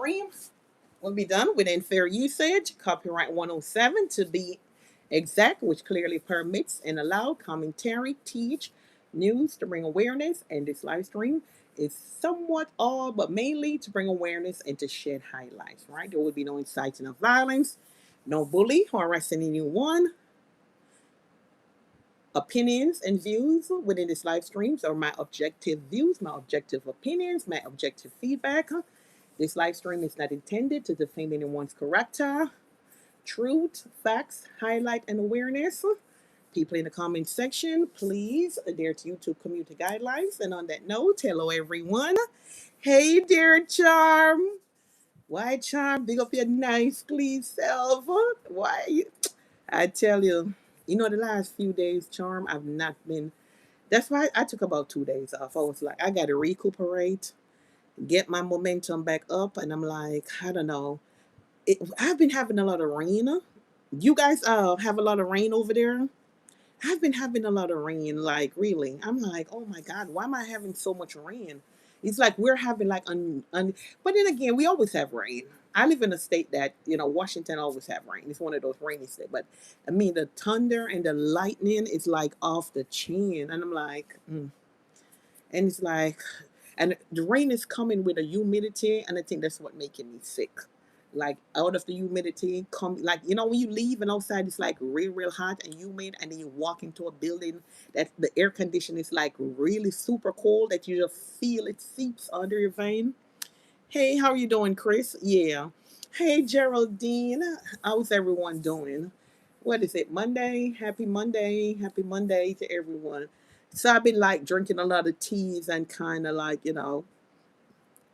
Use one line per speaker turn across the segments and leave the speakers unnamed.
stream will be done within fair usage, copyright 107 to be exact, which clearly permits and allow commentary, teach, news to bring awareness, and this live stream is somewhat all but mainly to bring awareness and to shed highlights, right? There will be no inciting of violence, no bully harassing anyone. Opinions and views within this live streams are my objective views, my objective opinions, my objective feedback. This live stream is not intended to defame anyone's character, truth, facts, highlight, and awareness. People in the comment section, please adhere to YouTube community guidelines. And on that note, hello everyone. Hey, dear Charm. Why, Charm? Big up your nice, clean self. Why? I tell you, the last few days, Charm, I've not been. That's why I took about 2 days off. I was like, I got to recuperate, get my momentum back up. And I'm like, I don't know. I've been having a lot of rain. You guys have a lot of rain over there? I've been having a lot of rain, like really. I'm like, oh my God, why am I having so much rain? It's like we're having like but then again, we always have rain. I live in a state that, Washington always have rain. It's one of those rainy states. But I mean, the thunder and the lightning is like off the chain. And I'm like, and it's like, and the rain is coming with a humidity. And I think that's what making me sick, like out of the humidity come, like when you leave and outside it's like real hot and humid, and then you walk into a building that the air condition is like really super cold that you just feel it seeps under your vein. Hey, how are you doing, Chris? Yeah. Hey, Geraldine, how's everyone doing? What is it, Monday? Happy Monday, happy Monday to everyone. So I've been like drinking a lot of teas and kind of like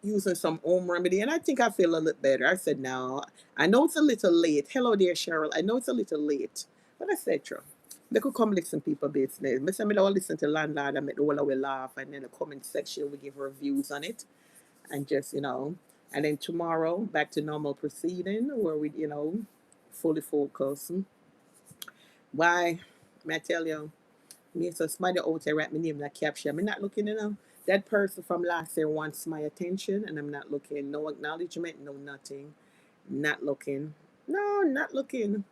using some home remedy, and I think I feel a little better. I said, no, I know it's a little late. Hello there, Cheryl. I know it's a little late, but I said, true. They could come listen to people business. But some don't listen to LandLawd and make the whole of we laugh, and then the comment section we give reviews on it, and just and then tomorrow back to normal proceeding where we fully focus. Why? May I tell you? Me so somebody out there write my name in a caption. I'm not looking, That person from last year wants my attention and I'm not looking. No acknowledgement, no nothing. Not looking. No, not looking.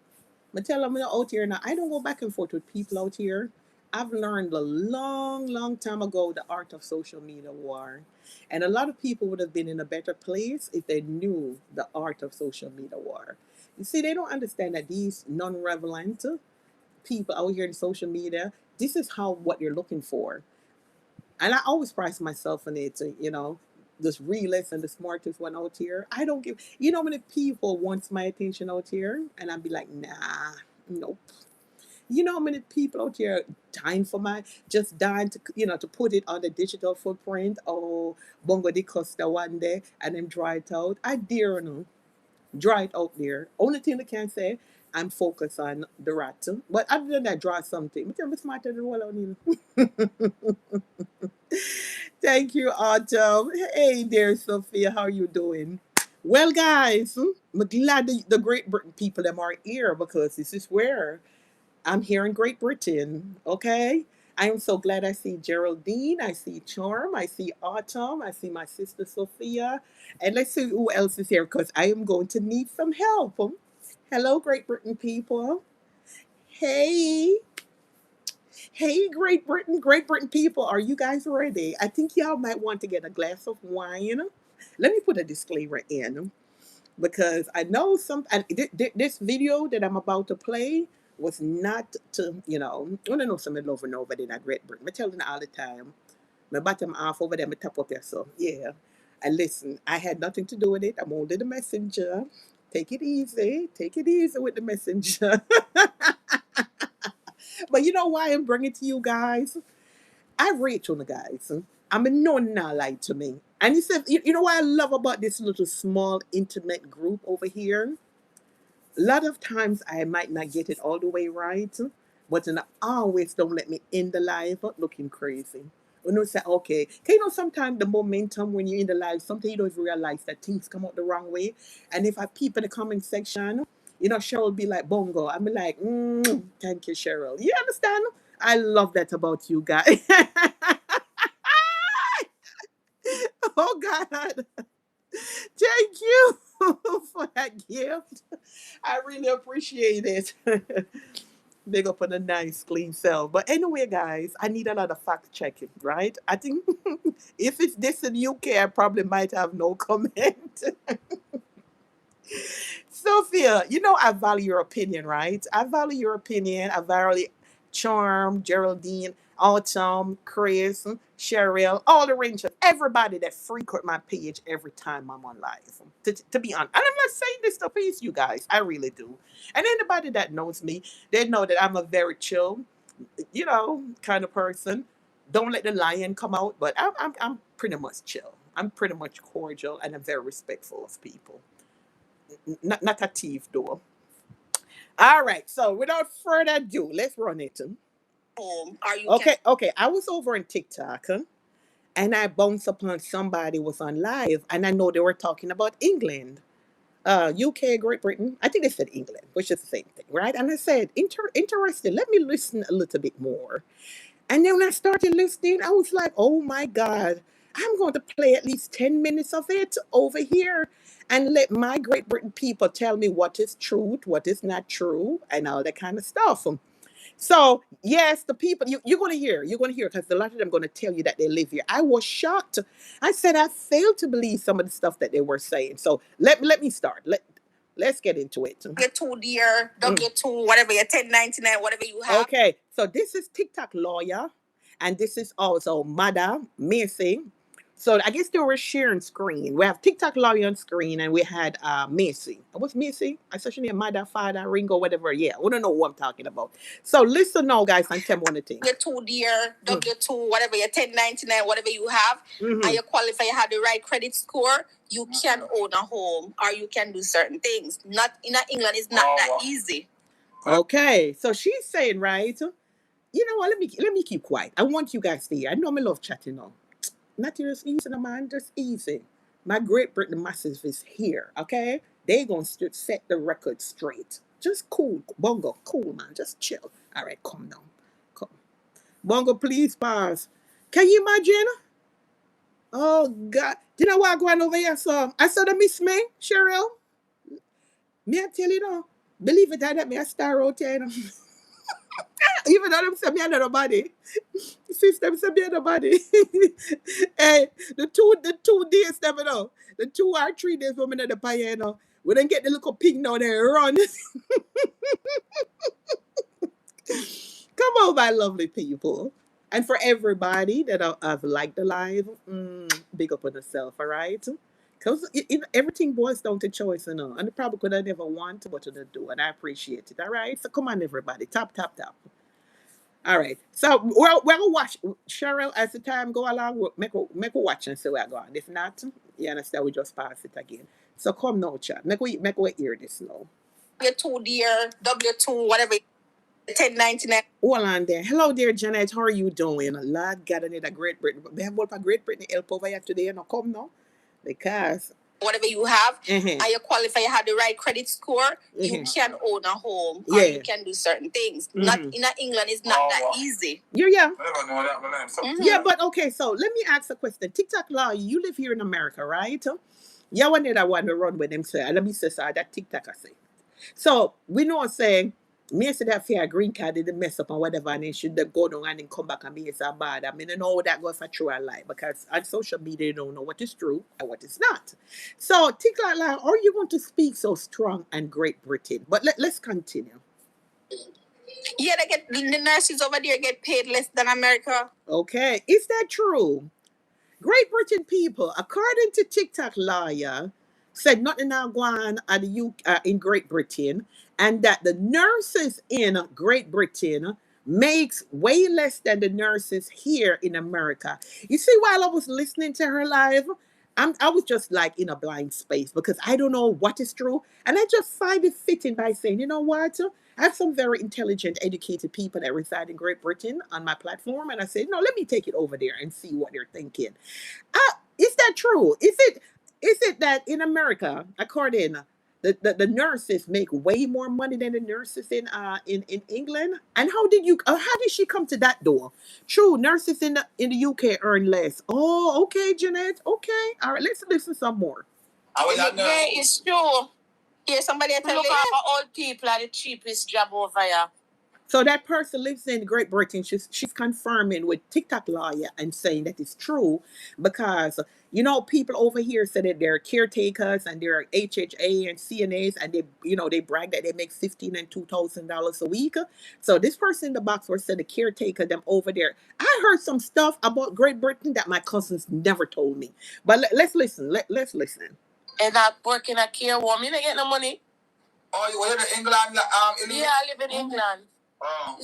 I tell them out here now. I don't go back and forth with people out here. I've learned a long time ago the art of social media war. And a lot of people would have been in a better place if they knew the art of social media war. You see, they don't understand that these non-relevant people out here in social media, this is how what you're looking for. And I always price myself on it to, this realest and the smartest one out here. I don't give, how many people wants my attention out here? And I'd be like, nah, nope. You know how many people out here dying for just dying to, to put it on the digital footprint? Oh, Bongo de Costa one day and then dry it out. I dare no. Draw it out there. Only thing I can say, I'm focused on the rat. But other than that, draw something. I'm smarter than all of you. Thank you, Autumn. Hey there, Sophia. How are you doing? Well, guys, I'm glad the Great Britain people them are here because this is where I'm here in Great Britain. Okay. I am so glad I see Geraldine, I see Charm, I see Autumn, I see my sister Sophia, and let's see who else is here because I am going to need some help. Hello, Great Britain people. Hey, hey, Great Britain people, are you guys ready? I think y'all might want to get a glass of wine. Let me put a disclaimer in because I know this video that I'm about to play was not to, I don't know some over in Great Britain. I tell them all the time. My bottom half over there, my top up there. So, yeah. And listen, I had nothing to do with it. I'm only the messenger. Take it easy. Take it easy with the messenger. But you know why I'm bringing it to you guys? I reach on the guys. I'm a no now lie to me. And he said, you know what I love about this little small intimate group over here? A lot of times I might not get it all the way right, but then I always don't let me end the live looking crazy. When you say, okay, sometimes the momentum when you're in the live, sometimes you don't even realize that things come out the wrong way. And if I peep in the comment section, Cheryl will be like, bongo. I'm like, thank you, Cheryl. You understand? I love that about you guys. Oh, God. Thank you for that gift. I really appreciate it. Big up on a nice, clean cell. But anyway, guys, I need a lot of fact checking, right? I think if it's this in UK, I probably might have no comment. Sophia, you know I value your opinion, right? I value your opinion. I value Charm, Geraldine, Autumn, Chris, Cheryl, all the range of everybody that frequent my page every time I'm on live. To be honest, and I'm not saying this to please you guys. I really do. And anybody that knows me, they know that I'm a very chill, kind of person. Don't let the lion come out, but I'm pretty much chill. I'm pretty much cordial, and I'm very respectful of people. Not a thief, though. All right. So without further ado, let's run it. Are you okay? Okay. I was over on TikTok, and I bounced upon somebody was on live, and I know they were talking about England, UK, Great Britain. I think they said England, which is the same thing, right? And I said, interesting. Let me listen a little bit more. And then when I started listening, I was like, oh my God, I'm going to play at least 10 minutes of it over here and let my Great Britain people tell me what is truth, what is not true, and all that kind of stuff. So, yes, the people, you're going to hear, because a lot of them going to tell you that they live here. I was shocked. I said, I failed to believe some of the stuff that they were saying. So, let me start. Let's get into it. W2 dear, W2, whatever your 1099, whatever you have. Okay, so this is TikTok lawyer, and this is also Mother Macy. So I guess they were sharing screen. We have TikTok lawyer on screen, and we had Macy. What's Macy? I said she name Mother, Father, Ringo, whatever. Yeah, we don't know what I'm talking about. So listen now, guys, and tell me one thing. W2 dear, W2, whatever your 1099, whatever you have, and you qualify, you have the right credit score, you can own a home or you can do certain things. Not in England, it's not that easy. Okay, so she's saying, right? You know what? Let me keep quiet. I want you guys to hear. I know I love chatting now. Not just easy, no, man. Just easy. My Great Britain massive is here. Okay, they gonna set the record straight. Just cool, Bongo. Cool, man. Just chill. All right, calm down. Come, Bongo. Please pause. Can you imagine? Oh God! Do you know what going over here? So I saw the miss me, Cheryl. Me I tell you now. Believe it or not, me a star out here. You know? Even though them say me another body. System say me another body. Hey, the two days never know. The 2 or 3 days women at the pie, you know. We don't get the little pig down there run. Come on, my lovely people. And for everybody that have liked the live, big up on yourself, all right? Because everything boils down to choice, you know. And the probably could have never want, but to do. And I appreciate it, all right? So come on, everybody. Tap, tap, tap. All right. So we'll watch. Cheryl, as the time go along, make a watch and see where I go on. If not, you understand, we just pass it again. So come now, chat. Make we hear this now. W2 dear, W2, whatever. 1099. Hold on there. Hello there, Janet. How are you doing? Lord God, I need a Great Britain. We have a Great Britain help over here today. You know, come now. Because whatever you have, and you qualify, you have the right credit score, you can own a home or you can do certain things. Not in England, it's not that easy. Yeah. I never know that, man. Yeah, but okay, so let me ask a question. TikTok law, you live here in America, right? Yeah, one day I want to run with them, say, let me say, sorry, that TikTok I say. So we know saying, me say that fear green card didn't mess up and whatever, and then should go down and then come back and me it's bad. I mean, I know that goes for true or lie because on social media you don't know what is true and what is not. So TikTok lie, are you going to speak so strong and Great Britain? But let's continue. Yeah, the nurses over there get paid less than America. Okay, is that true? Great Britain people, according to TikTok lawyer, said nothing now going on in Great Britain, and that the nurses in Great Britain makes way less than the nurses here in America. You see, while I was listening to her live, I was just like in a blind space because I don't know what is true, and I just find it fitting by saying, you know what? I have some very intelligent, educated people that reside in Great Britain on my platform, and I said, no, let me take it over there and see what they're thinking. Is that true? Is it that in America, according the nurses make way more money than the nurses in England? And how did she come to that door? True, nurses in the UK earn less. Oh, okay, Jeanette. Okay, all right. Let's listen some more.
Yeah, it's true. Yeah, somebody tell look how old people are the cheapest job over here.
So that person lives in Great Britain. She's confirming with TikTok lawyer and saying that it's true because people over here say that they're caretakers and they're HHA and CNAs and they brag that they make $15,000 and $2,000 a week. So this person in the box where said the caretaker them over there. I heard some stuff about Great Britain that my cousins never told me. But let's listen. Let's listen.
And I work in a care home. You don't get no money. Oh, you live in England? Yeah, I live in England. Oh.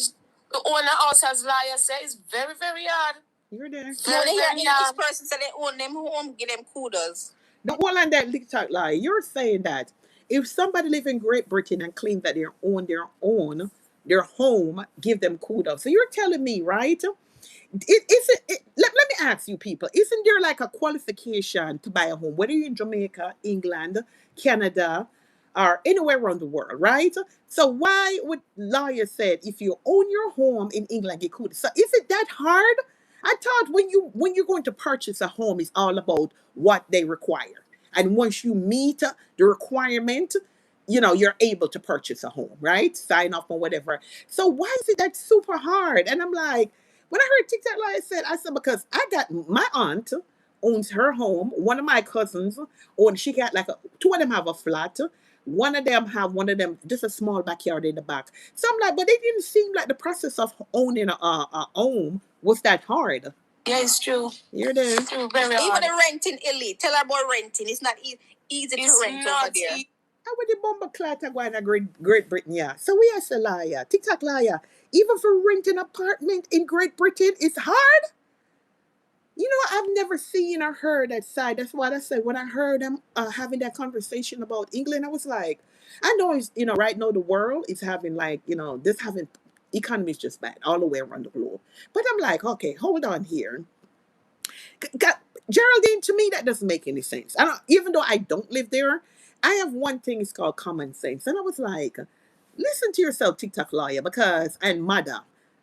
The owner house, as lawyer says, is very, very hard.
You're there.
This person said they own them home, give them kudos.
The one on that TikTok lie, you're saying that if somebody live in Great Britain and claim that they own their home, give them kudos. So you're telling me, right? Let me ask you people, isn't there like a qualification to buy a home, whether you're in Jamaica, England, Canada, or anywhere around the world, right? So why would lawyers say if you own your home in England, you could? So is it that hard? I thought when you're going to purchase a home, it's all about what they require, and once you meet the requirement, you're able to purchase a home, right? Sign off on whatever. So why is it that super hard? And I'm like, when I heard TikTok like I said because I got my aunt owns her home. One of my cousins, she got two of them have a flat. One of them just a small backyard in the back. So I'm like, but it didn't seem like the process of owning a home was that hard.
Yeah, it's true.
You're there.
It's true, very hard. Even the renting, elite. Tell her about renting. It's not easy to rent over there.
How would the bomber clat going to Great Britain? Yeah. So we are a liar. TikTok liar. Even for renting an apartment in Great Britain, it's hard. I've never seen or heard that side. That's what I said when I heard them having that conversation about England. I was like, I know it's right now the world is having economy is just bad all the way around the globe. But I'm like, okay, hold on here. Geraldine, to me that doesn't make any sense. Even though I don't live there, I have one thing, it's called common sense. And I was like, listen to yourself, TikTok lawyer, and mother,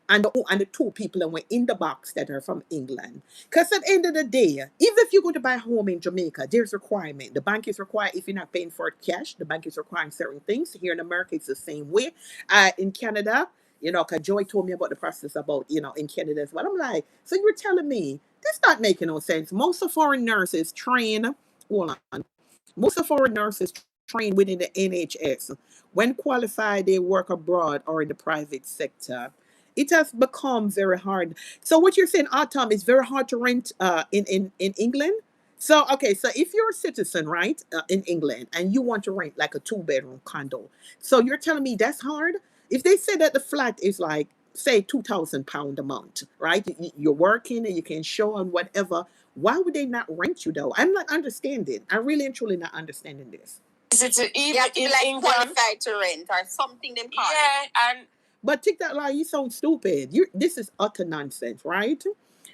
and the two people that were in the box that are from England. Because at the end of the day, even if you're going to buy a home in Jamaica, there's requirement. The bank is required, if you're not paying for it cash, the bank is requiring certain things. Here in America, it's the same way. In Canada, because Joy told me about the process about, in Canada as well. I'm like, so you're telling me this not making no sense. Most of foreign nurses train, hold on, most of our nurses train within the NHS. When qualified, they work abroad or in the private sector. It has become very hard. So what you're saying, Autumn, is very hard to rent in England? So, okay, so if you're a citizen, right, in England, and you want to rent like a two-bedroom condo, so you're telling me that's hard? If they say that the flat is like, say, £2,000 a month, right? You're working and you can show and whatever. Why would they not rent you though? I'm not understanding. I really and truly not understanding this.
Is it you have to be like qualified to rent or something? Them call and
but TikTok lie, you sound stupid. This is utter nonsense, right?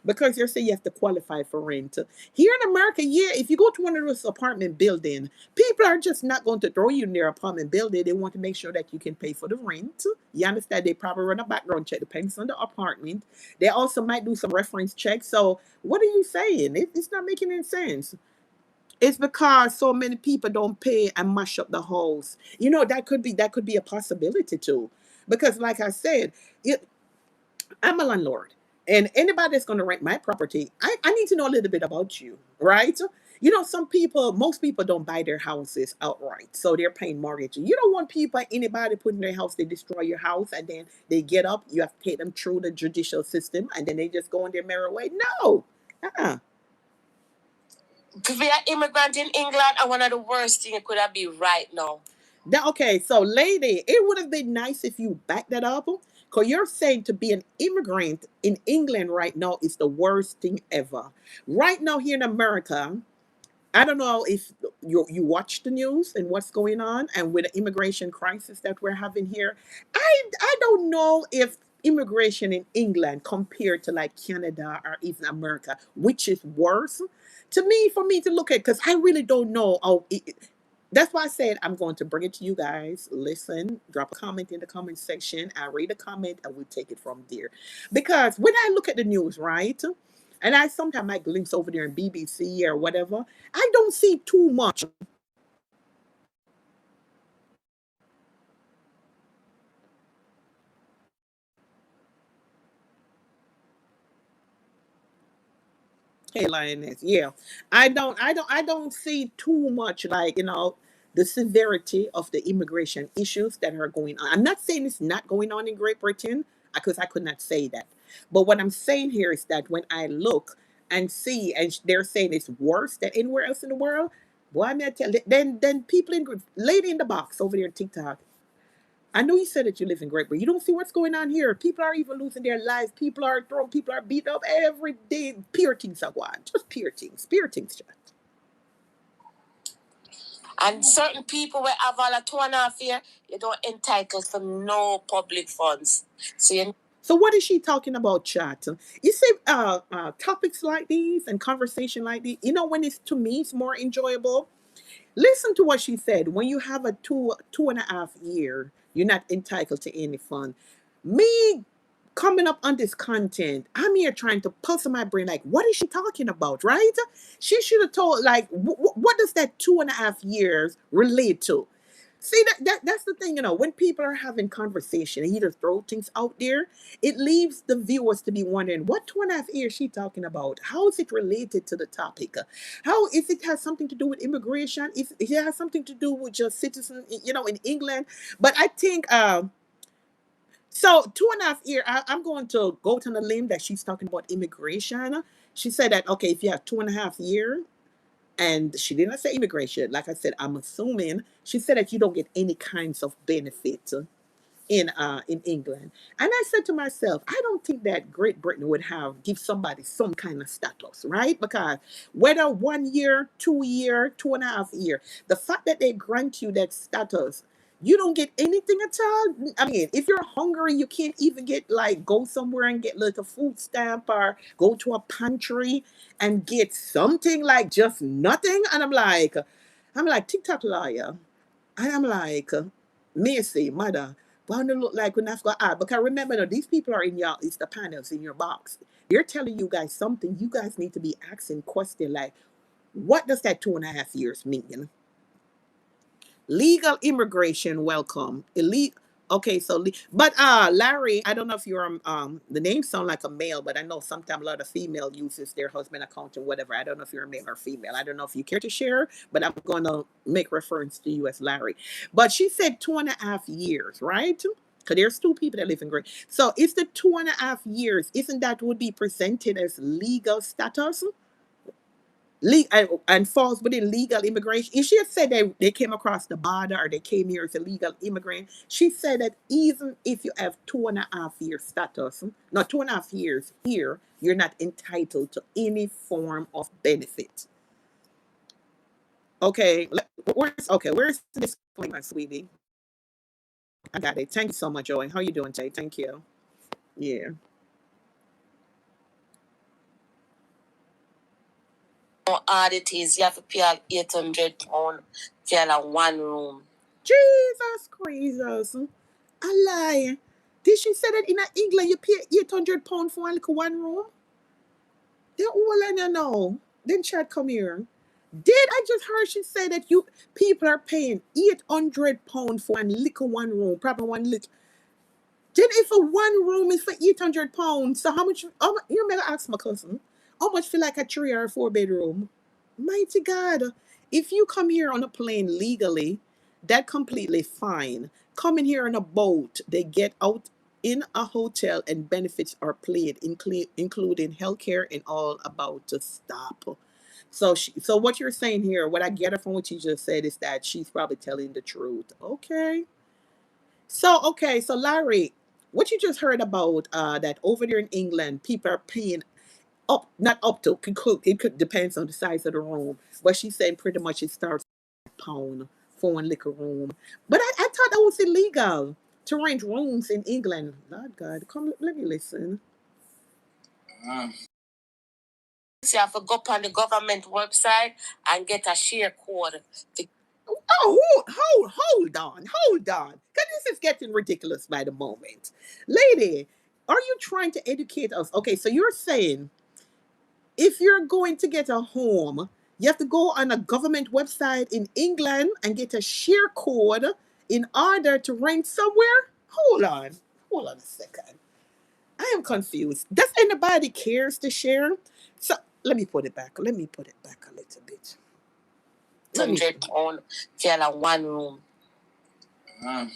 Because you're saying you have to qualify for rent. Here in America, yeah, if you go to one of those apartment building, people are just not going to throw you in their apartment building. They want to make sure that you can pay for the rent. You understand? They probably run a background check, depends on the apartment. They also might do some reference checks. So what are you saying? It's not making any sense. It's because so many people don't pay and mash up the house. That could be a possibility too. Because like I said, it, I'm a landlord. And anybody that's going to rent my property, I need to know a little bit about you, right? Most people don't buy their houses outright. So they're paying mortgage. You don't want anybody putting their house, they destroy your house and then they get up. You have to take them through the judicial system and then they just go on their merry way. No.
To be an immigrant in England, and one of the worst things it could have been right now.
Okay, so lady, it would have been nice if you back that up. Because you're saying to be an immigrant in England right now is the worst thing ever. Right now here in America, I don't know if you watch the news and what's going on and with the immigration crisis that we're having here. I don't know if immigration in England compared to like Canada or even America, which is worse. For me to look at, because I really don't know. That's why I said I'm going to bring it to you guys. Listen, drop a comment in the comment section. I read a comment and we take it from there. Because when I look at the news, right, and I sometimes might glimpse over there in BBC or whatever, I don't see too much Hey, lioness. Yeah, I don't see too much like the severity of the immigration issues that are going on. I'm not saying it's not going on in Great Britain because I could not say that. But what I'm saying here is that when I look and see, and they're saying it's worse than anywhere else in the world. Boy, I mean, I tell then people lady in the box over there on TikTok. I know you said that you live in Great Britain. You don't see what's going on here. People are even losing their lives. People are thrown. People are beat up every day. Pure things are going. Just pure things. Pure things. Just.
And certain people will have all a 2.5 year, you don't entitled for no public funds.
So what is she talking about, chat? You see, topics like these and conversation like these. When it's to me, it's more enjoyable. Listen to what she said. When you have a 2.5 year, you're not entitled to any fund. Me coming up on this content, I'm here trying to puzzle my brain. Like, what is she talking about, right? She should have told, like, what does that 2.5 years relate to? See, that's the thing, when people are having conversation and you just throw things out there, it leaves the viewers to be wondering, what 2.5 years she talking about? How is it related to the topic? How if it has something to do with immigration? If it has something to do with just citizens, in England? But I think so 2.5 year. I'm going to go to the limb that she's talking about immigration. She said that okay, if you have 2.5 years, and she didn't say immigration. Like I said, I'm assuming she said that you don't get any kinds of benefit in England. And I said to myself, I don't think that Great Britain would give somebody some kind of status, right? Because whether 1 year, 2 year, 2.5 year, the fact that they grant you that status, you don't get anything at all. I mean, if you're hungry, you can't even get like go somewhere and get like a food stamp or go to a pantry and get something like just nothing. And I'm like TikTok liar. And I'm like, Macy, mother, why don't it look like when I've got art? Because remember, no, these people are in your, it's the panels in your box. They're telling you guys something. You guys need to be asking question like, what does that 2.5 years mean? Legal immigration, welcome. Elite. Okay, so but Larry, I don't know if you're the name sound like a male, but I know sometimes a lot of female uses their husband account or whatever. I don't know if you're a male or female. I don't know if you care to share, but I'm gonna make reference to you as Larry. But she said 2.5 years, right? Because there's two people that live in Great. So is the 2.5 years, isn't that would be presented as legal status? And falls within legal immigration. If she had said they came across the border or they came here as a legal immigrant, she said that even if you have 2.5 year status, not 2.5 years here, you're not entitled to any form of benefit. Okay, where's the disclaimer, sweetie? I got it. Thank you so much, Joey. How you doing today? Thank you. Yeah.
Oddities, you have to pay £800 for one room.
Jesus Christ. A lie. Did she say that in England you pay £800 for one room? They're all in you know. Then Chad come here. Did I just heard she say that you people are paying £800 for one room, probably one little. Then if a one room is for £800, so how much? You may ask my cousin, how much for like a 3 or 4 bedroom? Mighty God, if you come here on a plane legally, that completely fine. Coming here on a boat, they get out in a hotel and benefits are paid, including healthcare and all about to stop. So what you're saying here, what I get from what you just said is that she's probably telling the truth. Okay. So Larry, what you just heard about that over there in England, people are paying up, not up to, it could depends on the size of the room, but she's saying pretty much it starts at £1 for one liquor room. But I thought that was illegal to rent rooms in England. Lord God, come let me listen.
You have to go up on the government website and get a share code.
Oh, hold on. Because this is getting ridiculous by the moment. Lady, are you trying to educate us? Okay, so you're saying if you're going to get a home, you have to go on a government website in England and get a share code in order to rent somewhere? Hold on a second. I am confused. Does anybody cares to share? So Let me put it back. Let me put it back a little bit.
£100 for 1 room. And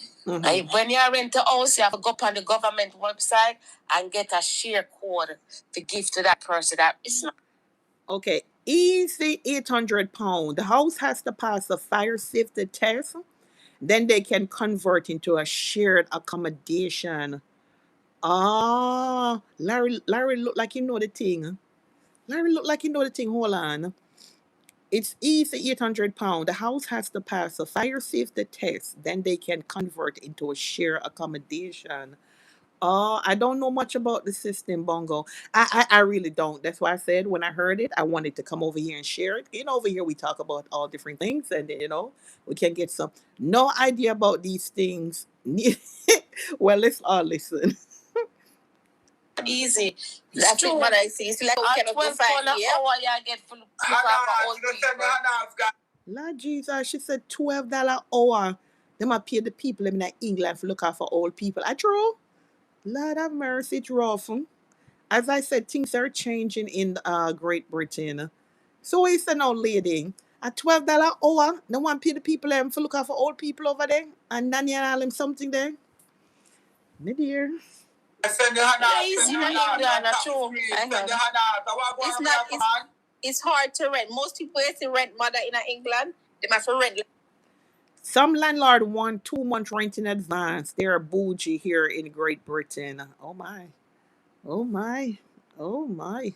when you rent a house, you have to go up on the government website and get a share code to give to that person. That it's not
Okay, easy £800. The house has to pass a fire safety test. Then they can convert into a shared accommodation. Ah, Larry look like you know the thing. Larry look like you know the thing. Hold on. It's easy £800. The house has to pass a fire safety test. Then they can convert into a shared accommodation. Oh, I don't know much about the system, Bongo. I really don't. That's why I said when I heard it, I wanted to come over here and share it. Over here we talk about all different things, and we can get some no idea about these things. Well, let's all listen.
easy. That's true. What I see. It's like we cannot go find here. I get full old people.
Lord Jesus, she said $12 hour. They might pay the people in England for look out for old people. I true. Lord have mercy, it's rough. As I said, things are changing in Great Britain. So we said now, lady, at $12 hour, no one pay the people for look out for old people over there, and then you all them something there. My dear.
It's hard to rent. Most people used to rent mother in England. They must rent.
Some landlord want 2 months rent in advance. They're bougie here in Great Britain. Oh my. Oh my. Oh my.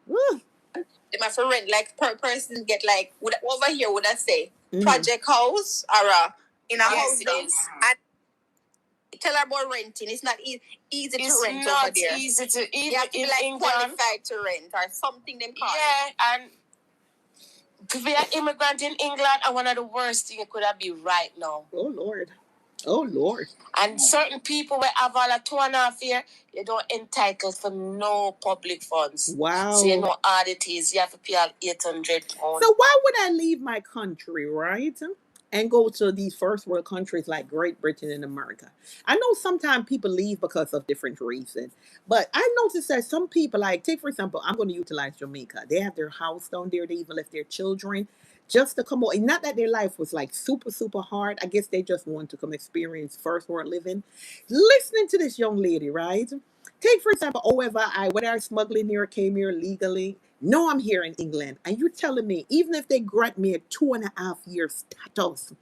Woo.
They must rent like per person get like over here would I say project house or in a house and tell her about renting. It's not easy to rent over there. It's not easy to even you have to be like England, qualified to rent or something them call and to be an immigrant in England and one of the worst things it could have been right now.
Oh Lord. Oh Lord.
And certain people will have all a 2.5 years, you don't entitled for no public funds.
Wow.
So you know how it is. You have to pay all £800.
So why would I leave my country, right? And go to these first world countries like Great Britain and America. I know sometimes people leave because of different reasons, but I noticed that some people, like, take for example, I'm going to utilize Jamaica. They have their house down there. They even left their children just to come on. Not that their life was like super, super hard. I guess they just want to come experience first world living. Listening to this young lady, right? Take for example, whether I smuggling here, came here legally. No, I'm here in England. And you're telling me, even if they grant me a 2.5 year status,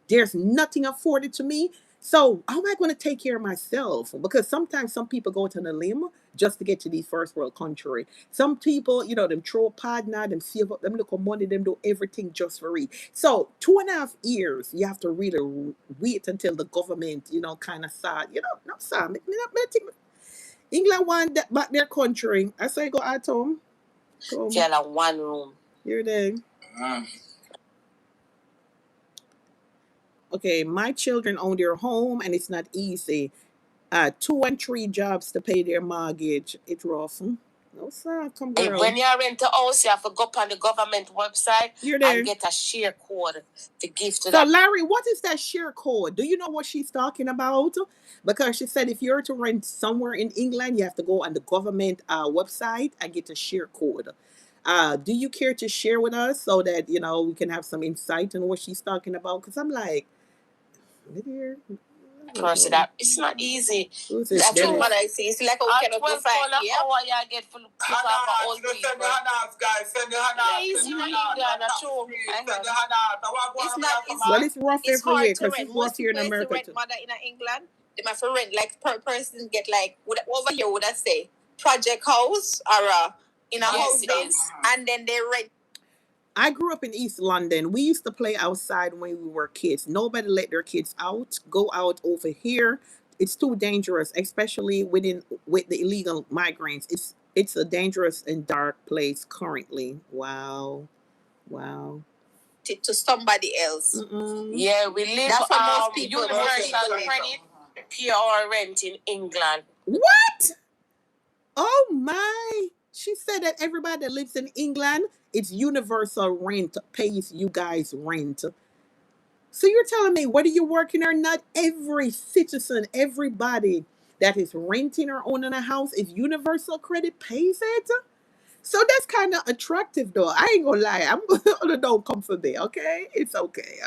there's nothing afforded to me. So how am I going to take care of myself? Because sometimes some people go to the limb just to get to these first world country. Some people, them throw a partner, them save up, them look at money, them do everything just for it. So 2.5 years, you have to really wait until the government, kind of start, not start. England want that back their country. I say go at home.
Tell 1 room.
You're there. Okay, my children own their home and it's not easy. 2 and 3 jobs to pay their mortgage. It's rough. No, sir. Come girl.
When you rent a house, you have to go up on the government website and get a share code to give to that.
So, Larry, what is that share code? Do you know what she's talking about? Because she said if you're to rent somewhere in England, you have to go on the government website and get a share code. Do you care to share with us so that, we can have some insight on what she's talking about? Because I'm like,
person that it's not easy. That's what I see. It's like we cannot go find here. You get for old people.
It's rough everywhere because it's rough here in America
too. Mother in England, they must rent like per person get like over here would I say project house or in a house and then they rent.
I grew up in East London. We used to play outside when we were kids. Nobody let their kids go out over here. It's too dangerous, especially with the illegal migrants. It's a dangerous and dark place currently. Wow.
To somebody else. Yeah, we live most people universal credit, pure rent in England.
What? Oh my. She said that everybody that lives in England, it's universal rent, pays you guys rent. So you're telling me whether you're working or not, every citizen, everybody that is renting or owning a house, is universal credit pays it? So that's kind of attractive, though. I ain't gonna lie. I'm gonna don't come for me, okay? It's okay.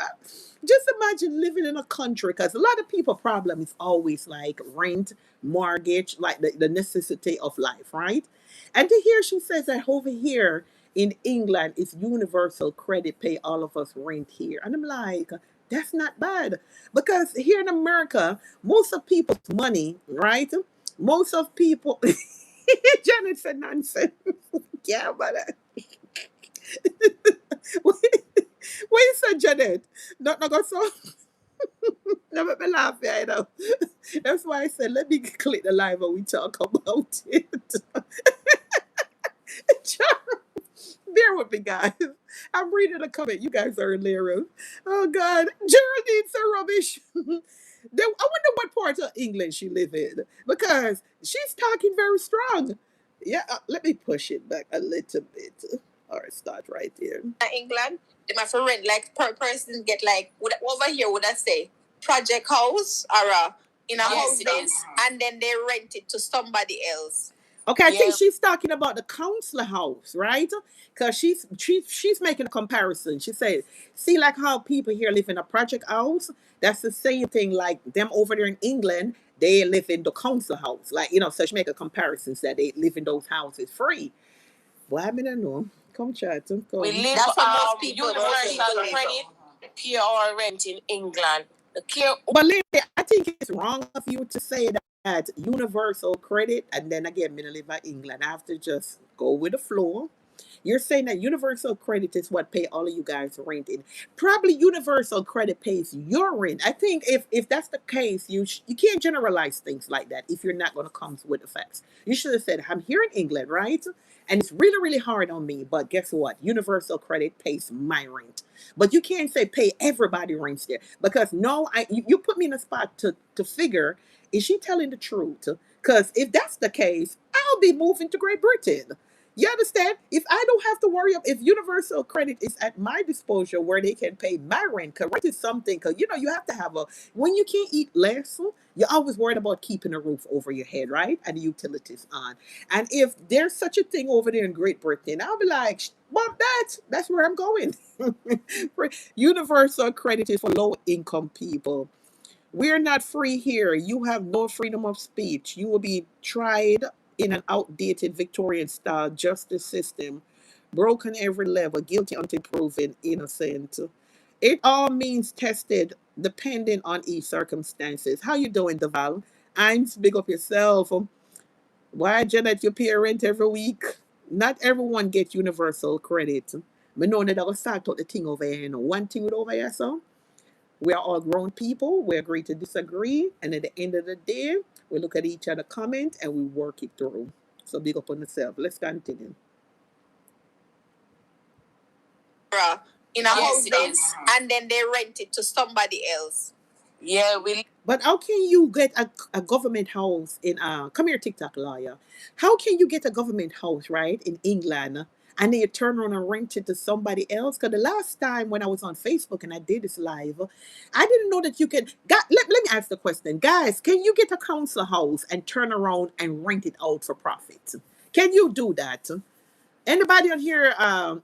Just imagine living in a country, because a lot of people' problem is always like rent, mortgage, like the necessity of life, right? And to hear she says that over here in England, it's universal credit pay all of us rent here, and I'm like, that's not bad, because here in America, most of people's money, right? Most of people, Janet said nonsense. Yeah, but what you said, Janet? Not go so. No, make me laugh, yeah, I know. That's why I said, let me click the live and we talk about it. Bear with me, guys. I'm reading a comment. You guys are hilarious. Oh, God. Geraldine's so rubbish. I wonder what part of England she live in, because she's talking very strong. Yeah, let me push it back a little bit. All right, start right there.
England, they might rent like per person get like over here would I say project house or in a house, and then they rent it to somebody else.
Okay, I think she's talking about the council house, right? Because she's making a comparison. She said, see, like how people here live in a project house. That's the same thing like them over there in England. They live in the council house, like So she make a comparison that they live in those houses free. Well, I mean, I know. Come chat. Come.
We live that's what most people universal credit pay our rent in England.
But lady, I think it's wrong of you to say that universal credit, and then again, me live in England. I have to just go with the flow. You're saying that universal credit is what pay all of you guys renting. Probably universal credit pays your rent. I think if that's the case, you can't generalize things like that if you're not going to come with the facts. You should have said, I'm here in England, right? And it's really, really hard on me. But guess what? Universal credit pays my rent. But you can't say pay everybody rents there, because no, you put me in a spot to figure, is she telling the truth? Because if that's the case, I'll be moving to Great Britain. You understand? If I don't have to worry if universal credit is at my disposal where they can pay my rent, because rent is something, because you have to have when you can't eat less, you're always worried about keeping a roof over your head, right? And the utilities on. And if there's such a thing over there in Great Britain, I'll be like, well, that's where I'm going. Universal credit is for low income people. We're not free here. You have no freedom of speech. You will be tried in an outdated Victorian style justice system, broken every level, guilty until proven innocent. It all means tested depending on each circumstances. How you doing, Deval? I'm big up yourself. Why, Janet, you pay rent every week? Not everyone gets universal credit. I know that I will start out the thing over here. One thing with over here, so we are all grown people. We agree to disagree. And at the end of the day, we look at each other comment and we work it through. So big up on yourself. Let's continue.
In a house, and then they rent it to somebody else. Yeah,
But how can you get a government house in come here, TikTok lawyer? How can you get a government house, right, in England, and then you turn around and rent it to somebody else? Because the last time when I was on Facebook and I did this live, I didn't know that you can. Let me ask the question, guys. Can you get a council house and turn around and rent it out for profit? Can you do that? Anybody on here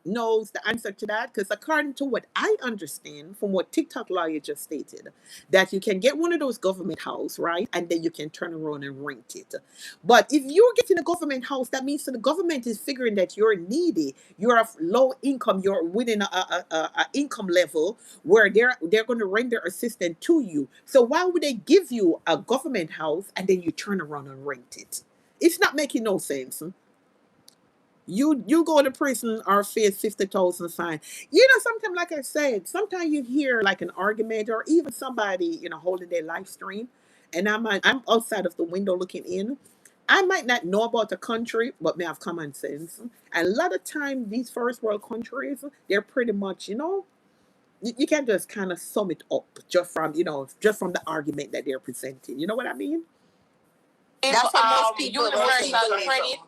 knows the answer to that? Because according to what I understand from what TikTok lawyer just stated, that you can get one of those government house, right? And then you can turn around and rent it. But if you're getting a government house, that means that the government is figuring that you're needy, you're of low income, you're within a income level where they're going to render assistance to you. So why would they give you a government house and then you turn around and rent it? It's not making no sense. You go to prison or face 50,000 fine. Sometimes, like I said, sometimes you hear like an argument or even somebody holding their live stream, and I'm outside of the window looking in. I might not know about the country, but may have common sense. And a lot of time, these first world countries, they're pretty much you can just kind of sum it up just from the argument that they're presenting. You know what I mean?
That's what most people universal credit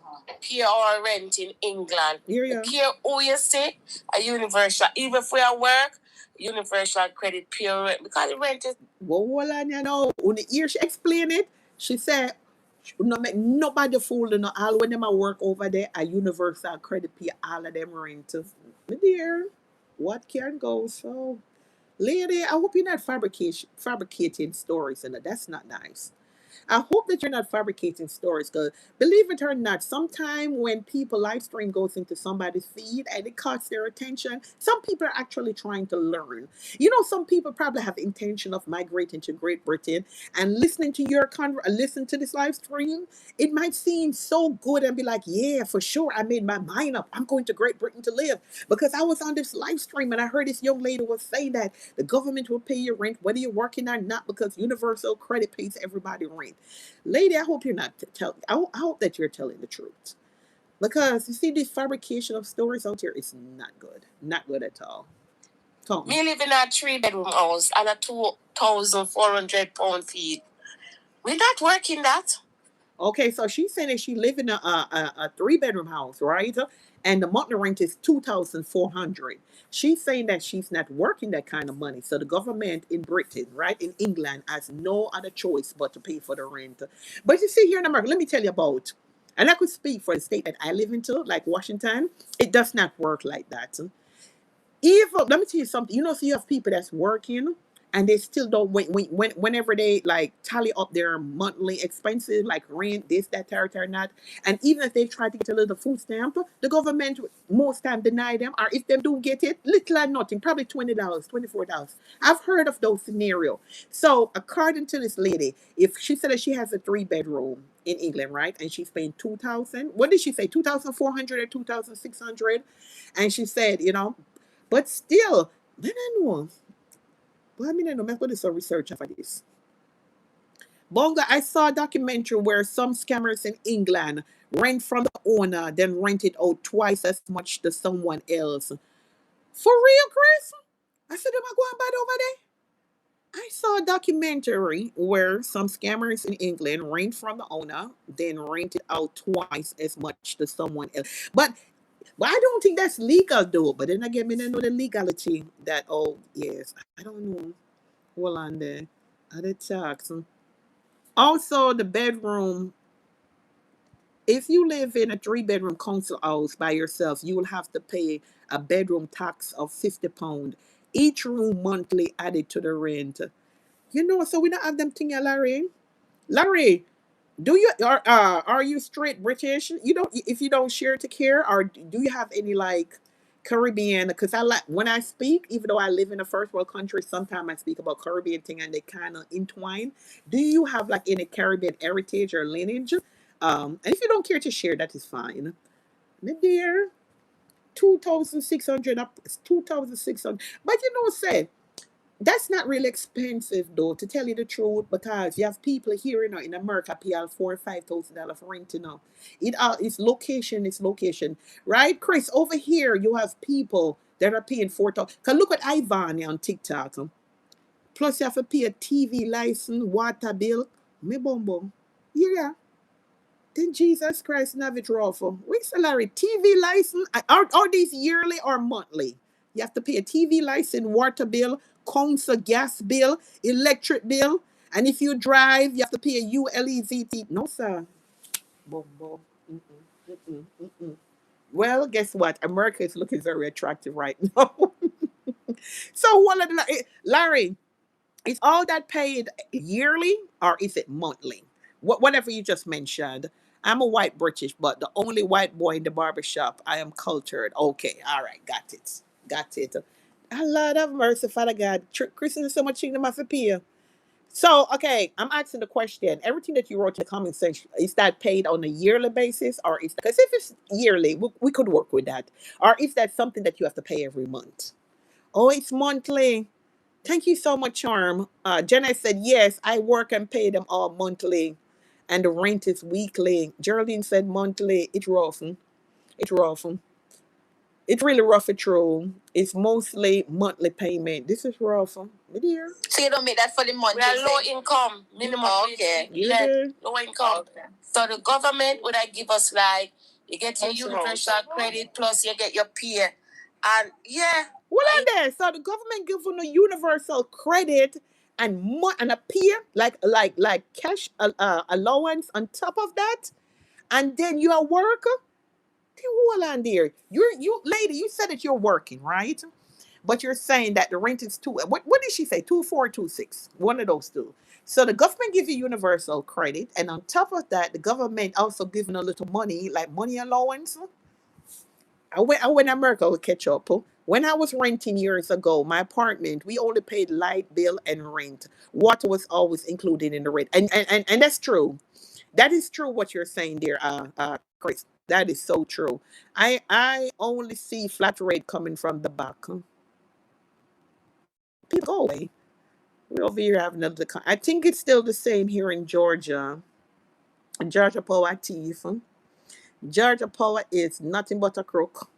pay our rent in England.
Yeah.
Care who you say a universal, even if we are work, universal credit pay our rent because the rent is.
Well, hold on, when the ear she explained it, she said No make nobody fool no all when them a work over there a universal credit pay all of them rent. My dear, what can go so? Lady, I hope you're not fabricating stories and that's not nice. I hope that you're not fabricating stories because believe it or not, sometime when people live stream goes into somebody's feed and it caught their attention, some people are actually trying to learn. You know, some people probably have intention of migrating to Great Britain and listening to listen to this live stream. It might seem so good and be like, yeah, for sure, I made my mind up. I'm going to Great Britain to live because I was on this live stream and I heard this young lady was saying that the government will pay your rent whether you're working or not because universal credit pays everybody rent. Lady, I hope you're not I hope that you're telling the truth. Because you see, this fabrication of stories out here is not good. Not good at all. Come.
Me live in a 3-bedroom house and a 2,400 pound feet. We're not working that.
Okay, so she's saying that she live in a 3-bedroom house, right? And the monthly rent is 2,400. She's saying that she's not working that kind of money. So the government in Britain, right, in England, has no other choice but to pay for the rent. But you see here in America, let me tell you about, and I could speak for the state that I live into, like Washington, it does not work like that. If let me tell you something, you know, if you have people that's working and they still don't whenever they like tally up their monthly expenses like rent, this, that, territory, not, and even if they try to get a little food stamp, the government most time deny them, or if they do get it, little or nothing, probably $20, $24. I've heard of those scenarios. So according to this lady, if she said that she has a 3-bedroom in England, right, and she's paying 2,000, what did she say, 2,400 or 2,600, and she said, you know, but still, I don't know. Well, I mean, I know. I'm going to do some research for this. Bonga, I saw a documentary where some scammers in England rent from the owner, then rent it out twice as much to someone else. For real, Chris? I said, am I going bad over there? I saw a documentary where some scammers in England rent from the owner, then rent it out twice as much to someone else. But I don't think that's legal though. But then again, I don't know the legality that, oh yes, I don't know. Hold on there. Other tax. Also the bedroom. If you live in a 3-bedroom council house by yourself, you will have to pay a bedroom tax of £50. Each room monthly added to the rent. You know, so we don't have them thing, Larry. Larry, do you are you straight British? You don't if you don't share to care, or do you have any like Caribbean? Because I like when I speak, even though I live in a first world country, sometimes I speak about Caribbean thing and they kind of entwine. Do you have like any Caribbean heritage or lineage? And if you don't care to share, that is fine. My dear, 2,600 up, 2,600. But you know, say that's not really expensive though, to tell you the truth, because you have people here, you know, in America pay all $4,000 or $5,000 for rent, you know. It's location, right, Chris? Over here, you have people that are paying 4,000. Cause look at Ivan on TikTok. Plus, you have to pay a TV license, water bill. Me bumbo. Yeah. Then Jesus Christ, have it awful. What's salary? TV license? Are these yearly or monthly? You have to pay a TV license, water bill, council gas bill, electric bill, and if you drive, you have to pay a ULEZT. No, sir. Boom, boom. Mm-mm, mm-mm, mm-mm. Well, guess what? America is looking very attractive right now. So, one of the Larry, is all that paid yearly or is it monthly? Whatever you just mentioned. I'm a white British, but the only white boy in the barbershop. I am cultured. Okay, all right, got it. Got it. A lot of mercy, Father God. Christian is so much kingdom of appeal. So, okay, I'm asking the question. Everything that you wrote in the comment section, is that paid on a yearly basis? Or is because if it's yearly, we could work with that. Or is that something that you have to pay every month? Oh, it's monthly. Thank you so much, Charm. Jenna said, yes, I work and pay them all monthly. And the rent is weekly. Geraldine said monthly. It's rough. It's rough. It's really rough and true. It's mostly monthly payment. This is rough. My dear.
So you don't make that for the month? We are low income, minimum. Okay. Low income. Okay. So the government would I give us like you get your universal credit plus you get your peer, and yeah.
Well, on there. So the government gives them a universal credit and appear like cash allowance on top of that, and then you are work. Hold on there. You lady, you said that you're working, right? But you're saying that the rent is two. What did she say? 2426. One of those two. So the government gives you universal credit, and on top of that, the government also giving a little money, like money allowance. I went to America with catch up. When I was renting years ago, my apartment, we only paid light bill and rent. Water was always included in the rent. And that's true. That is true what you're saying there, Chris. That is so true. I only see flat rate coming from the back. People go away. We're over here having another I think it's still the same here in Georgia. Georgia Power thief. Georgia Power is nothing but a crook.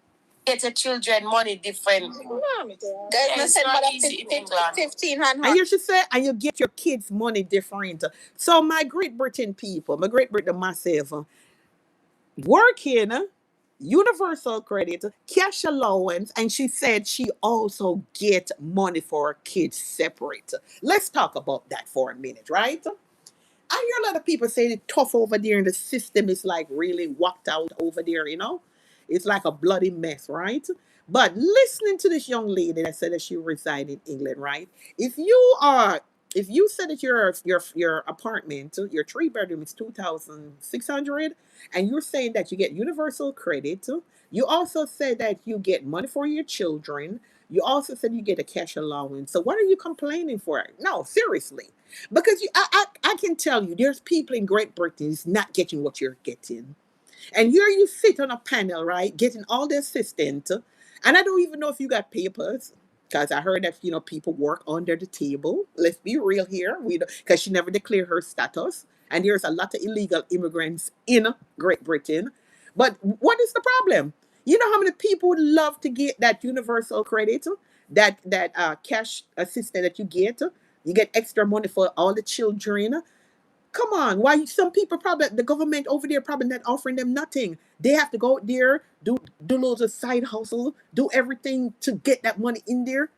Get your children money different. Guys, said about 1500.
And you should say, and you get your kids money different. So my Great Britain people, my Great Britain massive, working, universal credit, cash allowance, and she said she also get money for her kids separate. Let's talk about that for a minute, right? I hear a lot of people saying it's tough over there and the system is like really whacked out over there. It's like a bloody mess, right? But listening to this young lady that said that she reside in England, right? If you are if you said that your apartment, your 3 bedroom is 2,600, and you're saying that you get universal credit, you also said that you get money for your children. You also said you get a cash allowance. So what are you complaining for? No, seriously. Because I can tell you, there's people in Great Britain is not getting what you're getting. And here you sit on a panel, right, getting all the assistance. And I don't even know if you got papers. Because I heard that, people work under the table. Let's be real here. Because she never declared her status. And there's a lot of illegal immigrants in Great Britain. But what is the problem? You know how many people would love to get that universal credit, that cash assistance that you get? You get extra money for all the children. Come on, why some people probably the government over there probably not offering them nothing. They have to go out there, do loads of side hustle, do everything to get that money in there.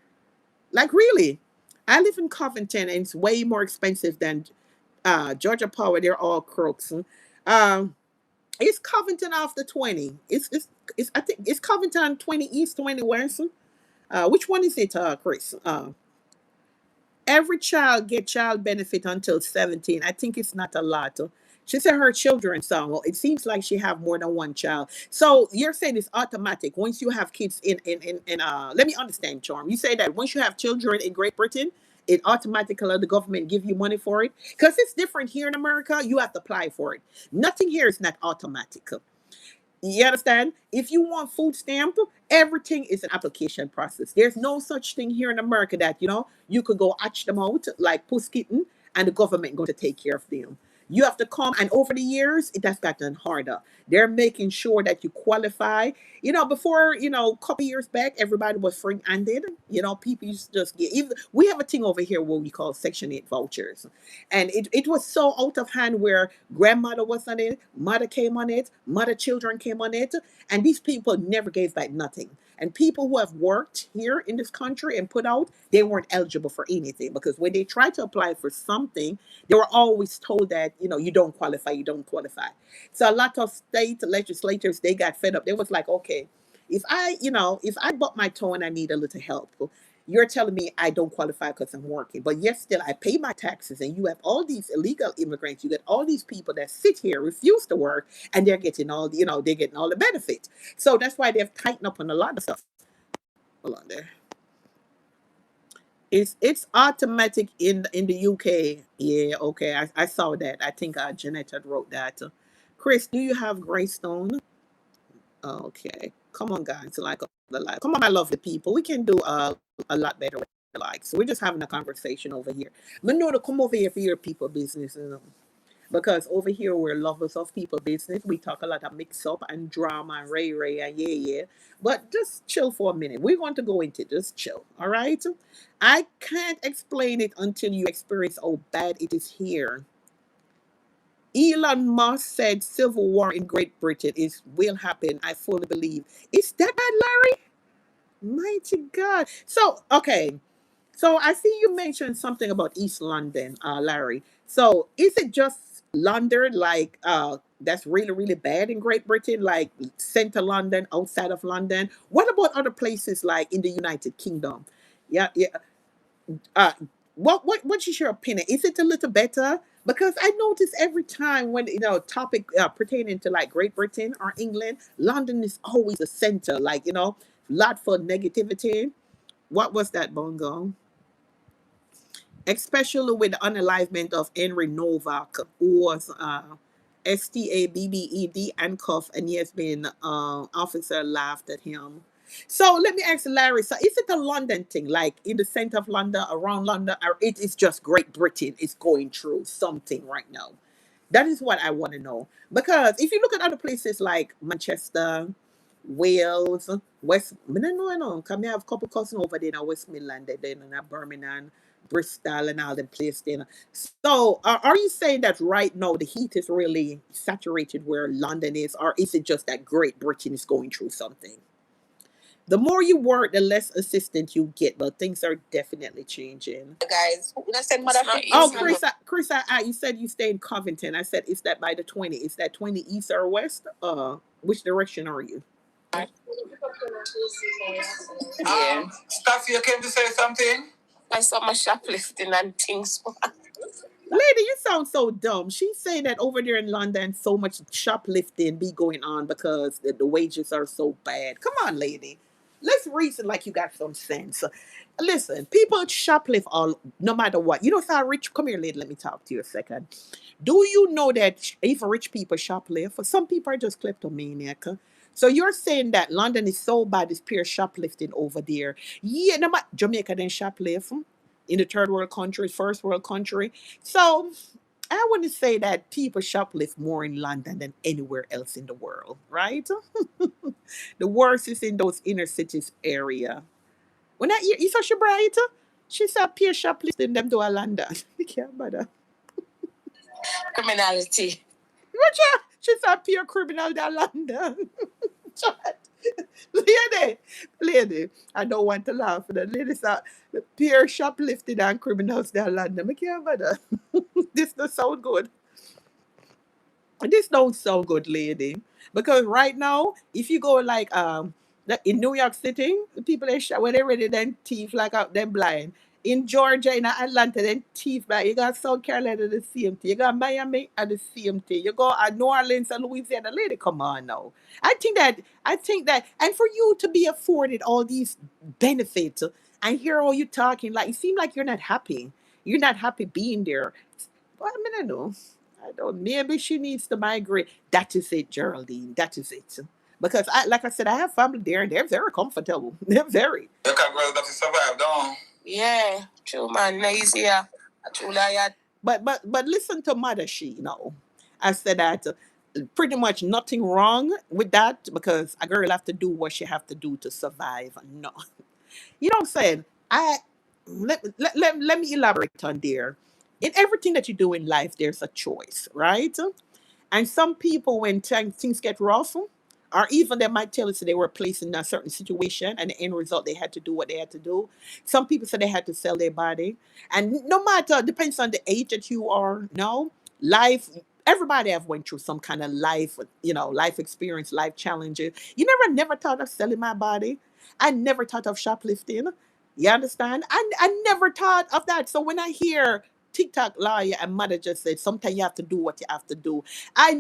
Like really. I live in Covington and it's way more expensive than Georgia Power. They're all crooks. Um it's Covington off the 20. It's I think it's Covington 20 East, 20 West. Which one is it, Chris? Every child get child benefit until 17. I think it's not a lot. She said her children, so well, it seems like she have more than one child. So you're saying it's automatic once you have kids in let me understand, Charm. You say that once you have children in Great Britain, it automatically the government give you money for it? Because it's different here in America, you have to apply for it. Nothing here is not automatic. You understand? If you want food stamp, everything is an application process. There's no such thing here in America that you could go hatch them out like puss kitten, and the government going to take care of them. You have to come, and over the years, it has gotten harder. They're making sure that you qualify. Before a couple years back, everybody was free-handed. People used to just get. Even we have a thing over here what we call Section 8 vouchers, and it was so out of hand where grandmother was on it, mother came on it, mother children came on it, and these people never gave back nothing. And people who have worked here in this country and put out, they weren't eligible for anything because when they tried to apply for something, they were always told that, you don't qualify, you don't qualify. So a lot of state legislators, they got fed up. They was like, okay, if I butt my toe and I need a little help, you're telling me I don't qualify because I'm working. But yet still I pay my taxes, and you have all these illegal immigrants. You get all these people that sit here, refuse to work, and they're getting they're getting all the benefits. So that's why they've tightened up on a lot of stuff. Hold on there. It's automatic in the UK. Yeah, okay. I saw that. I think Jeanette had wrote that. Chris, do you have Greystone? Okay. Come on, guys. Like the live. Come on, my lovely people. We can do a lot better with the likes. So we're just having a conversation over here. But no, to come over here for your people business, because over here we're lovers of people business. We talk a lot of mix up and drama and ray and yeah. But just chill for a minute. We're going to go into just chill. All right. I can't explain it until you experience how bad it is here. Elon Musk said civil war in Great Britain will happen. I fully believe. Is that bad, Larry? Mighty God. So, okay. So I see you mentioned something about East London, Larry. So is it just London, like that's really really bad in Great Britain, like centre London, outside of London? What about other places like in the United Kingdom? Yeah, yeah. Uh, what is your opinion? Is it a little better? Because I notice every time when topic pertaining to like Great Britain or England, London is always the center. Like lot for negativity. What was that, Bongo? Especially with the unalivement of Henry Novak, who was STABBED handcuffed, and he has been officer laughed at him. So let me ask Larry. So is it a London thing, like in the center of London, around London, or it is just Great Britain is going through something right now? That is what I want to know. Because if you look at other places like Manchester, Wales, West, I don't know, come have a couple cousins over there in West Midland, then in Birmingham, Bristol, and all them places. Then. So, are you saying that right now the heat is really saturated where London is, or is it just that Great Britain is going through something? The more you work, the less assistance you get, but things are definitely changing.
Guys, send mother.
Oh, Chris, you said you stay in Covington. I said, is that by the 20? Is that 20 east or west? Which direction are you?
Yeah. Stuff, you came to say something? I saw my shoplifting and things.
Lady, you sound so dumb. She's saying that over there in London, so much shoplifting be going on because the wages are so bad. Come on, lady. Let's reason like you got some sense. Listen, people shoplift all no matter what. You know, if I rich, come here, lady. Let me talk to you a second. Do you know that if rich people shoplift, some people are just kleptomaniac? So you're saying that London is so bad, it's pure shoplifting over there. Yeah, no matter Jamaica then shoplift in the third world country, first world country. So I want to say that people shoplift more in London than anywhere else in the world, right? The worst is in those inner cities area. When I hear, you saw she bright, she said peer shoplifting them to a London. You can't bother.
Criminality.
What you? She said peer criminal to London. Lady, I don't want to laugh. The lady said peer shoplifting and criminals to London. I can't bother. This does sound good. This don't sound good, lady. Because right now, if you go in New York City, the people they shot when they ready then thief like out them blind. In Georgia, in Atlanta, then thief back. You got South Carolina the same thing. You got Miami at the same thing. You go New Orleans and Louisiana. Lady, come on now. I think that and for you to be afforded all these benefits and hear all you talking, like it seems like you're not happy. You're not happy being there. Well, I mean, I know. I don't. Maybe she needs to migrate. That is it, Geraldine. That is it. Because like I said, I have family there, and they're very comfortable. They're very. You can't go to survive, don't. Yeah, true man, lazy. Yeah, true liar. But listen to mother. I said that pretty much nothing wrong with that because a girl have to do what she have to do to survive. No, you know what I'm saying? Let me elaborate on there. In everything that you do in life, there's a choice, right? And some people, when things get rough, or even they might tell us that they were placed in a certain situation and the end result they had to do what they had to do. Some people said they had to sell their body. And no matter, depends on the age that you are now, life, everybody have went through some kind of life, life experience, life challenges. You never thought of selling my body. I never thought of shoplifting. You understand? I never thought of that. So when I hear TikTok lawyer and mother just said sometimes you have to do what you have to do. I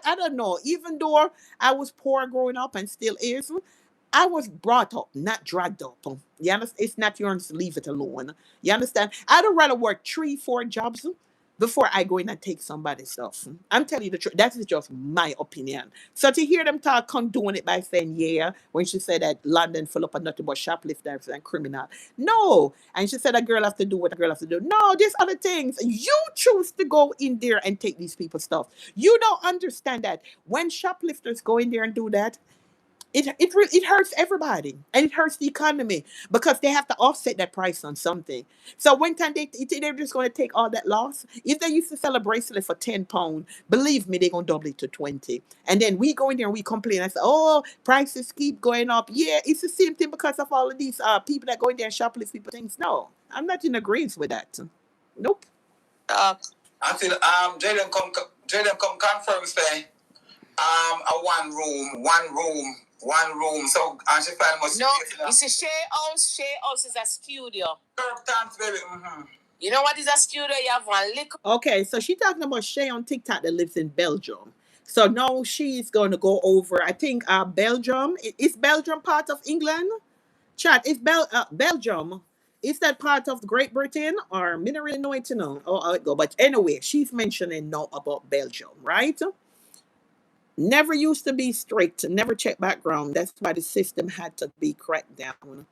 don't know. Even though I was poor growing up and still is, I was brought up, not dragged up. You understand? It's not yours. Leave it alone. You understand? I'd rather work 3, 4 jobs before I go in and take somebody's stuff. I'm telling you the truth. That is just my opinion. So to hear them talk, doing it by saying, yeah, when she said that London full up of nothing but shoplifters and criminal. No. And she said a girl has to do what a girl has to do. No, there's other things. You choose to go in there and take these people's stuff. You don't understand that when shoplifters go in there and do that, It hurts everybody, and it hurts the economy because they have to offset that price on something. So one time they're just going to take all that loss. If they used to sell a bracelet for £10, believe me, they're going to double it to 20. And then we go in there and we complain and say, oh, prices keep going up. Yeah, it's the same thing because of all of these people that go in there and shoplift people things. No, I'm not in agreement with that. Nope.
Until Jaden come confirm say one room. So and she find much. No, it's a share house. Share house is a studio. Curb baby. Mm-hmm. You know what is a studio? You have one little.
Okay, so she talking about Shay on TikTok that lives in Belgium. So now she's going to go over. I think Belgium. Is Belgium part of England? Chat. Is Belgium? Is that part of Great Britain or me don't really know it to know? Oh, I'll go. But anyway, she's mentioning now about Belgium, right? Never used to be strict. Never check background. That's why the system had to be cracked down.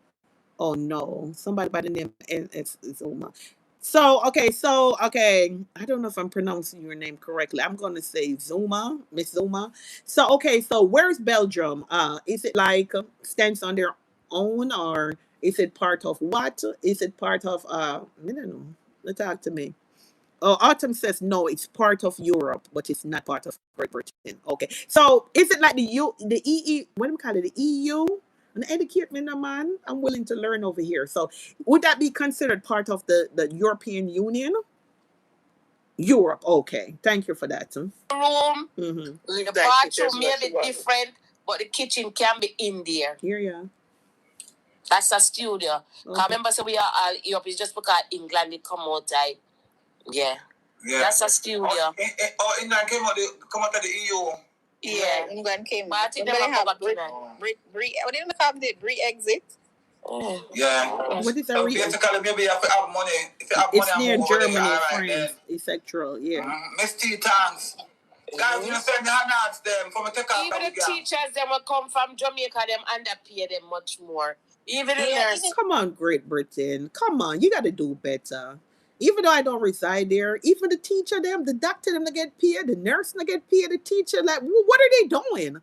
Oh no, somebody by the name is Zuma. So okay, I don't know if I'm pronouncing your name correctly. I'm gonna say Zuma, Miss Zuma. So okay, so where's Belgium? Is it like stands on their own, or is it part of what? Is it part of I don't know. Let's talk to me. Oh, Autumn says no, it's part of Europe, but it's not part of Great Britain. Okay. So is it like the EU, what do we call it, the EU? And educate me, no man. I'm willing to learn over here. So would that be considered part of the European Union? Europe. Okay. Thank you for that.
Room. Mm-hmm. The bathroom may be different, but the kitchen can be in there.
Here, yeah.
That's a studio. Okay. Remember, so we are all Europe. It's just because England it come out like. Yeah. That's a studio. England come out of the EU. Yeah, England came. But I think they have what do you call it? Exit. Oh. Yeah.
What is that?
So basically, maybe you have to have money. If you have
it's
money,
near Germany,
right,
France, etc. Yeah.
Miss T Tanks. Guys, you send the hands them from a take off. Even the teachers, them will come from Jamaica, them underpay them much more. Even the nurse.
Come on, Great Britain. Come on, you got to do better. Even though I don't reside there, even the teacher, them, the doctor, them, to get paid, the nurse, to get paid, the teacher, like, what are they doing?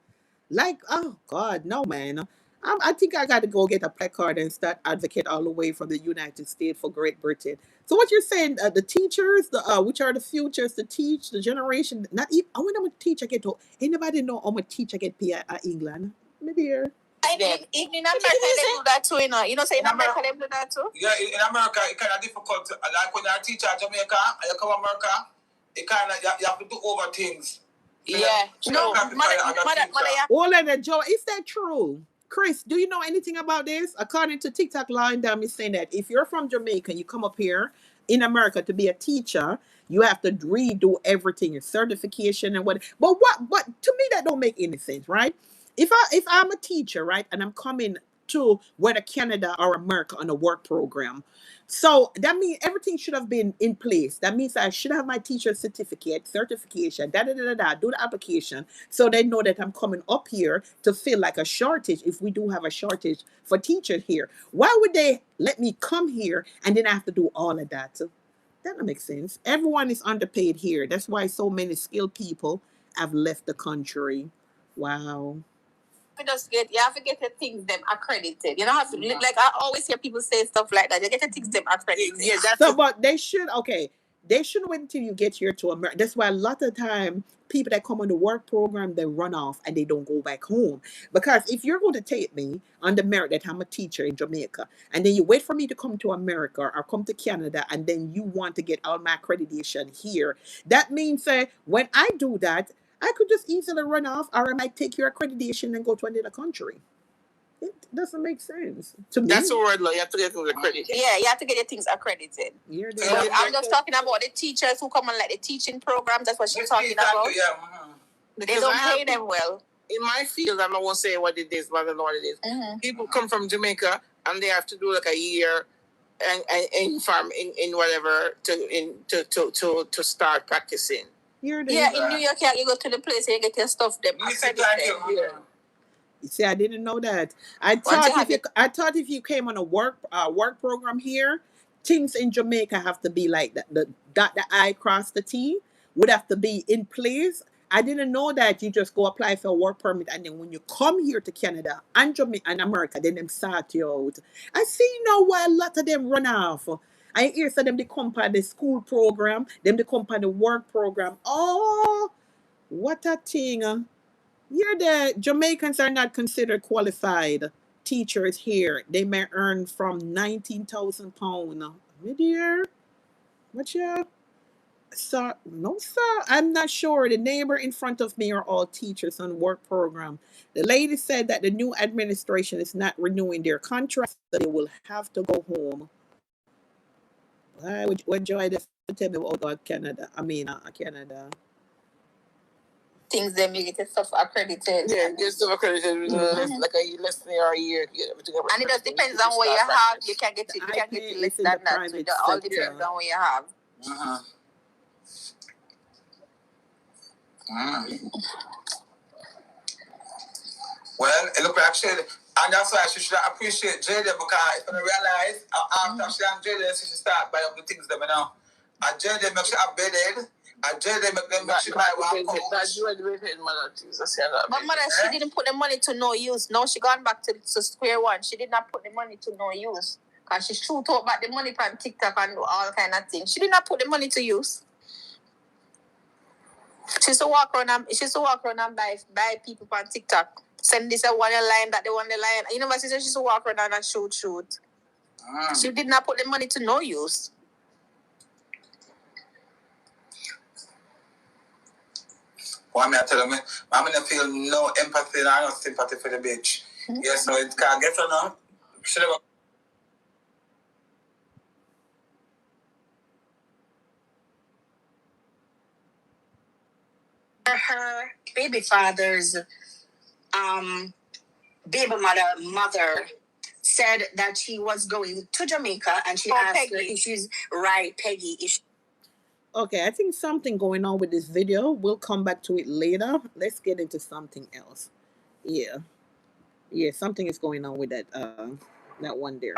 Like, oh God, no, man. I think I got to go get a placard and start advocate all the way from the United States for Great Britain. So what you're saying, the teachers, which are the futures to teach the generation, not even, I wonder how much teacher get to, anybody know how much teacher get paid at England? My dear.
In America, they do that too, you know. You know, say in America, they do that too? Yeah, in America, it's kind of difficult. Like when you're a teacher at Jamaica and you come to America, it kind of, you have to do over things. Yeah. No,
all of that, Joe, is that true? Chris, do you know anything about this? According to TikTok law, and is saying that if you're from Jamaica and you come up here in America to be a teacher, you have to redo everything, your certification and what. But to me that don't make any sense, right? If I'm a teacher, right, and I'm coming to whether Canada or America on a work program, so that means everything should have been in place. That means I should have my teacher certification, do the application, so they know that I'm coming up here to fill like a shortage if we do have a shortage for teachers here. Why would they let me come here and then I have to do all of that? So that don't make sense. Everyone is underpaid here. That's why so many skilled people have left the country. Wow.
You have to get the things them accredited. You don't have to like I always hear people say stuff like that. You get the things them accredited.
Yeah, that's but they should they shouldn't wait until you get here to America. That's why a lot of time people that come on the work program they run off and they don't go back home. Because if you're going to take me on the merit that I'm a teacher in Jamaica, and then you wait for me to come to America or come to Canada, and then you want to get all my accreditation here, that means when I do that, I could just easily run off, or I might take your accreditation and go to another country. It doesn't make sense to me.
That's the word, you have to get things accredited. Yeah, you have to get your things accredited. I'm just talking about the teachers who come on like the teaching programs. That's what she's talking about. Yeah. They don't pay them well. In my field, I'm not going to say what it is, but I don't know what it is. Mm-hmm. People come from Jamaica and they have to do like a year and in whatever to start practicing. In New York, you go to the place and you get your stuff them accredited.
You see, I didn't know that. I thought if you came on a work program here, things in Jamaica have to be like that. The dot the I cross the T would have to be in place, I didn't know that you just go apply for a work permit and then when you come here to Canada and Jamaica and America, then them sort you out. I see now why a lot of them run off. I hear so them they come by the school program, them they come by the work program. Oh, what a thing. Here the Jamaicans are not considered qualified teachers here. They may earn from £19,000. My dear, what you? So no, sir. I'm not sure. The neighbor in front of me are all teachers on work program. The lady said that the new administration is not renewing their contracts, so they will have to go home. I would enjoy this. Tell me about Canada. I mean, Canada.
Things that make it stuff accredited.
Yeah, get stuff accredited like a less than a year.
And it just depends on what you have. You can get it. You can get it less than that. So it all depends on what you have.
Well, it look like she, and that's why she should appreciate Jada because if I realize after she and Jada, she should start buying up the things them now. And Jada make she updated. And Jada make them make she buy one coach.
But mother, she didn't put the money to no use. Now she gone back to square one. She did not put the money to no use. Because she shoot out about the money from TikTok and all kind of things. She did not put the money to use. She used to walk around and buy people on TikTok. Send this one line, that the one line. You know what she said? She used to walk around and shoot. She did not put the money to no use.
Well, I'm telling you, I'm going to feel no empathy and no sympathy for the bitch. Yes, no, it can't get her now. Should have.
Her baby father's baby mother said that she was going to Jamaica and she asked Peggy. Her if she's right, Peggy.
Okay, I think something going on with this video. We'll come back to it later. Let's get into something else. Yeah, something is going on with that one there.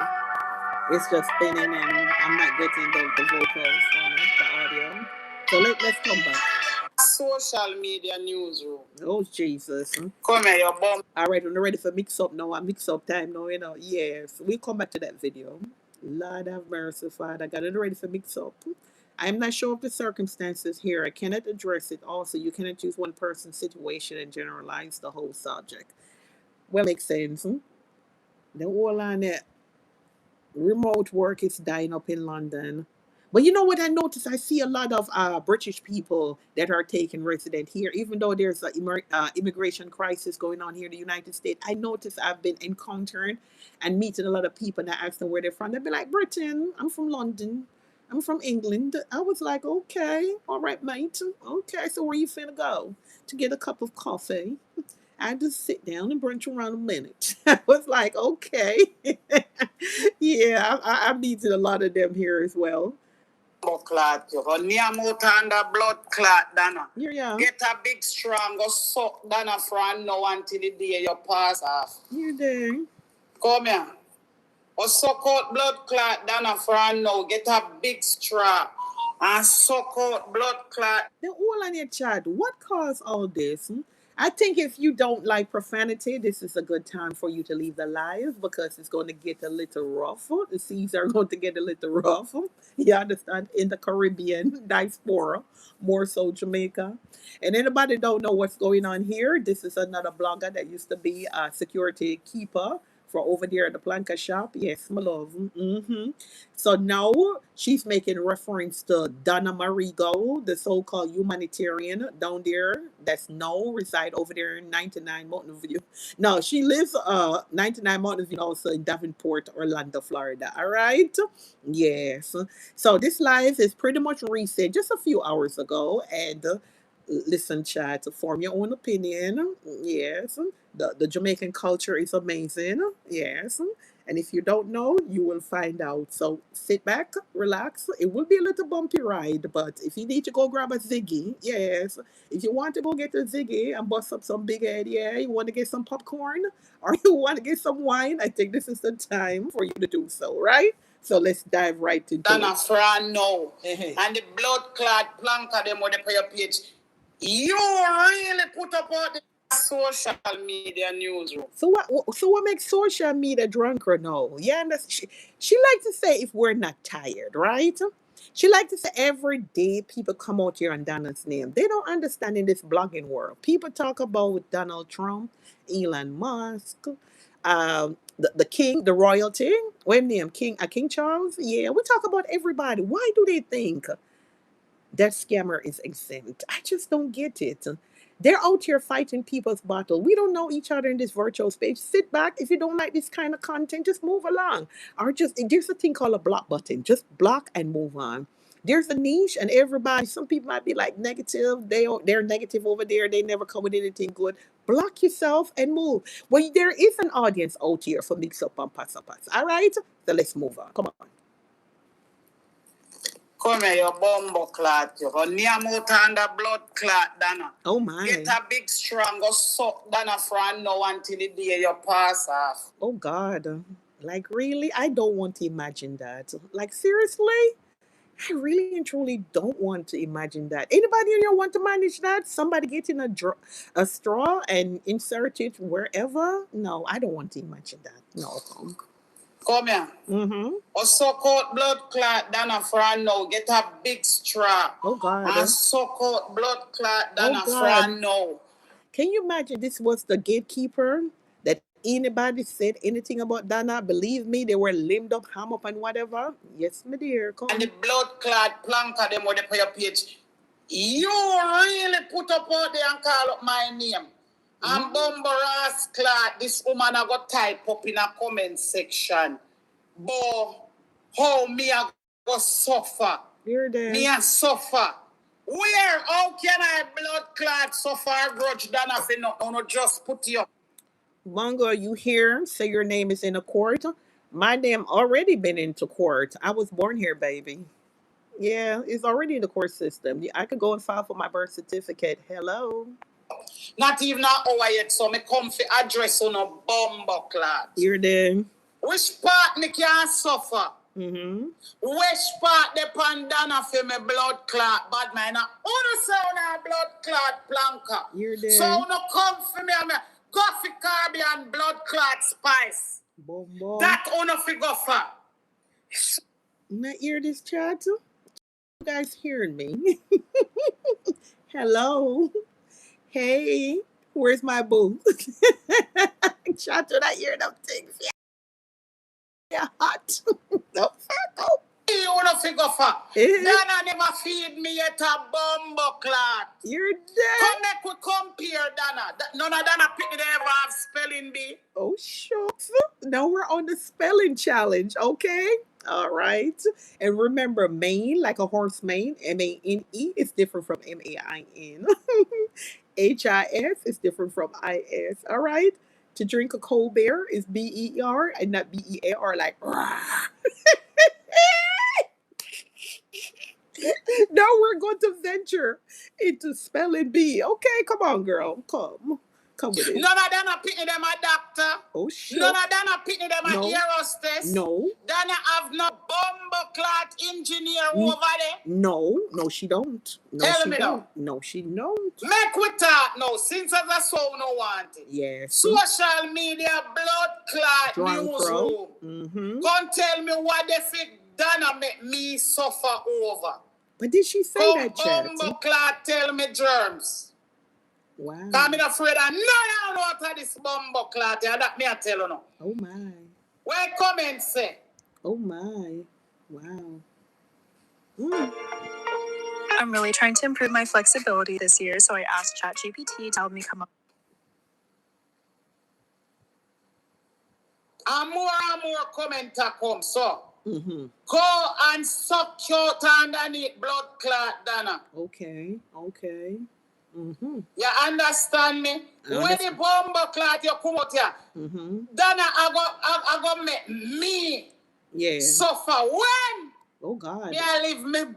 It's just spinning and I'm not getting the vocals from it, the audio. So let's come back.
Social media newsroom.
Oh, Jesus.
Come here, your bum.
All right, I'm ready for mix up now. Mix up time now, Yes, we'll come back to that video. Lord have mercy, Father. I got it ready for mix up. I'm not sure of the circumstances here. I cannot address it. Also, you cannot use one person's situation and generalize the whole subject. Well, makes sense. The whole on it. Remote work is dying up in London. But you know what I noticed? I see a lot of British people that are taking resident here, even though there's an immigration crisis going on here in the United States. I noticed I've been encountering and meeting a lot of people, and I ask them where they're from. They'll be like, Britain, I'm from London. I'm from England. I was like, okay, all right, mate. Okay, so where you finna go? To get a cup of coffee. I just sit down and brunch around a minute. I was like, okay. Yeah, I meeting a lot of them here as well.
Blood clot, you go near mouth under blood clot, Dana.
Yeah.
Get a big strong, go suck Dana from now until the day you pass off.
You do.
Come here. Go suck out blood clot, Dana from now. Get a big straw and suck out blood clot.
They're all on your chat. What caused all this? I think if you don't like profanity, this is a good time for you to leave the live because it's going to get a little rough. The seas are going to get a little rough. You understand? In the Caribbean diaspora, more so Jamaica. And anybody don't know what's going on here, this is another blogger that used to be a security keeper for over there at the Planka shop. Yes, my love. So now she's making reference to Donna Marigo, the so-called humanitarian down there that's now reside over there in 99 Mountain View. No, she lives 99 Mountain View also in Davenport, Orlando, Florida. All right? Yes. So this live is pretty much reset just a few hours ago. And listen, chat, to form your own opinion. Yes. The Jamaican culture is amazing. Yes. And if you don't know, you will find out. So sit back, relax. It will be a little bumpy ride, but if you need to go grab a Ziggy, yes. If you want to go get a Ziggy and bust up some big head, yeah, you want to get some popcorn or you want to get some wine, I think this is the time for you to do so, right? So let's dive right into
Dana Fran now. And the blood clot plank of them on the your page. You really put up all the social media newsroom.
So what makes social media drunker now? Yeah, and she like to say if we're not tired, right? She like to say every day people come out here on Donald's name. They don't understand in this blogging world. People talk about Donald Trump, Elon Musk, the king, the royalty. What name? King Charles? Yeah, we talk about everybody. Why do they think that scammer is exempt? I just don't get it. They're out here fighting people's battle. We don't know each other in this virtual space. Sit back. If you don't like this kind of content, just move along. Or just, there's a thing called a block button. Just block and move on. There's a niche, and everybody, some people might be like negative. They're negative over there. They never come with anything good. Block yourself and move. Well, there is an audience out here for mix up and pass. All right? So let's move on. Come on.
Come here, your bumbo clot. You go near mouth under blood clot, Dana.
Oh my.
Get a big strong, go suck Dana from now until the day you pass off.
Oh God. Like really? I don't want to imagine that. Like seriously? I really and truly don't want to imagine that. Anybody in here want to manage that? Somebody getting a straw and insert it wherever? No, I don't want to imagine that. No.
Come here.
Mm-hmm.
Or suck out blood clot Dana from now. Get a big straw.
Oh God.
And suck out blood clot Dana
God.
from now.
Can you imagine this was the gatekeeper that anybody said anything about Dana? Believe me, they were limbed up, ham up, and whatever. Yes, my dear. Come.
And the blood clot plank of them where they put your page. You really put up out there and call up my name. And Bumbaras clot, this woman I got type up in a comment section. But how me I go suffer?
You're there.
Me a suffer. Where? How can I blood clot suffer a grudge than if you no just put you?
Bongo, you here? Say your name is in a court. My name already been into court. I was born here, baby. Yeah, it's already in the court system. I could go and file for my birth certificate. Hello.
Not even an hour yet, so me come for address on a bumbo clot.
You're there.
Which part me can suffer?
Mm-hmm.
Which part the pandana for me blood clot bad man? Uno sound a blood clot planka.
You're there.
So uno come for me and coffee Caribbean blood clot spice.
Boom.
That uno fi go for.
Not hear this chat? You guys hearing me? Hello. Hey, where's my boo? Chat, do not hear them things. Yeah, hot. No,
You wanna figure for? Dana never feed me yet a bumbo clot.
You're dead.
Come make we compare Dana. None of Dana pick they ever have spelling bee.
Oh, shucks. Now we're on the spelling challenge, okay? All right. And remember, mane, like a horse mane, M-A-N-E, is different from M-A-I-N. H-I-S is different from I-S, all right? To drink a cold beer is B-E-R and not B-E-A-R, like, now we're going to venture into spelling bee. Okay, come on, girl. Come with it.
None of them are picking them a doctor.
Oh, shit.
None of them are picking them a ear hostess.
No.
Dana have no bumbo clot engineer over there.
No, she don't. No,
Tell
she
me
don't.
now.
No, she don't.
Make we talk now, since as a soul no want it.
Yes.
Social media blood clot newsroom.
Mm-hmm.
Come tell me what they think Dana make me suffer over.
But did she say that, chat?
Bumbo clot tell me germs.
Wow.
I'm afraid I know out of this bumbo clot. That me I tell you now.
Oh my.
Where comments say?
Oh my. Wow.
I'm really trying to improve my flexibility this year, so I asked ChatGPT to help me come up.
And more comments come, so.
Mm-hmm.
Go and suck out underneath blood clot, Dana.
Okay. Mm-hmm.
You understand me? When the bumbo clot you come out here, Dana, I go make me suffer. When?
Oh God.
Me I live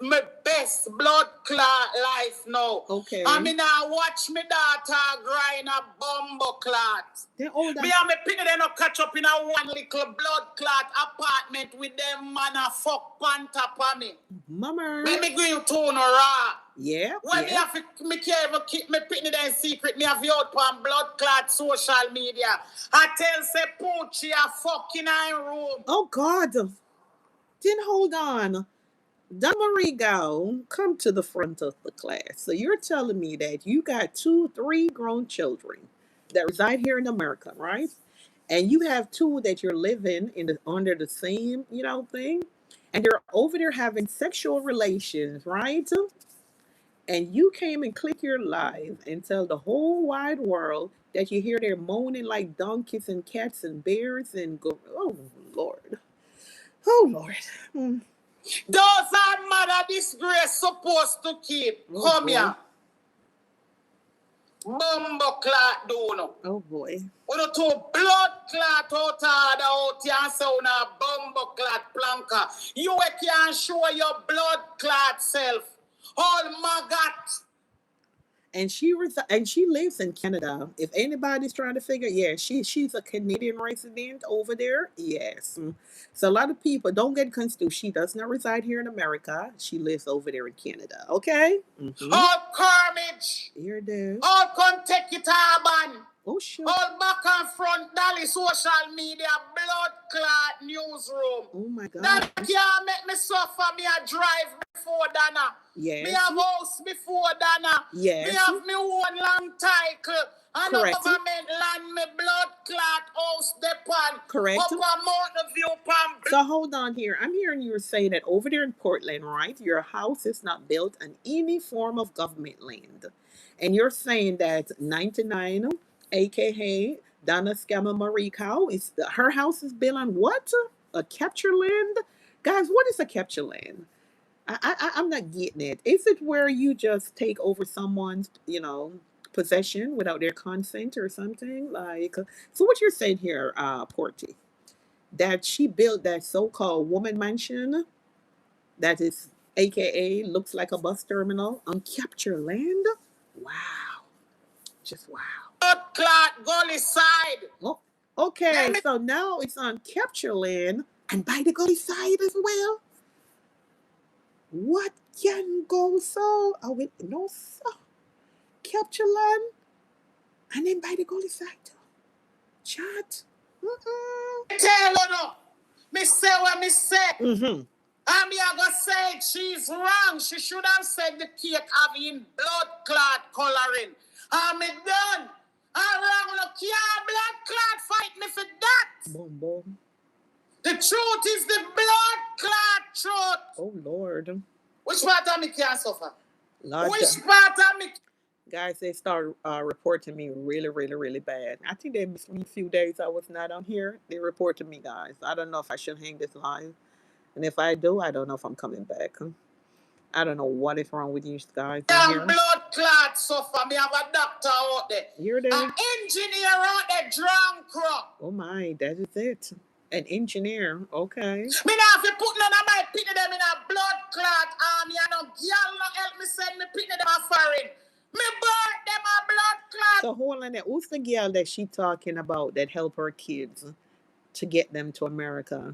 my best blood clot life now.
Okay.
I mean I watch me daughter grind a bumbo clot. Me and me picking them up catch up in a one little blood clot apartment with them man a fuck pan top of me.
Mama.
Let me go you to no raw.
Yeah.
When me have to, me can't even keep me pitney them secret. Me have you out on blood clot social media. I tell say Poochie a fucking iron room.
Oh God. Then hold on. Donna Marie Gow, come to the front of the class. So you're telling me that you got 3 grown children that reside here in America, right? And you have 2 that you're living in under the same, thing, and you're over there having sexual relations, right? And you came and click your live and tell the whole wide world that you hear they're moaning like donkeys and cats and bears and go. Oh Lord, oh Lord. Hmm.
Those are mother disgrace supposed to keep.
Oh,
Come
boy.
here. Bumbo clot do no.
Oh boy.
We do 2 blood clot out here and say on a bumbo clot planka. You can't show your blood clot self. All maggot.
And she lives in Canada. If anybody's trying to figure, yeah, she's a Canadian resident over there. Yes. So a lot of people don't get confused. She does not reside here in America. She lives over there in Canada. Okay. Mm-hmm.
All carnage.
Here it is.
All come take it urban.
Oh shit.
All back and front dolly social media blood clot newsroom.
Oh my God.
That can't make me suffer. Me a drive before Dana.
Yes.
Me have house before Dana.
Yes.
Me have me own long title. And the
Correct.
government land me blood clot house depan.
Correct.
Up a Mountain View pam.
So hold on here. I'm hearing you say that over there in Portland, right? Your house is not built on any form of government land. And you're saying that 99, aka Donna Scammer Marie Cow, her house is built on what? A capture land? Guys, what is a capture land? I'm not getting it. Is it where you just take over someone's, possession without their consent or something? Like, so what you're saying here, Porty, that she built that so-called woman mansion that is aka looks like a bus terminal on capture land? Wow. Just wow.
Blood clot gully side.
Oh, okay, so now it's on capture land and by the gully side as well. What can go so? Oh, wait, no, so. Capture land and then by the gully side too. Chat.
Tell her no. Me say what me say.
Mm-hmm.
And me a go say she's wrong. She should have said the cake having blood clot coloring. And me done. And wrong no care blood clot fight me for that.
Boom, boom.
The truth is the blood clot truth.
Oh Lord.
Which part of me can suffer?
Lord.
Which part of me?
Guys, they started reporting me really, really, really bad. I think they missed me a few days I was not on here. They reported me, guys. I don't know if I should hang this live. And if I do, I don't know if I'm coming back. I don't know what is wrong with you guys.
Damn blood clot suffer. Me have a doctor out there.
Here it is.
An engineer out there drunk.
Oh my, that is it. An engineer, okay.
Me not have to put none of my pitney them in a blood clot army. And no girl no help me send me pitney them a foreign. Me burn them a blood clot.
So hold on there. Who's the girl that she talking about that help her kids to get them to America?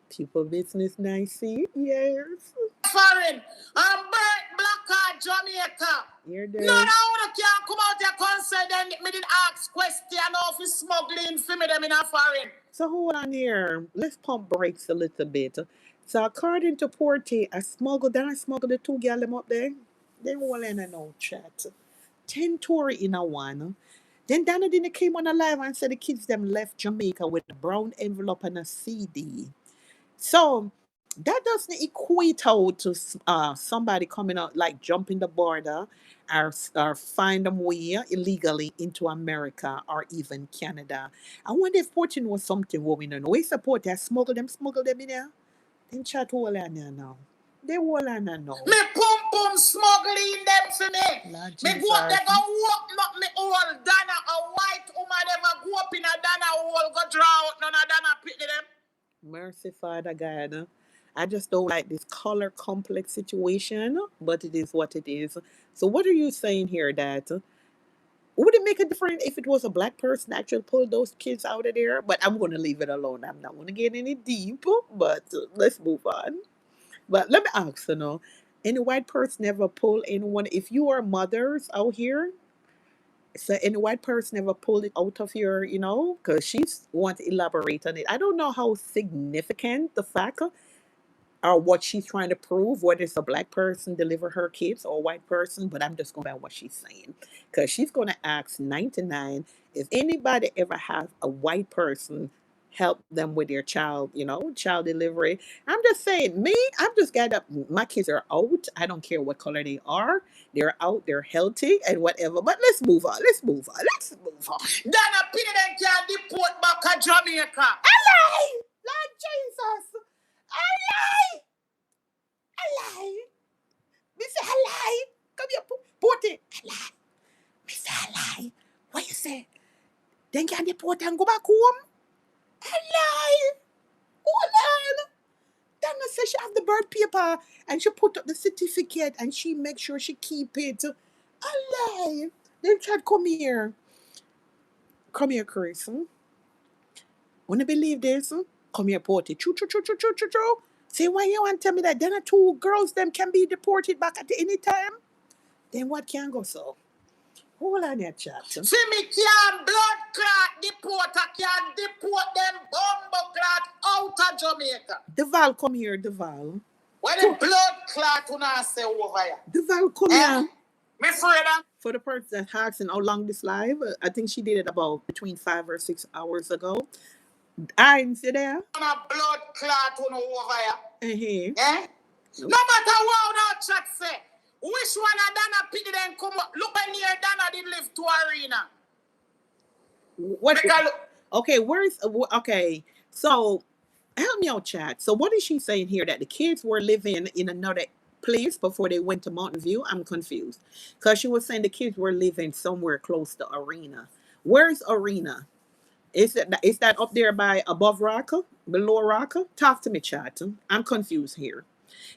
People business nicey, yes.
Foreign. I'm burnt black card Jamaica.
You're there.
No, no, one can't come out here concerned and me didn't ask question of his smuggling for me them in a foreign.
So hold on here. Let's pump brakes a little bit. So according to Porty, I smuggled the 2 girls them up there. Then all in a no chat. 10 Tory in a one. Then Donna didn't came on alive and said the kids them left Jamaica with a brown envelope and a CD. So that doesn't equate out to somebody coming out like jumping the border or find them way illegally into America or even Canada. I wonder if Putin was something what we don't know. We support that smuggle them in there. Then chat all on there now. They all on there now.
Me pum smuggling them for me. Me go up, they go walk not me all Dana a white woman ever go up in a Dana hole go draw out none of Dana pick them.
Mercy, Father God. I just don't like this color complex situation, but it is what it is. So what are you saying here that would it make a difference if it was a black person actually pulled those kids out of there? But I'm going to leave it alone. I'm not going to get any deep, but let's move on. But let me ask, Any white person ever pull anyone? If you are mothers out here, so any white person ever pull it out of your, because she's want to elaborate on it. I don't know how significant the fact or what she's trying to prove, whether it's a black person deliver her kids or a white person, but I'm just going by what she's saying. Because she's going to ask 99 if anybody ever has a white person help them with their child, child delivery. I'm just saying, me, I'm just got up. My kids are out. I don't care what color they are. They're out, they're healthy and whatever. But let's move on. Let's move on.
Dana President can deport back to Jamaica.
Alive! Lord Jesus! Alive! Alive! Mr. Alive! Come here, put it. Alive. Mr. Alive. What you say? Then can deport and go back home? Alive! Hold on! Dana says she have the birth paper and she put up the certificate and she make sure she keep it. Alive! Then Chad, come here. Come here, Chris. Wanna believe this? Come here, Porty. Choo. Say, why you want to tell me that then the two girls them can be deported back at any time? Then what can go so? Hold on there, chat.
See me can blood clot deport, I can deport them bomb clot out of Jamaica.
Deval, come here, Deval.
When the blood clot you not say over here.
Deval, come here.
Me afraid of.
For the person that's asking how long this live, I think she did it about between 5 or 6 hours ago. I'm see there.
On a blood clot you know over here.
Uh-huh.
No matter what that chat say, which one of Dana Piggy then come up? Look when near Dana did live to arena.
What? Okay, okay? So help me out, chat. So what is she saying here? That the kids were living in another place before they went to Mountain View? I'm confused because she was saying the kids were living somewhere close to arena. Where's arena? Is that up there by above Rocker, below Rocker? Talk to me, chat. I'm confused here.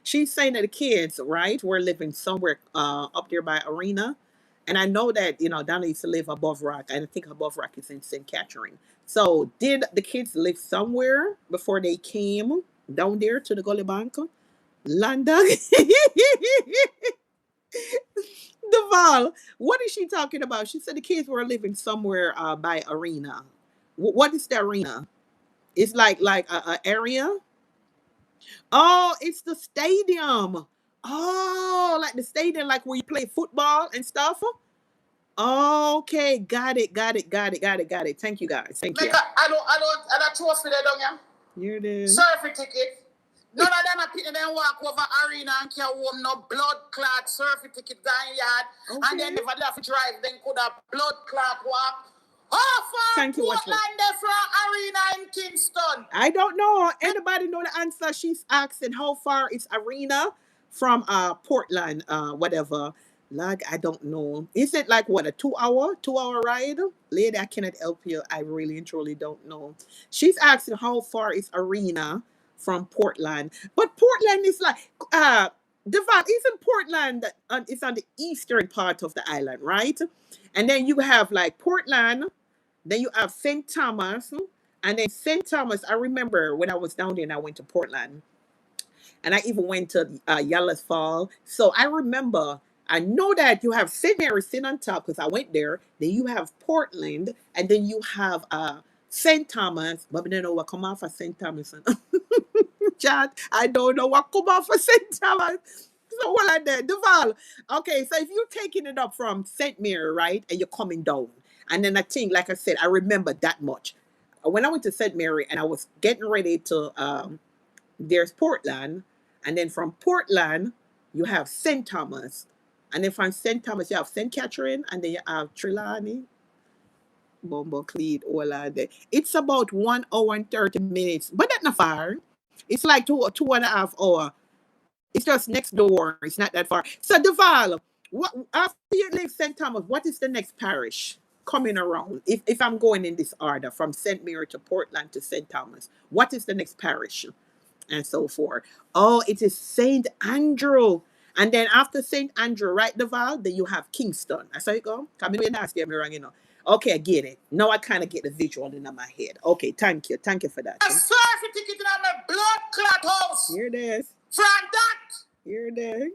She's saying that the kids, right, were living somewhere up there by Arena. And I know that, Donna used to live above Rock. I think above Rock is in St. Catherine. So did the kids live somewhere before they came down there to the Gully Bank? London? Deval, what is she talking about? She said the kids were living somewhere by Arena. What is the arena? It's like a area. Oh, it's the stadium. Oh, like the stadium, like where you play football and stuff. Okay, got it. Thank you, guys. Thank you.
I don't trust for that, don't you?
Here it is.
Surfing ticket. None of them are picking them walk over arena and can warm no blood clot surfing ticket down yard. Okay. And then if I have to drive, then could have blood clot walk. How far Portland from arena in Kingston?
I don't know. Anybody know the answer? She's asking how far is arena from Portland, whatever. Like, I don't know. Is it like what, a 2-hour ride? Lady, I cannot help you. I really and truly don't know. She's asking how far is arena from Portland. But Portland is like Devon, isn't Portland it's on the eastern part of the island, right? And then you have like Portland, then you have St. Thomas, and then St. Thomas. I remember when I was down there and I went to Portland, and I even went to Yellows Fall. So I remember, I know that you have St. Mary sitting on top because I went there. Then you have Portland, and then you have St. Thomas, but I don't know what come off of St. Thomas. Chat, I don't know what come off of St. Thomas. So what like that, Duval. Okay, so if you're taking it up from St. Mary, right, and you're coming down, and then I think, like I said, I remember that much. When I went to St. Mary and I was getting ready to, there's Portland, and then from Portland, you have St. Thomas, and then from St. Thomas, you have St. Catherine, and then you have Trelawney, Bumblecleed, all of that. It's about 1 hour and 30 minutes, but that's not far. It's like two and a half hour. It's just next door. It's not that far. So, Duval, what after you leave St. Thomas, what is the next parish coming around? If I'm going in this order from St. Mary to Portland to St. Thomas, what is the next parish? And so forth. Oh, it is St. Andrew. And then after St. Andrew, right, Duval, then you have Kingston. That's how you go. Come in and ask me wrong, Okay, I get it. Now I kind of get the visual in my head. Okay, thank you. Thank you for that.
I surf ticket in my blood clot house.
Here it is.
From that.
Here it is.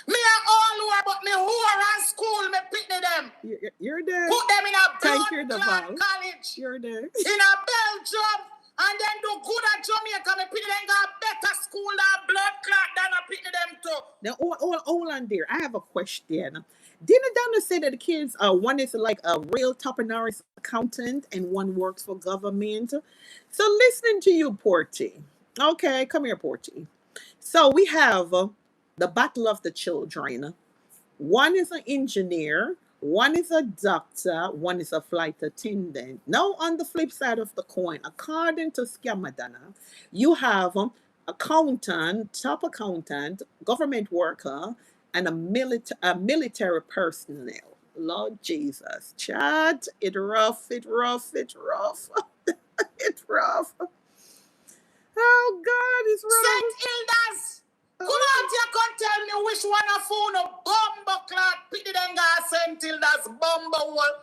Me and all who are, but me who are in school, me pick them.
You're there.
Put them in a
Thank you,
blood
Deval.
college.
You're there.
In a Belgium. And then do good at Jamaica. Me pick them got better school than blood clot than I pick them too.
Now, hold on there. I have a question. Didn't Donna say that the kids, one is like a real top honoris accountant and one works for government? So listening to you, Porty. Okay, come here, Porty. So we have the battle of the children. One is an engineer, one is a doctor, one is a flight attendant. Now, on the flip side of the coin, according to Scamadana, you have accountant, top accountant, government worker, and a military personnel. Lord Jesus, chat, it rough, it rough, it rough, it's rough. Oh God, it's rough.
St. Hilda's. Come out here, come tell me which one of you no bumbo clock pity then got St. Hilda's bumbo wall.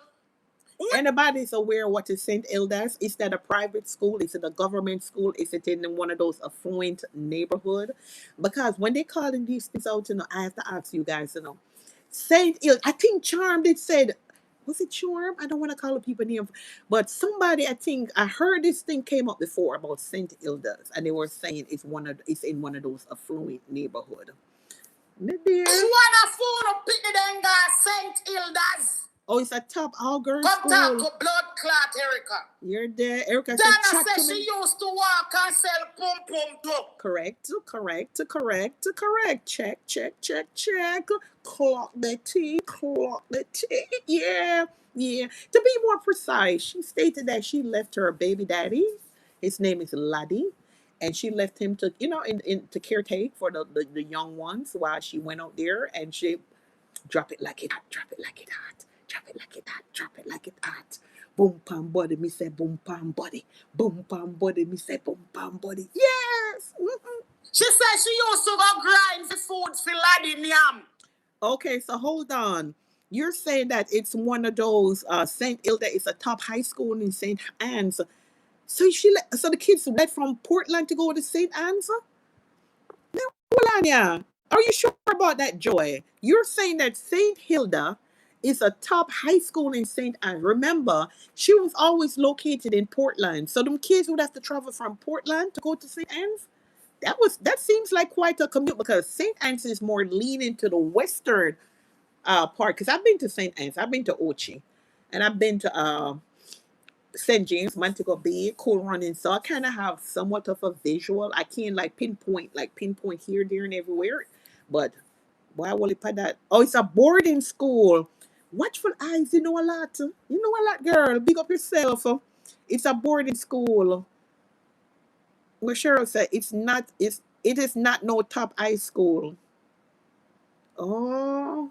Anybody's aware what is St. Hilda's? Is that a private school? Is it a government school? Is it in one of those affluent neighborhood? Because when they calling these things out, I have to ask you guys, St. Hilda, I think Charm did said, was it Charm? I don't want to call the people name, but somebody, I think I heard this thing came up before about St. Hilda's, and they were saying it's in one of those affluent neighborhood.
Maybe one of you no pity then got St. Hilda's.
Oh, it's a top all-girls school.
Come talk to blood clot, Erica.
You're there. Erica
Dana said she used to walk and sell pum pum too.
Correct. Check. Clock the T. Yeah. To be more precise, she stated that she left her baby daddy. His name is Laddie. And she left him to, to caretake for the young ones while she went out there and she drop it like it hot, drop it like it hot. Drop it like it hot, drop it like it hot. Boom, pam, body, me say boom, pam, body. Boom, pam, body, me say boom, pam, body. Yes! Mm-mm.
She said she used to go grind for food for laddie yam.
Okay, so hold on. You're saying that it's one of those, St. Hilda is a top high school in St. Anne's. So the kids left from Portland to go to St. Anne's? Now, hold on, yeah. Are you sure about that, Joy? You're saying that St. Hilda is a top high school in St. Anne. Remember, she was always located in Portland. So them kids would have to travel from Portland to go to St. Anne's. That seems like quite a commute because St. Anne's is more leaning to the western part. Because I've been to St. Anne's, I've been to Ochi, and I've been to St. James, Montego Bay, Cool Running. So I kind of have somewhat of a visual. I can't pinpoint here, there, and everywhere. But why will it put that? Oh, it's a boarding school. Watchful eyes, you know a lot. You know a lot, girl. Big up yourself. It's a boarding school. Well, Cheryl said it is not no top high school. Oh.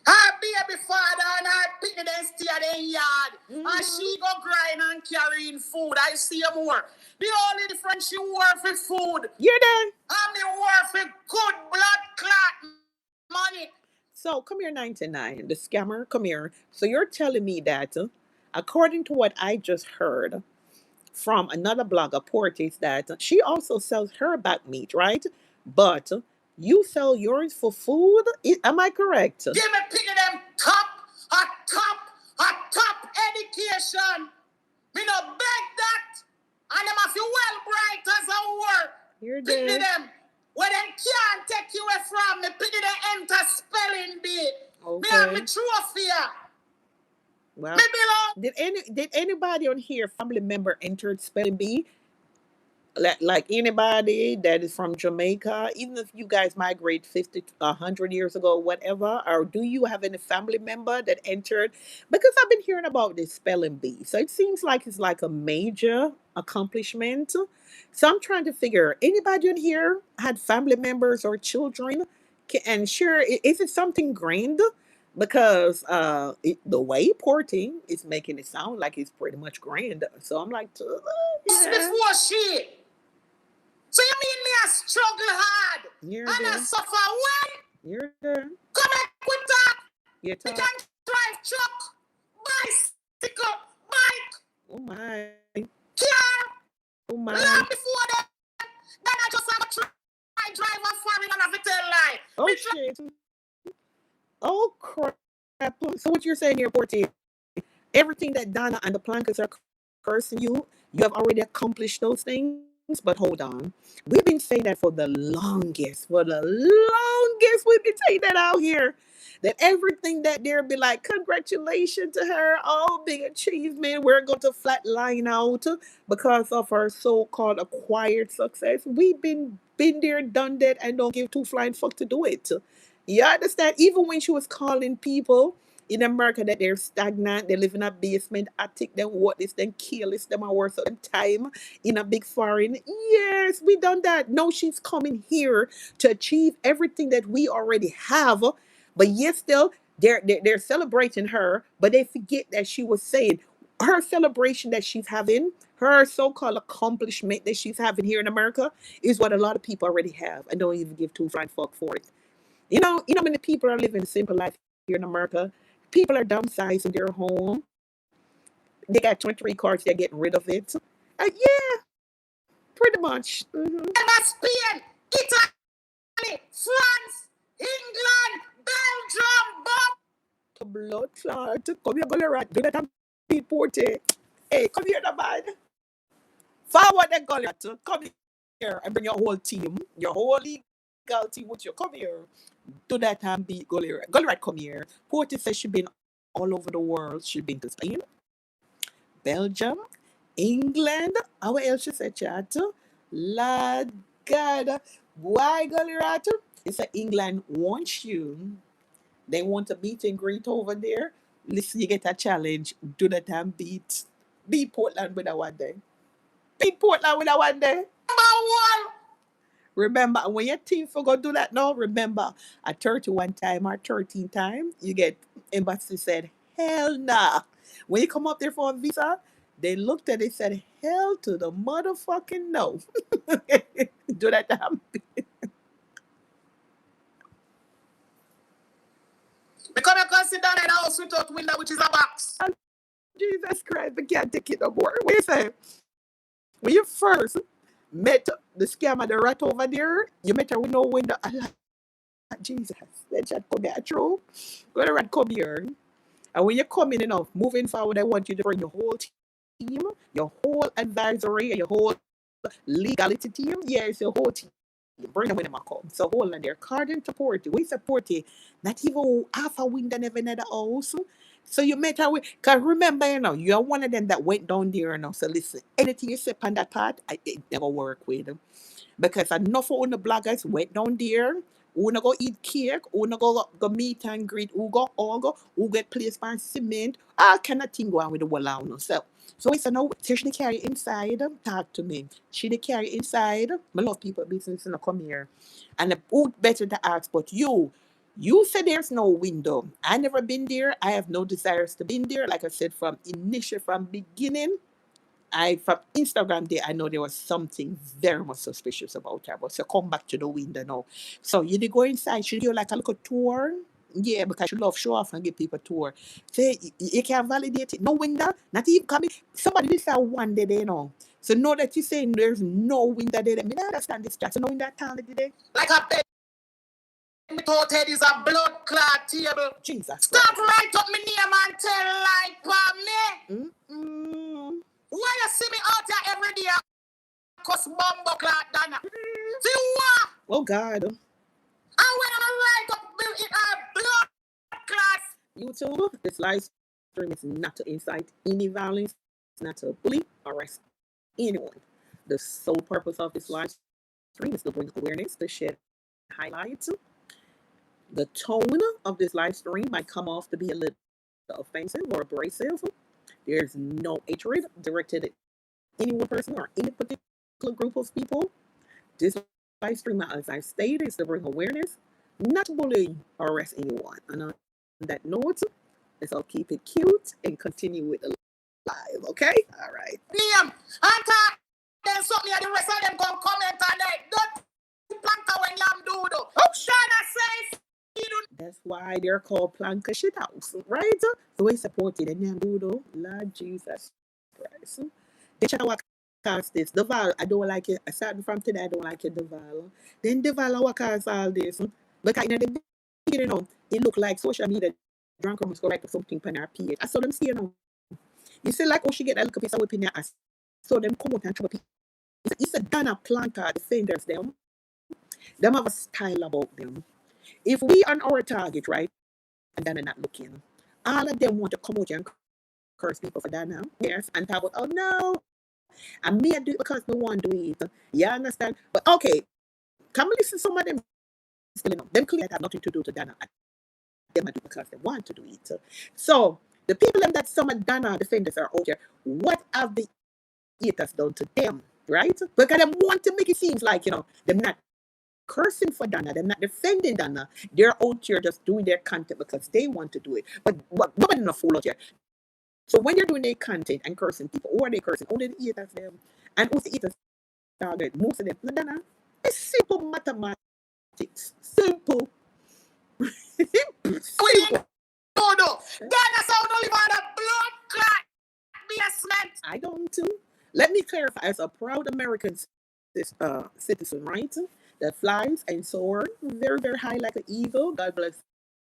Her baby father and her picnic then stay at the yard. And she go grind and carrying food. I see her more. The only difference she work for food.
You're there.
And me work for good blood clot money.
So come here, 99, the scammer, come here. So you're telling me that, according to what I just heard from another blogger, Portis, that she also sells her back meat, right? But you sell yours for food? Am I correct?
Give me picking them top education. Me no beg that. And them have you well bright as a work.
You're there.
Picking them. Where them can't take you away from me, picking the enter spelling bee.
Okay.
Me have me trophy.
Well,
me belong.
Did anybody on here, family member, entered spelling bee? Like anybody that is from Jamaica, even if you guys migrate 50, 100 years ago, whatever, or do you have any family member that entered? Because I've been hearing about this spelling bee. So it seems like it's like a major accomplishment. So I'm trying to figure, anybody in here had family members or children? And sure, is it something grand? Because the way porting is making it sound like it's pretty much grand. So I'm like, yeah.
Before she. So you mean me I struggle hard and I suffer when?
You're there.
Come back with that.
You
can drive truck, bicycle, bike.
Oh my.
Car.
Oh my.
Long before that, then I just have to try drive a
foreign and have to tell lie.
Oh shit. Oh crap. So what you're saying here, Porty? Everything that Donna and the Plankers are cursing you, you have already accomplished those things. But hold on. We've been saying that for the longest. For the longest, we've been saying that out here. That everything that there be like, congratulations to her, oh, big achievement. We're going to flatline out because of her so-called acquired success. We've been there, done that, and don't give two flying fuck to do it. You understand? Even when she was calling people in America that they're stagnant, they live in a basement, attic, then what this, then careless, them are worth some time in a big foreign. Yes, we done that. No, she's coming here to achieve everything that we already have. But yet still, they're celebrating her, but they forget that she was saying her celebration that she's having, her so-called accomplishment that she's having here in America is what a lot of people already have and don't even give two flying fuck for it. Many people are living a simple life here in America. People are downsizing their home. They got 23 cars, they're getting rid of it. Yeah, pretty much.
Spain, Italy, France, England, Belgium,
The blood clot. Come here, go right. Do that and be porty. Hey, come here, the man. Forward the gully. Come here and bring your whole team, your whole legal team with you. Come here. Do that and beat Gully Rat. Gully Rat, come here. Porty says she's been all over the world. She's been to Spain, Belgium, England. How else she said, chat? Lord God. Why, Gully Rat? He said England wants you. They want a meet and greet over there. Listen, you get a challenge. Do that and beat Portland with a one day. Beat Portland with a one day.
Number 1.
Remember, when your team forgot do that now, remember, at 31 time or 13 time, you get embassy said, hell nah. When you come up there for a visa, they looked at it and said, hell to the motherfucking no. Do that damn.
Because you can sit down in a house without window, which is a box.
Jesus Christ, I can't take it no more. What you say? When you first met the scammer, the rat over there, you met her with no window. I like, Jesus, let that come here, true. Go the rat come here. And when you come in, moving forward, I want you to bring your whole team, your whole advisory, and your whole legality team. Yes, your whole team. Bring them when they come. So hold on there. Carding to Porty. We support it. Not even half a window never in the house. So you met her with, because remember, you're one of them that went down there, So listen, anything you say on that part, it never work with them. Because enough of the bloggers went down there, who go eat cake, who go meet and greet, who go hug, who get placed on cement, all kind of thing going with the wall on herself. So it's no, she the carry inside, talk to me. She the carry inside. I love people business and come here. And who better to ask but you said there's no window. I never been there. I have no desires to be in there. Like I said, from beginning, from Instagram day, I know there was something very much suspicious about her. But so come back to the window now. So you did go inside. She do like a little tour. Yeah, because she love show off and give people a tour. Say you can validate it. No window, not even coming. Somebody did say one day, So know that you're saying there's no window there. I mean, I understand this chat. So no window town today.
Like a bed without head is a blood clot table.
Jesus.
Stop right up my name and tell lie for me. Why you see me out here every day? Cause bumbo clot Donna. See what?
Oh God.
And when I write up blood clot.
YouTube, this live stream is not to incite any violence, it's not to bully or arrest anyone. The sole purpose of this live stream is to bring awareness, to share highlights. The tone of this live stream might come off to be a little offensive or abrasive. There's no hatred directed at any one person or any particular group of people. This live stream, as I stated, is to bring awareness, not to bully or arrest anyone. And on that note, let's all keep it cute and continue with the live, okay? All right.
Name, then something and the rest of them come comment on that. Don't planka when you do though. Oh, Shana says.
That's why they're called Planka Shit House, right? So we supported and you do though. Lord Jesus Christ. They check out cause this. Deval, I don't like it. Starting from today, I don't like it, Deval. Then Deval, what cause all this? Because in the beginning, it looked like social media drunk must go write something on our page. I saw them see, You see, like, she get a little piece of whipping, I saw them come out and trouble people. It's a Dana planter defenders, them have a style about them. If we on our target, right, and Dana not looking, all of them want to come out and curse people for Dana. Yes, and talk about, oh no, I may do it because no one do it. You understand? But okay, come listen to some of them. Them clearly have nothing to do to Dana. Them do because they want to do it. So the people that some of Dana defenders are out there, what have the haters done to them, right? Because they want to make it seem like, they're not cursing for Dana, they're not defending Dana. They're out here just doing their content because they want to do it. But nobody not fool out here. So when you're doing their content and cursing people, who are they cursing? Only the haters them. And who's the haters target? Most of them. No, Dana. It's simple mathematics. Simple. Simple.
No. Dana sound only about a blood clot basement.
I don't too. Let me clarify. As a proud American citizen, right? That flies and soars very, very high like an eagle. God bless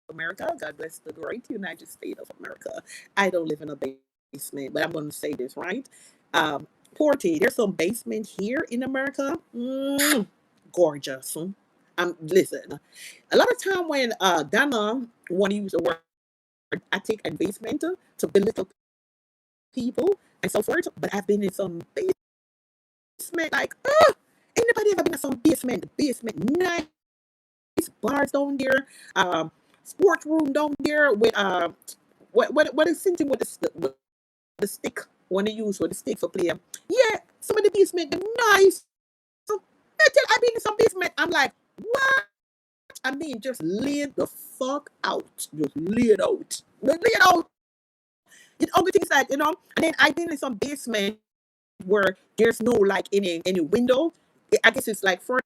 America. God bless the great United States of America. I don't live in a basement, but I'm going to say this, right? Porty, there's some basement here in America. Gorgeous. Listen, a lot of time when Dana want to use the word attic and basement to belittle people and so forth, but I've been in some basement, like, anybody ever been in some basement? Nice bars down there, sports room down there with what is something with the stick when they use with the stick for play. Yeah, some of the basement nice. I've been in some basement. I'm like, what? I mean, just lay the fuck out. Just lay it out. Lay it out. Other things like, and then I've been in some basement where there's no like any window. I guess it's like further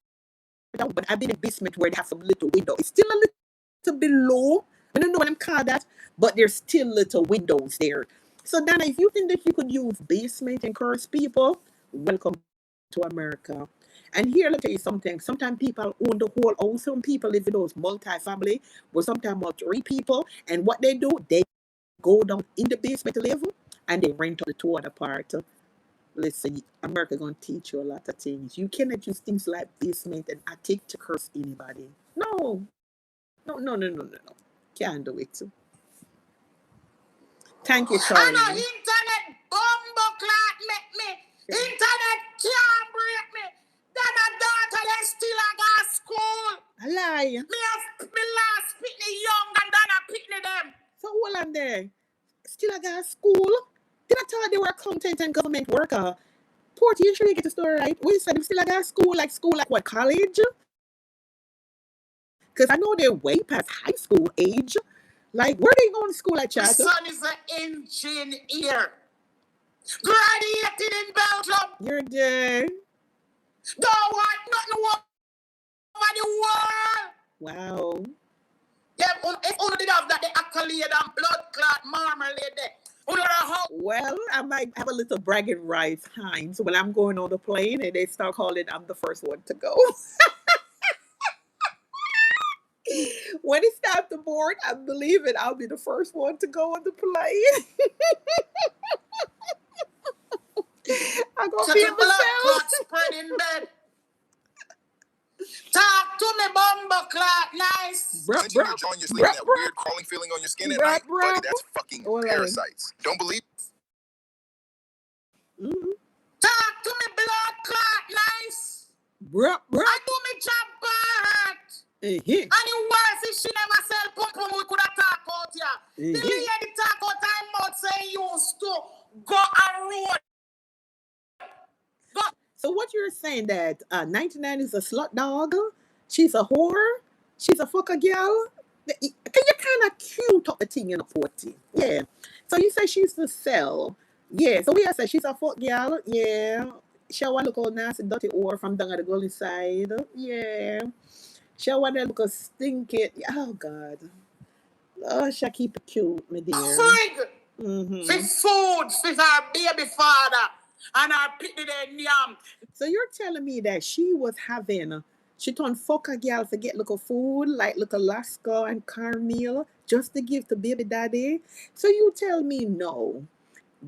down, but I've been in basement where they have some little window. It's still a little bit low. I don't know what I'm called that, but there's still little windows there. So Dana, if you think that you could use basement and curse people, welcome to America. And here, let me tell you something. Sometimes people own the whole house. Some people live in those multi-family, but sometimes about 3 people. And what they do, they go down in the basement to live, and they rent out the 2 other part. Listen, America gonna teach you a lot of things. You cannot use things like basement and attic to curse anybody. No. Can't do it. Thank you, Charlie.
I know internet bumbo clot make me. Internet can't break me. Then a daughter they still a go school.
A lie.
Me last pitney young and then I pitney them.
So hold on there. Still a go school? Did I thought they were accountant and government worker? Porty, you sure you get the story right? We said them still a go school like what, college? Because I know they're way past high school age. Like, where they going to school at,
My
Chaka?
son is an engineer. Graduated in Belgium.
You're dead.
Don't want nothing over the world.
Wow.
Yeah, if only did have that, the accolade and blood clot marmalade there.
Well, I might have a little bragging rights, Heinz, when I'm going on the plane and they start calling, I'm the first one to go. When it's time to board, I believe it, I'll be the first one to go on the plane. I'm going to be myself.
Spread in bed. Talk to me, bumbo clot, nice.
Since you're enjoying your sleep and that weird crawling feeling on your skin at night, buddy, that's fucking parasites. Don't believe?
Mm-hmm.
Talk to me, blood clot, nice.
I
do me job bad. And it was if she never sell pum we could have talk out here. The lady talk out time out saying you used to go a road. Go.
So what you're saying that 99 is a slut dog? She's a whore? She's a fucker girl? Can you kind of cute up the thing in a 40? Yeah. So you say she used to sell. Yeah. So we have said she's a fuck girl. Yeah. She want to look all nasty, dirty whore from down at the girl inside. Yeah. She want to look a stinky. Oh, God. Oh, she keep it cute, my dear.
Frig! For food, for her baby father.
And I picked it in yam. So you're telling me that she was having, she turned fuck a girl to get little food, like little Alaska and cornmeal, just to give to baby daddy? So you tell me no.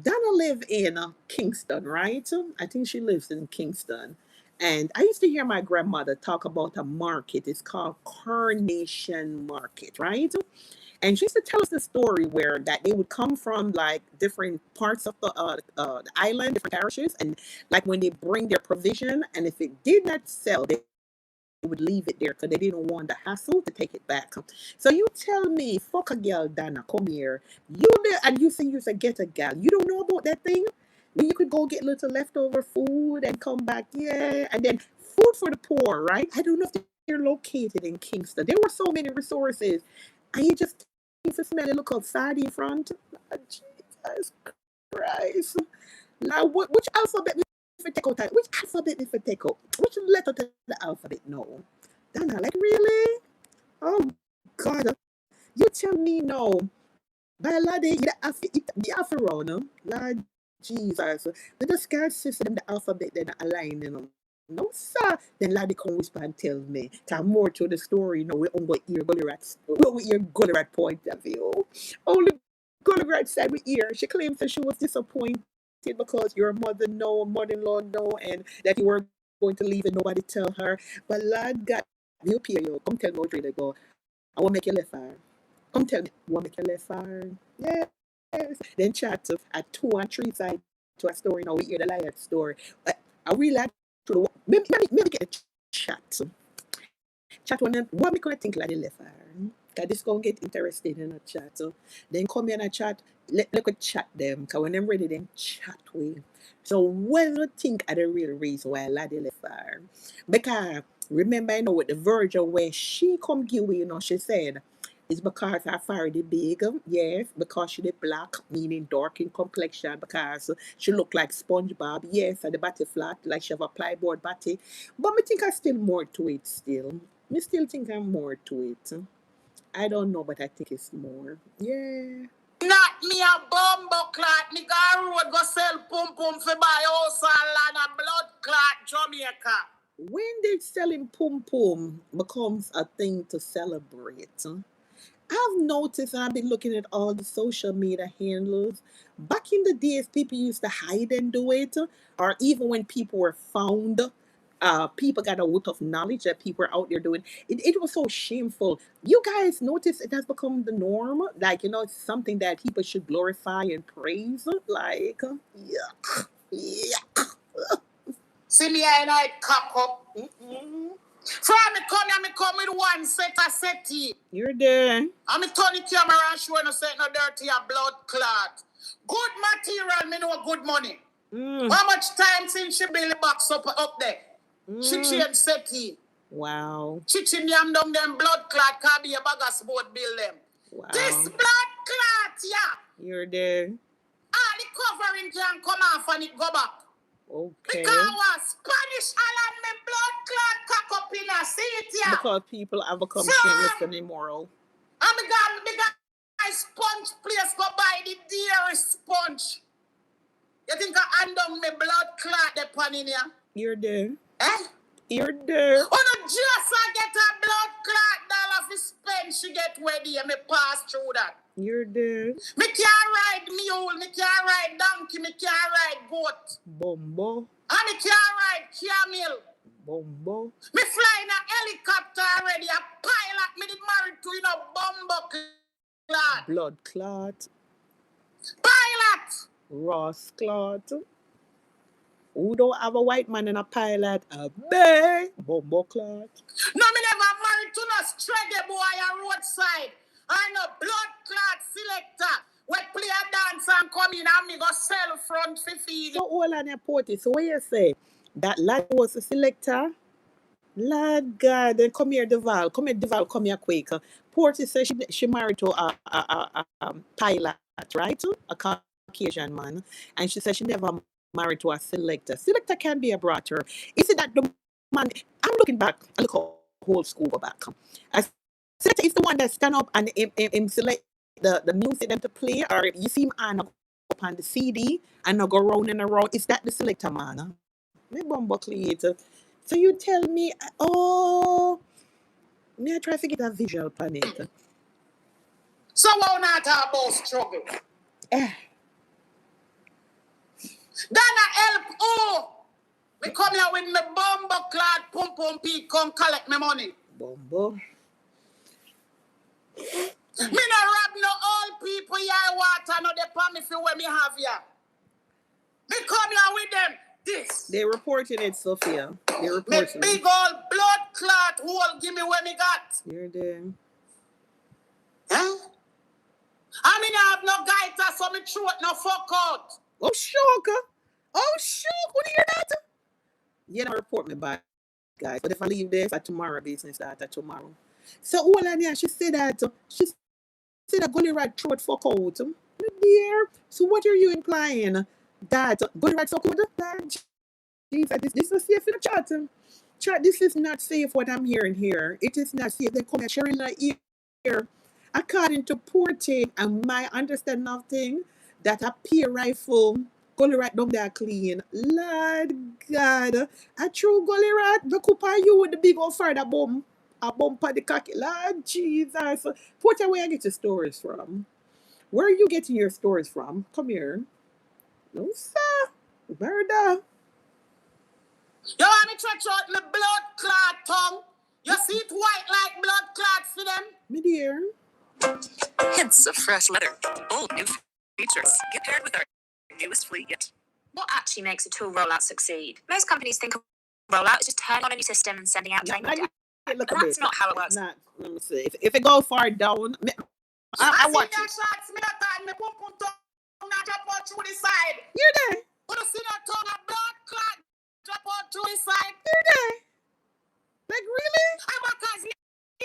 Donna live in Kingston, right? I think she lives in Kingston. And I used to hear my grandmother talk about a market. It's called Carnation Market, right? And she used to tell us the story where that they would come from like different parts of the island, different parishes, and like when they bring their provision, and if it did not sell, they would leave it there because they didn't want the hassle to take it back. So you tell me, fuck a girl, Dana, come here. You there, and you say you say get a gal. You don't know about that thing? When you could go get little leftover food and come back, yeah, and then food for the poor, right? I don't know if they're located in Kingston. There were so many resources. And you just if you smell it, look outside in front. Oh, Jesus Christ. Now, which alphabet if we take out? Which alphabet if we take out? Which letter to the alphabet? No. Dana, like really? Oh God. You tell me no. By Lord, the alphabet, no? Lord Jesus. The just can't system the alphabet then align, you know. No, sir. Then Lady come whisper and tell me. Tell more to the story, you know, we only hear Gully Rat point of view. Only Gully Rat said we hear. She claims that she was disappointed because your mother-in-law know, and that you were going to leave and nobody tell her. But Lord God, you appear you. Come tell me what you go. I will make you left fire. Come tell me, I will make you left fire. Yes. Then chat at 2 and 3 side to a story. Now we hear the liar story. I really like to maybe get a chat. Chat one what me gonna think like the left fire. Cause this gonna get interested in a chat. So then come here and a chat. Let us chat them. Cause when them ready, then chat with. So what do you think are the real reason why Laddie left fire? Because remember, you know, with the Virgin where she come give you know, she said it's because her fire the big, yes, because she the black, meaning dark in complexion, because she look like SpongeBob, yes, and the body flat, like she have a plyboard body. But me think I still more to it still. Me still think I'm more to it. I don't know, but I think it's more. Yeah. Not me a bumbo clot. Me go road go sell pum pum for buy house and land a blood clot Jamaica. When did selling pum pum becomes a thing to celebrate? I've noticed, and I've been looking at all the social media handles. Back in the days, people used to hide and do it, or even when people were found, people got a lot of knowledge that people are out there doing. It was so shameful. You guys notice it has become the norm, like you know, it's something that people should glorify and praise. Like, yuck, yuck. See me and I cock up. From me come with one set of settee. You're there. And me turn the camera and show no set no dirty a blood clot. Good material, me know good money. How much time since she build the box up there? She change settee. Wow. She yam down them blood clot can be a bag of sport build them. Wow. This blood clot, yeah. You're there. All the covering can come off and it go back. Okay. Because what Spanish island me blood clot cock up in a seat, yeah. Because people have become shameless and immoral. And because I sponge place go buy the dearest sponge. You think I hand on me blood clot the pan in here? You're there. Eh? You're there. Oh no, just I get a blood clot dollar for spend she get ready and me pass through that. You're there. Me can't ride mule, me can't ride donkey, me can't ride goat. Bombo. And me can't ride camel. Bombo. Me fly in a helicopter already, a pilot me did married to, you know, bombo clot. Blood clot. Pilot. Ross clot. Who don't have a white man in a pilot? A bay. Bombo clot. No, me never married to no streggy boy on roadside. I know blood clot selector. We play a dance and come in and me go sell front for feed. So all on your porty. So what you say? That lad was a selector? Lord God, then come here, Deval. Come here, Deval. Come here, quick. Porty says she married to a pilot, right? A Caucasian man. And she said she never married to a selector. Selector can be a brother. Is it that the man? I'm looking back. I look whole school go back. A selector is the one that stand up and him select the music them to play, or you see him on up on the CD and not go round and around. Is that the selector, man? Me bumbo cleat. So you tell me, oh, me I try to get a visual plan it.
So why not talk about struggle?
Eh,
That help who? Me come here with my bumbo clad pum pum pee come collect my money.
bumbo.
Me no rob no old people here water no they promise me where me have here. Me come here with them. This.
They reporting it, Sophia. They
Me
reporting
big
it.
old blood clot hole give me where me got.
You're there.
Huh? I mean I have no gaita so me throat no fuck out.
Oh, shook. Oh, shook. What do you hear that? You don't report me back, guys. But if I leave this at tomorrow, business start at tomorrow. So, all I know, she said that. She said that Gully Rat throat fuck out. My dear. So, what are you implying? That Gully Rat fuck out? Jesus, this is safe in the chat. Chat, this is not safe what I'm hearing here. It is not safe. They come here sharing my ear. According to Porte and my understanding of thing, that a peer rifle gully rat down there clean. Lord God. A true gully rat, the couple you with the big old fire that bomb. A bomb for the cocky. Lord Jesus. Porte, where you get your stories from? Where are you getting your stories from? Come here. No, sir. Murder.
You want me stretch out my blood clot tongue? You see it white like blood clot for them?
My dear.
Hints of fresh leather. Bold new features. Get paired with our newest fleet yet. What actually makes a tool rollout succeed? Most companies think a rollout is just turning on a new system and sending out training.
Look
But
a
that's
bit.
not how it works.
Not, let me see. If it goes far down, I watch
see
it.
that shots, me that time, me pum pum tongue not drop out through the side.
You're there.
You see that tongue a blood clot drop out through the side?
You're there. Like, really?
I'm a cause me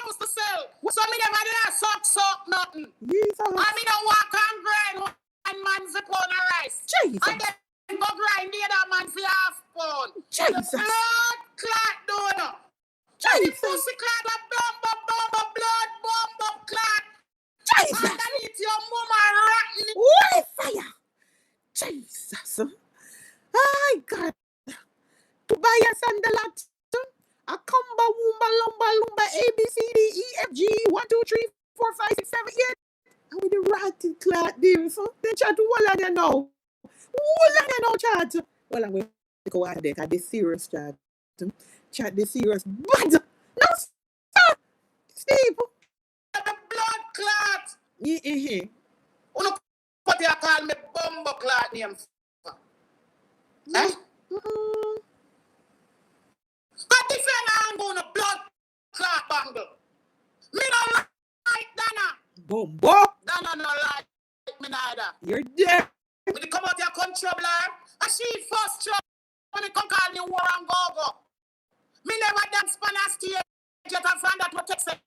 used to sell. So me never did a suck nothing.
Jesus.
I me don't walk and grind one man zip on a rice.
Jesus.
And then go grind the other man for half pound.
Jesus.
The blood clot donor.
Jesus.
Pussy clot a blood clot.
Jesus.
Underneath your mama rotten.
Holy fire. Jesus. My God. To buy a sandalot. A comba, woomba, lumba, lumba, A, B, C, D, E, F, G, 1, 2, 3, 4, 5, 6, 7, 8. And with the ratty clot, them. So they chat to all of them now. All of them now chat. Well, I'm going to go out there. This serious chat. Chat this serious. But, no, stop. Steve.
The blood clot.
Yeah.
What you call me bumbo clot name? Eh? But this ain't going to blood clot bangle. Me don't like Dana.
Bumbo.
Dana no like me neither.
You're dead.
When you come out here come trouble her, and she first trouble when you come call me war and go. Me never dance pan a stage yet and find that what takes it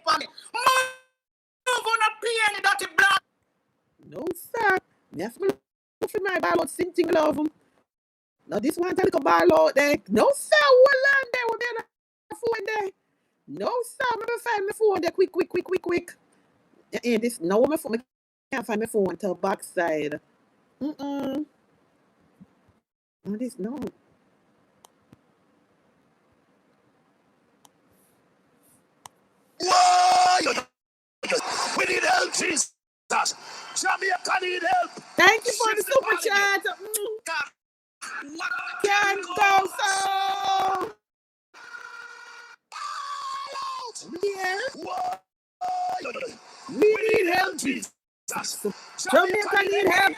for me. Move on a pay any dirty blood.
No, sir. That's my ball out sing love him. Now this one tell you ball out there. No, sir. Hold on there. We'll be on the phone there. No, sir. I'm going to find my phone there. Quick. And this, no, my phone. I can't find my phone till backside. No, this, no.
Whoa! We need help, Jesus. Jamaica need help.
Thank you for the super chat. Can't go so. Yeah. We need help, Jesus. Jamaica need help.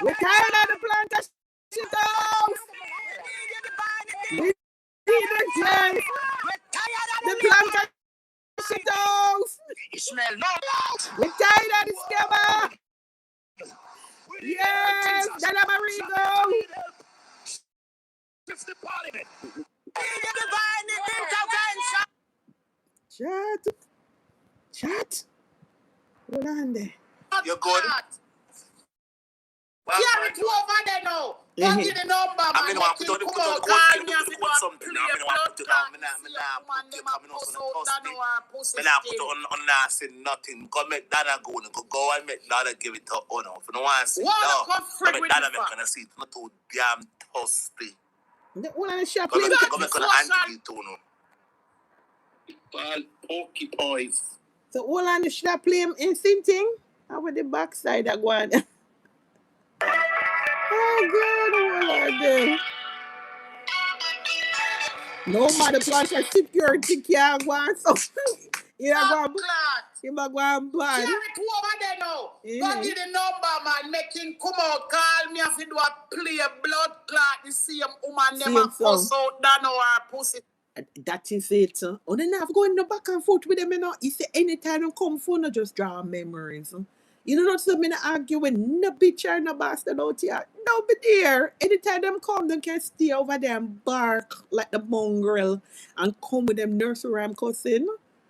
We're tired of the plantation dogs. We need the chance. The plantation dogs. We're tired of the scammer. Yes, Dalamarigo. Chat. Hold on there.
You're good. Carry it over there now. Don't give the number, man. I mean, I put on the something. I mean, I put it on. I put it on Nancy nothing. Go make Dana go and make Dana give it to Ono. If you don't want to see it, no. Make Dana make a seat. Not too damn thirsty.
Go
make an anti to no. Ball porcupines.
So all on the shop play him inciting. How about the backside that one? Oh God, all are there. No matter plus a security can't go on. So yeah, go. You might go and plan.
Carry it over there now. Don't give the number, man. Make him come out. Call me if you do a play blood clot. You see him woman never cuss out that no her pussy.
That is it. Oh, then I've gone no back and forth with them, you know. You see, anytime they come phone, I just draw memories. You know, not so many argue with no bitch or no bastard out here. No, be there. Anytime them come, they can stay over there and bark like the mongrel and come with them nursery rhyme cussing.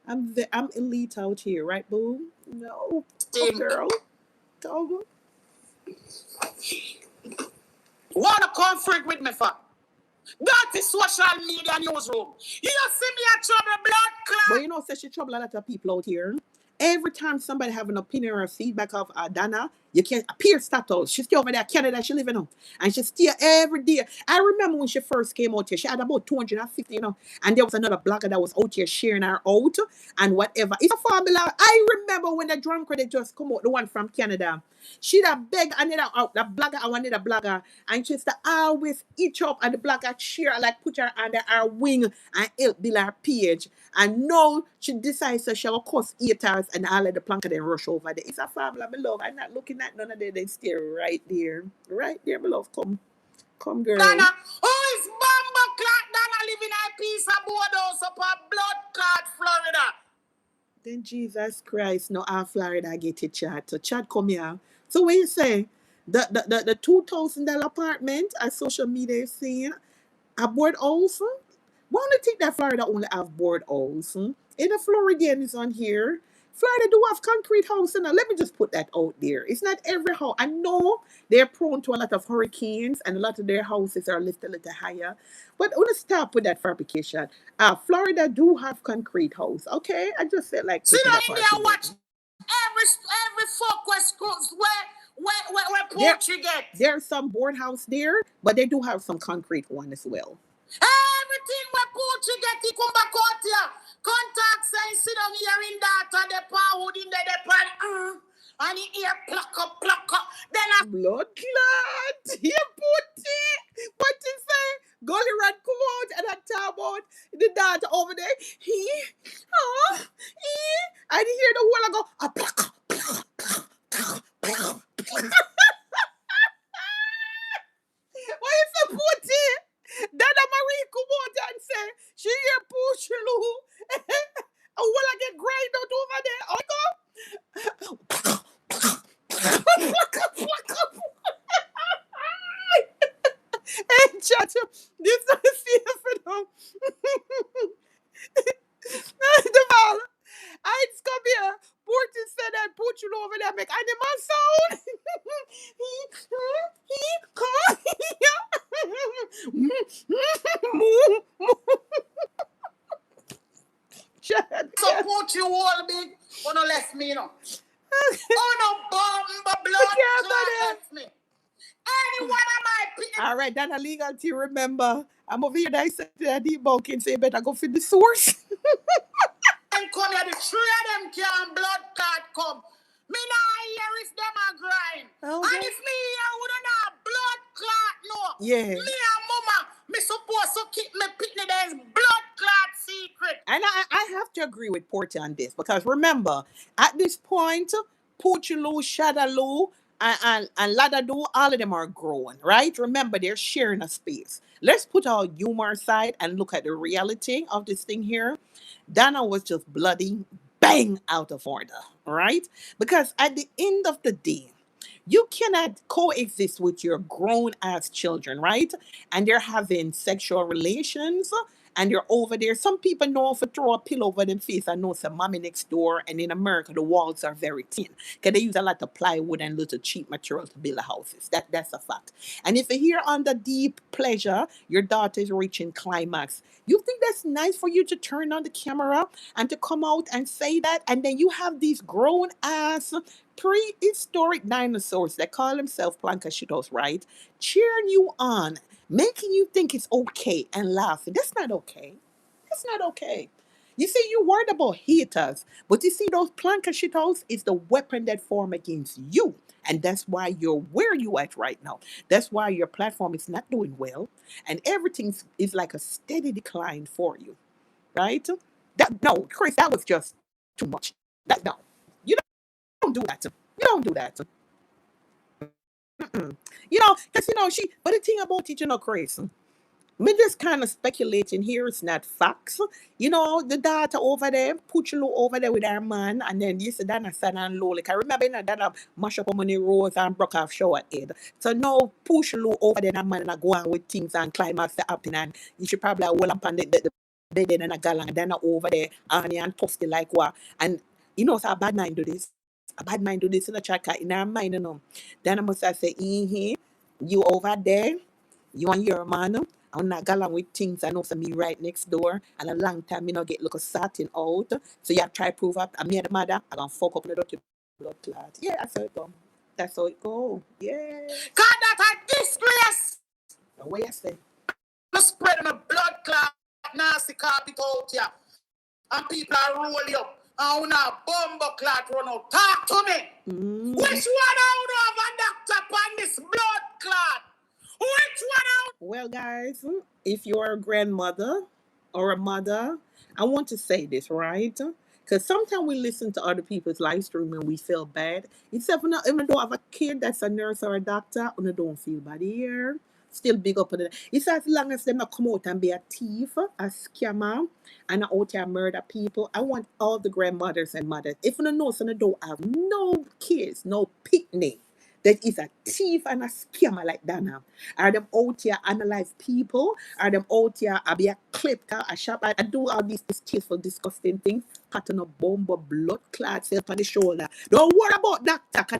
I'm elite out here, right, boo? No, girl. Go.
Wanna conflict with me, for? That is social media newsroom. You see me at trouble, blood clot.
But you know, say she trouble a lot of people out here. Every time somebody have an opinion or feedback of Dana, you can appear status. She stay over there, Canada, she living on. And she stay every day. I remember when she first came out here, she had about 250, you know. And there was another blogger that was out here sharing her out and whatever. It's a formula. I remember when the drum credit just come out, the one from Canada. She'd have begged another out, the blogger and another blogger. And she used to always each up and the blogger share, like put her under her wing and help build her page. And now she decides that she will cost 8 hours and all of the plank then rush over there. It's a formula, my love. I'm not looking at none of them. They stay right there. Right there, my love. Come, girl.
Dana, who is Bamba Clot? Dana living in a piece of board house up a blood clot, Florida.
Then Jesus Christ, no, our Florida get it, chat. So chat come here. So when you say the $2,000 apartment as social media is saying, a board house? Why don't you think that Florida only have board house? In the Floridians on here, Florida do have concrete house. Let me just put that out there. It's not every house. I know they're prone to a lot of hurricanes and a lot of their houses are lifted a little higher. But I want to stop with that fabrication. Florida do have concrete house. Okay, I just said like.
See that in there, watch every fuck where Portugal get.
There's some board house there, but they do have some concrete one as well.
Everything where Portugal get, he come back out here. Contact saying sit down here in that and the power in the and he ear pluck up. Then I
blood clot. He put it. What you say? Gully rat come out and I talk about the dad over there. And you hear the whole I go pluck. Why you so put it? Dada Marie come out and say she hear push Lou. And will I get grind out over there? I go. Hey, chat, this is the now. The ball. I just come here. Porty said that put you over there make animal sound. Come on here.
Support you all big. Oh no, left me, you know. Oh no, bomb blood left me. Anyone of my people.
All right, that's a legal thing. Remember, I'm over here. I said that debunking, say better go for the source.
And come here, the three of them can blood clot come. Me not hear if them a grind. Okay. And if me here wouldn't have blood clot, no.
Yeah.
Me and mama, me supposed to keep me pitney there's blood clot secret.
And I have to agree with Porty on this because remember, at this point, Portiloo, Shadaloo, and Ladadu, all of them are growing, right? Remember, they're sharing a space. Let's put our humor aside and look at the reality of this thing here. Dana was just bloody bang out of order, right? Because at the end of the day, you cannot coexist with your grown ass children, right? And they're having sexual relations and you're over there. Some people know if you throw a pillow over them face and know some mommy next door. And in America, the walls are very thin because they use a lot of plywood and little cheap materials to build the houses. That's a fact. And if you hear under deep pleasure, your daughter is reaching climax. You think that's nice for you to turn on the camera and to come out and say that, and then you have these grown ass prehistoric dinosaurs that call themselves Plankashitos, right? Cheering you on, making you think it's okay and laughing. That's not okay. That's not okay. You see, you worried about haters, but you see, those Plankashitos is the weapon that form against you. And that's why you're where you at right now. That's why your platform is not doing well, and everything is like a steady decline for you, right? That no, Chris, that was just too much. That no, you don't do that. You don't do that. Mm-mm. Because she. But the thing about it, Chris, me just kind of speculating here. It's not facts. The daughter over there, put you over there with her man, and then you said that son and low. Like I remember that mash up on money rose and broke off shower head. So now push you over there, that man, and I go on with things and climb up the up, and you should probably well up on the bed and a galang, and then over there, and toasty like what. And so a bad mind do this. A bad mind do this in a chat in her mind, Then I must have say, you over there. You and your man, I'm not galang with things I know some me right next door, and a long time me not get look a satin out. So you try prove up and me and the mother, I gonna fuck up in the dirty blood clot. Yeah, that's how it go. That's how it go. Yeah.
God, that a disgrace.
What you say?
The spread of a blood clot, nasty carpet out here. And people are rolling up. And when a bomber clot run out, talk to me.
Mm.
Which one out of a doctor on this blood clot? Which one out?
Well, guys, if you're a grandmother or a mother, I want to say this, right? Because sometimes we listen to other people's live stream and we feel bad. Except when even though I have a kid that's a nurse or a doctor, I don't feel bad here. Still big up on it. It's as long as they not come out and be a thief, a scammer, and out here murder people. I want all the grandmothers and mothers. If you know, so you don't have no kids, no picnic, that is a thief and a scammer like that now. Are them out here analyze people? Are them out here I be a clip, a shop? I do all these distasteful, disgusting things. Pattern of bomb, blood clots on the shoulder. Don't worry about doctor.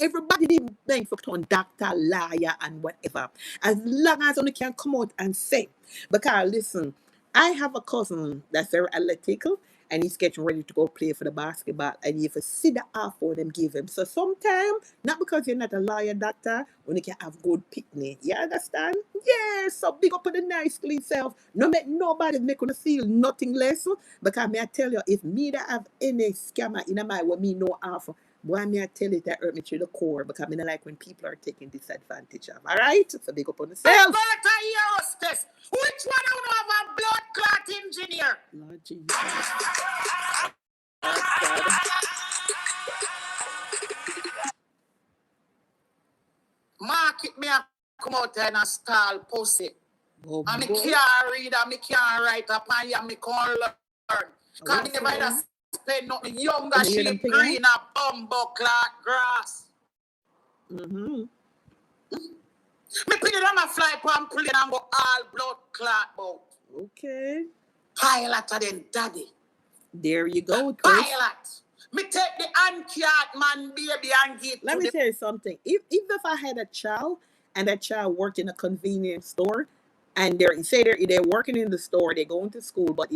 Everybody didn't bang for on doctor, liar, and whatever. As long as only can come out and say. Because listen, I have a cousin that's very athletic and he's getting ready to go play for the basketball. And if you see the offer them give him. So sometimes, not because you're not a lawyer doctor, when you can have good picnic. You understand? Yeah, so big up on the nice clean self. No make nobody make you feel nothing less. Because may I tell you, if me that have any scammer in my way, me no offer. Boy, me I tell it that hurt me to the core because I mean, I like when people are taking disadvantage of. All right? So big up on the self.
Hostess. Which one out of a blood clot engineer?
Lord Jesus.
Market me a come out there and stall pussy.
Oh,
and me
boy.
can't read and me can't write up and you me can't learn. Because me never spend nothing younger sheep green a bumbo clot grass.
Mm-hmm.
Me put it on a fly pan plane and go all blood clot bout.
Okay.
Pilot of them daddy.
There you go, Chris.
Pilot. Me take the uncat man baby and give
Let me tell you something. Even if I had a child and that child worked in a convenience store and they're working in the store, they're going to school, but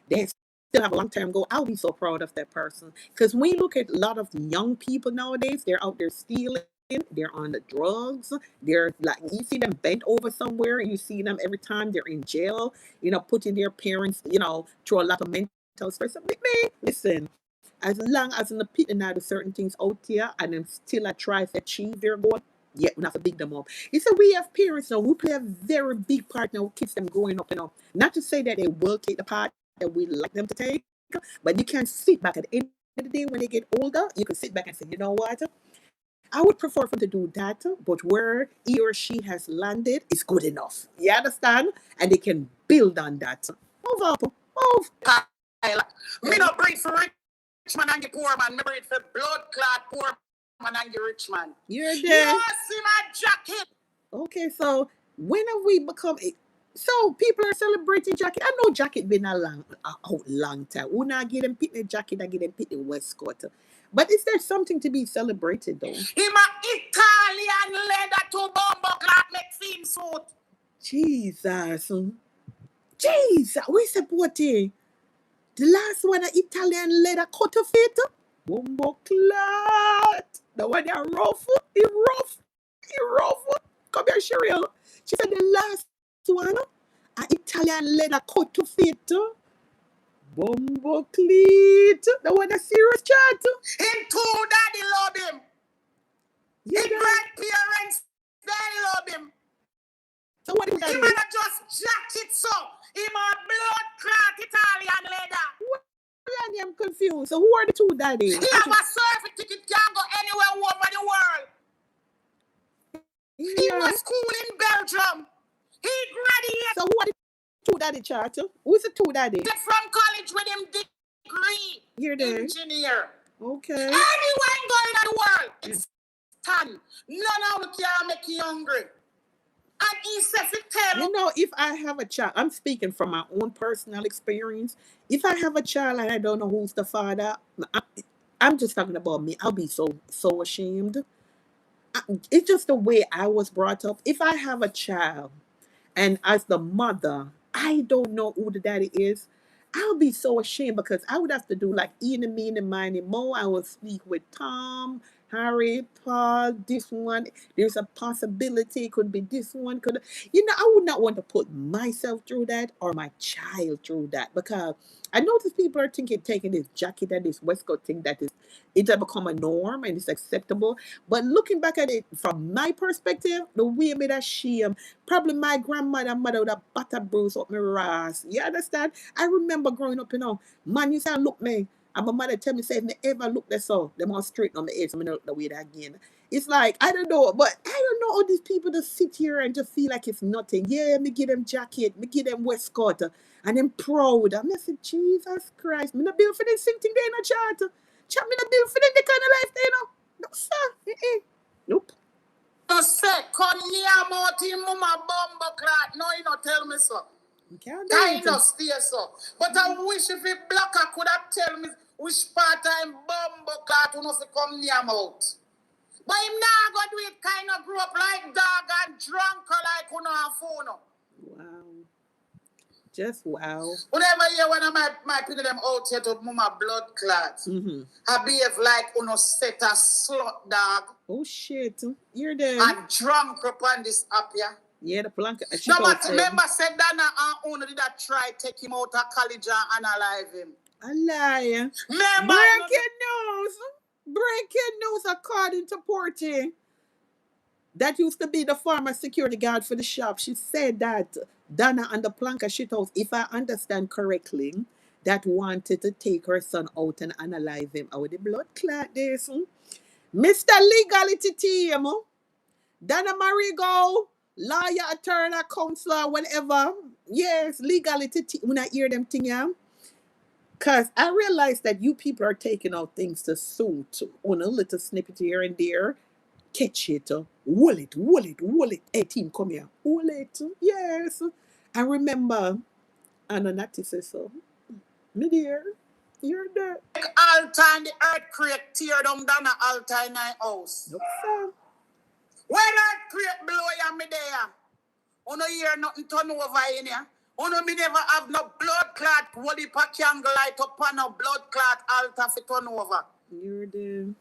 they still have a long time go, I'll be so proud of that person. Because when you look at a lot of young people nowadays, they're out there stealing. They're on the drugs. They're like, you see them bent over somewhere. You see them every time they're in jail, putting their parents, through a lot of mental stress. Listen, as long as in the pit and now certain things out here and then still I try to achieve their goal, yeah, we have to big them up. It's a we have parents now who play a very big part now with kids them growing up, Not to say that they will take the part that we like them to take, but you can sit back at the end of the day when they get older, you can sit back and say, you know what? I would prefer for them to do that, but where he or she has landed is good enough. You understand? And they can build on that. Move up. Move.
Me not breed for rich man and the poor man. Me breed for blood clot poor man and the rich man.
You're there.
You see my jacket.
Okay, so when have we become So people are celebrating jacket. I know jacket been a long time. Who not get them pick the jacket, I get them pick the waistcoat. But is there something to be celebrated though?
Him a Italian leather to bombo clock make film suit.
Jesus. Jesus. We support it. The last one, Italian leather cut of it. Bumbo clot. The one that rough. He rough. He rough. Come here, Cheryl. She said the last one, Italian leather cut to fit. Bumbo cleat. The one that serious chat.
Him too daddy love him.
Yeah,
His grandparents they love him.
so what is that?
Him a just jacket so. Him a blood clot Italian leather.
I'm confused. So who are the two daddies?
He have a surfing ticket, can go anywhere over the world. He was school in Belgium. He graduated.
So who are the two daddy chat? Who's the two daddy?
From college with him degree.
You're there.
Engineer.
Okay.
Anyone going in the world, it's done. None of them can make you hungry. And he says it tell
You know, if I have a child, I'm speaking from my own personal experience. If I have a child and I don't know who's the father, I'm just talking about me. I'll be so ashamed. It's just the way I was brought up. If I have a child and as the mother, I don't know who the daddy is, I'll be so ashamed because I would have to do like eeny, meeny, miny, mo. I will speak with Tom, Harry, Paul, this one. There's a possibility it could be this one. I would not want to put myself through that or my child through that because I notice people are thinking taking this jacket and this waistcoat thing that it has become a norm and it's acceptable. But looking back at it from my perspective, the way me that shame, probably my grandmother and mother would have butter bruise up my ass. You understand? I remember growing up, man, you say, look me. And my mother tell me, say, if they ever look that so, they must straighten on my head, so I don't look the way that again. It's like, I don't know, but I don't know how these people just sit here and just feel like it's nothing. Yeah, me give them jacket, me give them waistcoat, and I'm proud. I'm say, Jesus Christ, me not build for this same thing they in a chat. Chat me not build for them the kind of life they No, sir. Nope.
No, say, come near more mama bombo clot. No, you not tell me so. Kind of stay so. But I wish if a blocker could have tell me which part I'm bombo clot who to come near mouth. But him now go do it kind of grew up like dog and drunk like who no have phone.
Wow. Just wow.
Whenever you one of my put them out here to mama blood clots. I behave like uno set a slut dog.
Oh shit. You're there.
And drunk upon this app here.
Yeah, the plank.
No, but remember said Dana and owner did that try take him out of college and analyze him.
A liar.
Remember,
Breaking news according to Porty. That used to be the former security guard for the shop. She said that Donna and the planker shit house, if I understand correctly, that wanted to take her son out and analyze him. How the blood clot this? Mr. Legality team. Donna Marigo, lawyer, attorney, counselor, whatever. Yes, legality team. When I hear them thing, yeah. Because I realize that you people are taking out things to suit on a little snippet here and there. Catch it, wool it. Hey, team, come here. Wool it. Yes. And remember, Ananati says so. Me dear, you're there.
All time the earthquake tear down Donna all time in my house.
Nope, sir.
When earthquake blow ya me there, you hear nothing turn over in here. Me never have no blood clot, what if a candle light up on no blood clot altar for turn over.
You're there.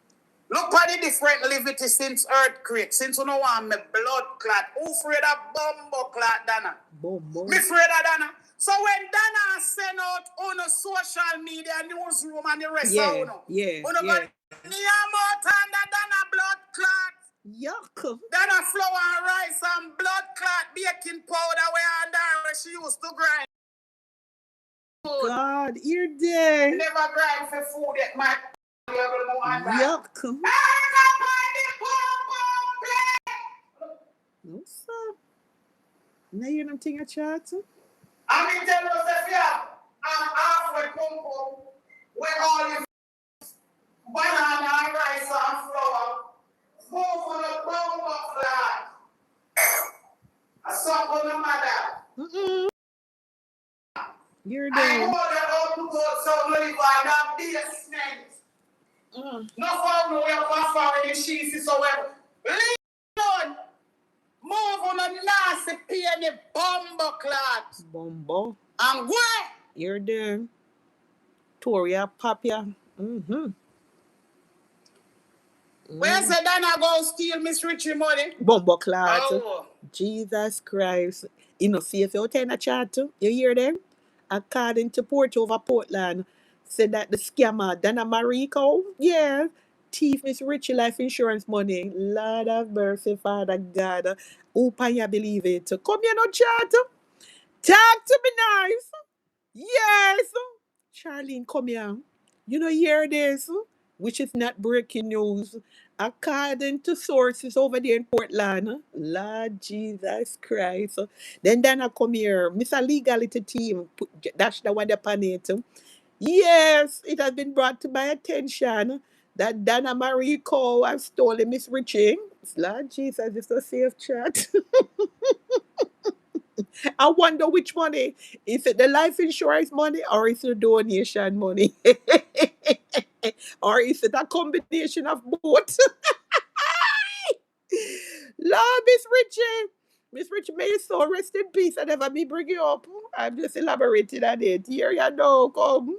Look at the different liberty since earthquake. Since you know want me blood clot. Who afraid of bombo clot, Dana?
Bombo.
Me afraid of Dana. So when Dana send out on a social media, newsroom and the rest of you know.
Yeah.
Go near more time that Dana blood clot.
Yuck.
Dana flour and rice and blood clot baking powder where she used to grind.
God, you're there.
Never grind for food at my
Yuck. No, sir. Now you're not taking a chat?
I mean, tell us if I'm halfway pump where all you banana and rice and flour. Move on the bomb of that. I saw on the mother.
You're
I
there.
know that all to go some live and that basement. No far no way up far in the sheets so well. Leave on. Move on a nasty penny bomber clot.
Bombo.
And where?
You're there. Toria Papia.
Where said Dana go steal Miss Richie money?
Bombo clot.
Oh.
Jesus Christ. You know, see if you're in a chat, you hear them? According to Port over Portland, said that the scammer, Dana Marico, yeah, thief Miss Richie life insurance money. Lord of mercy, Father God. Who can you believe it? Come here, no chat. Talk to me nice. Yes. Charlene, come here. You know, hear this, which is not breaking news. According to sources over there in Portland, Lord Jesus Christ. Then I come here, Mr. Legality team, dash the one upon it. Yes, it has been brought to my attention that Dana Marie Cole has stolen Miss Richie. Lord Jesus, it's a safe chat. I wonder which money. Is it the life insurance money or is it the donation money? Or is it a combination of both? Lord, Miss Richie. Miss Richie, may you so rest in peace and never me bring you up. I'm just elaborating on it. Here you know, come.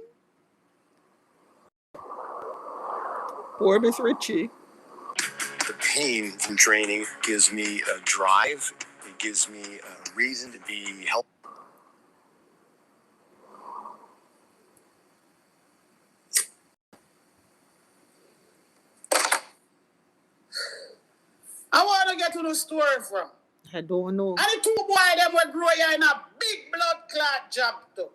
Poor Miss Richie.
The pain from training gives me a drive. It gives me a reason to be helpful.
I want to get to the story from.
I don't know.
And the two boys them will grow here in a big blood clot job too.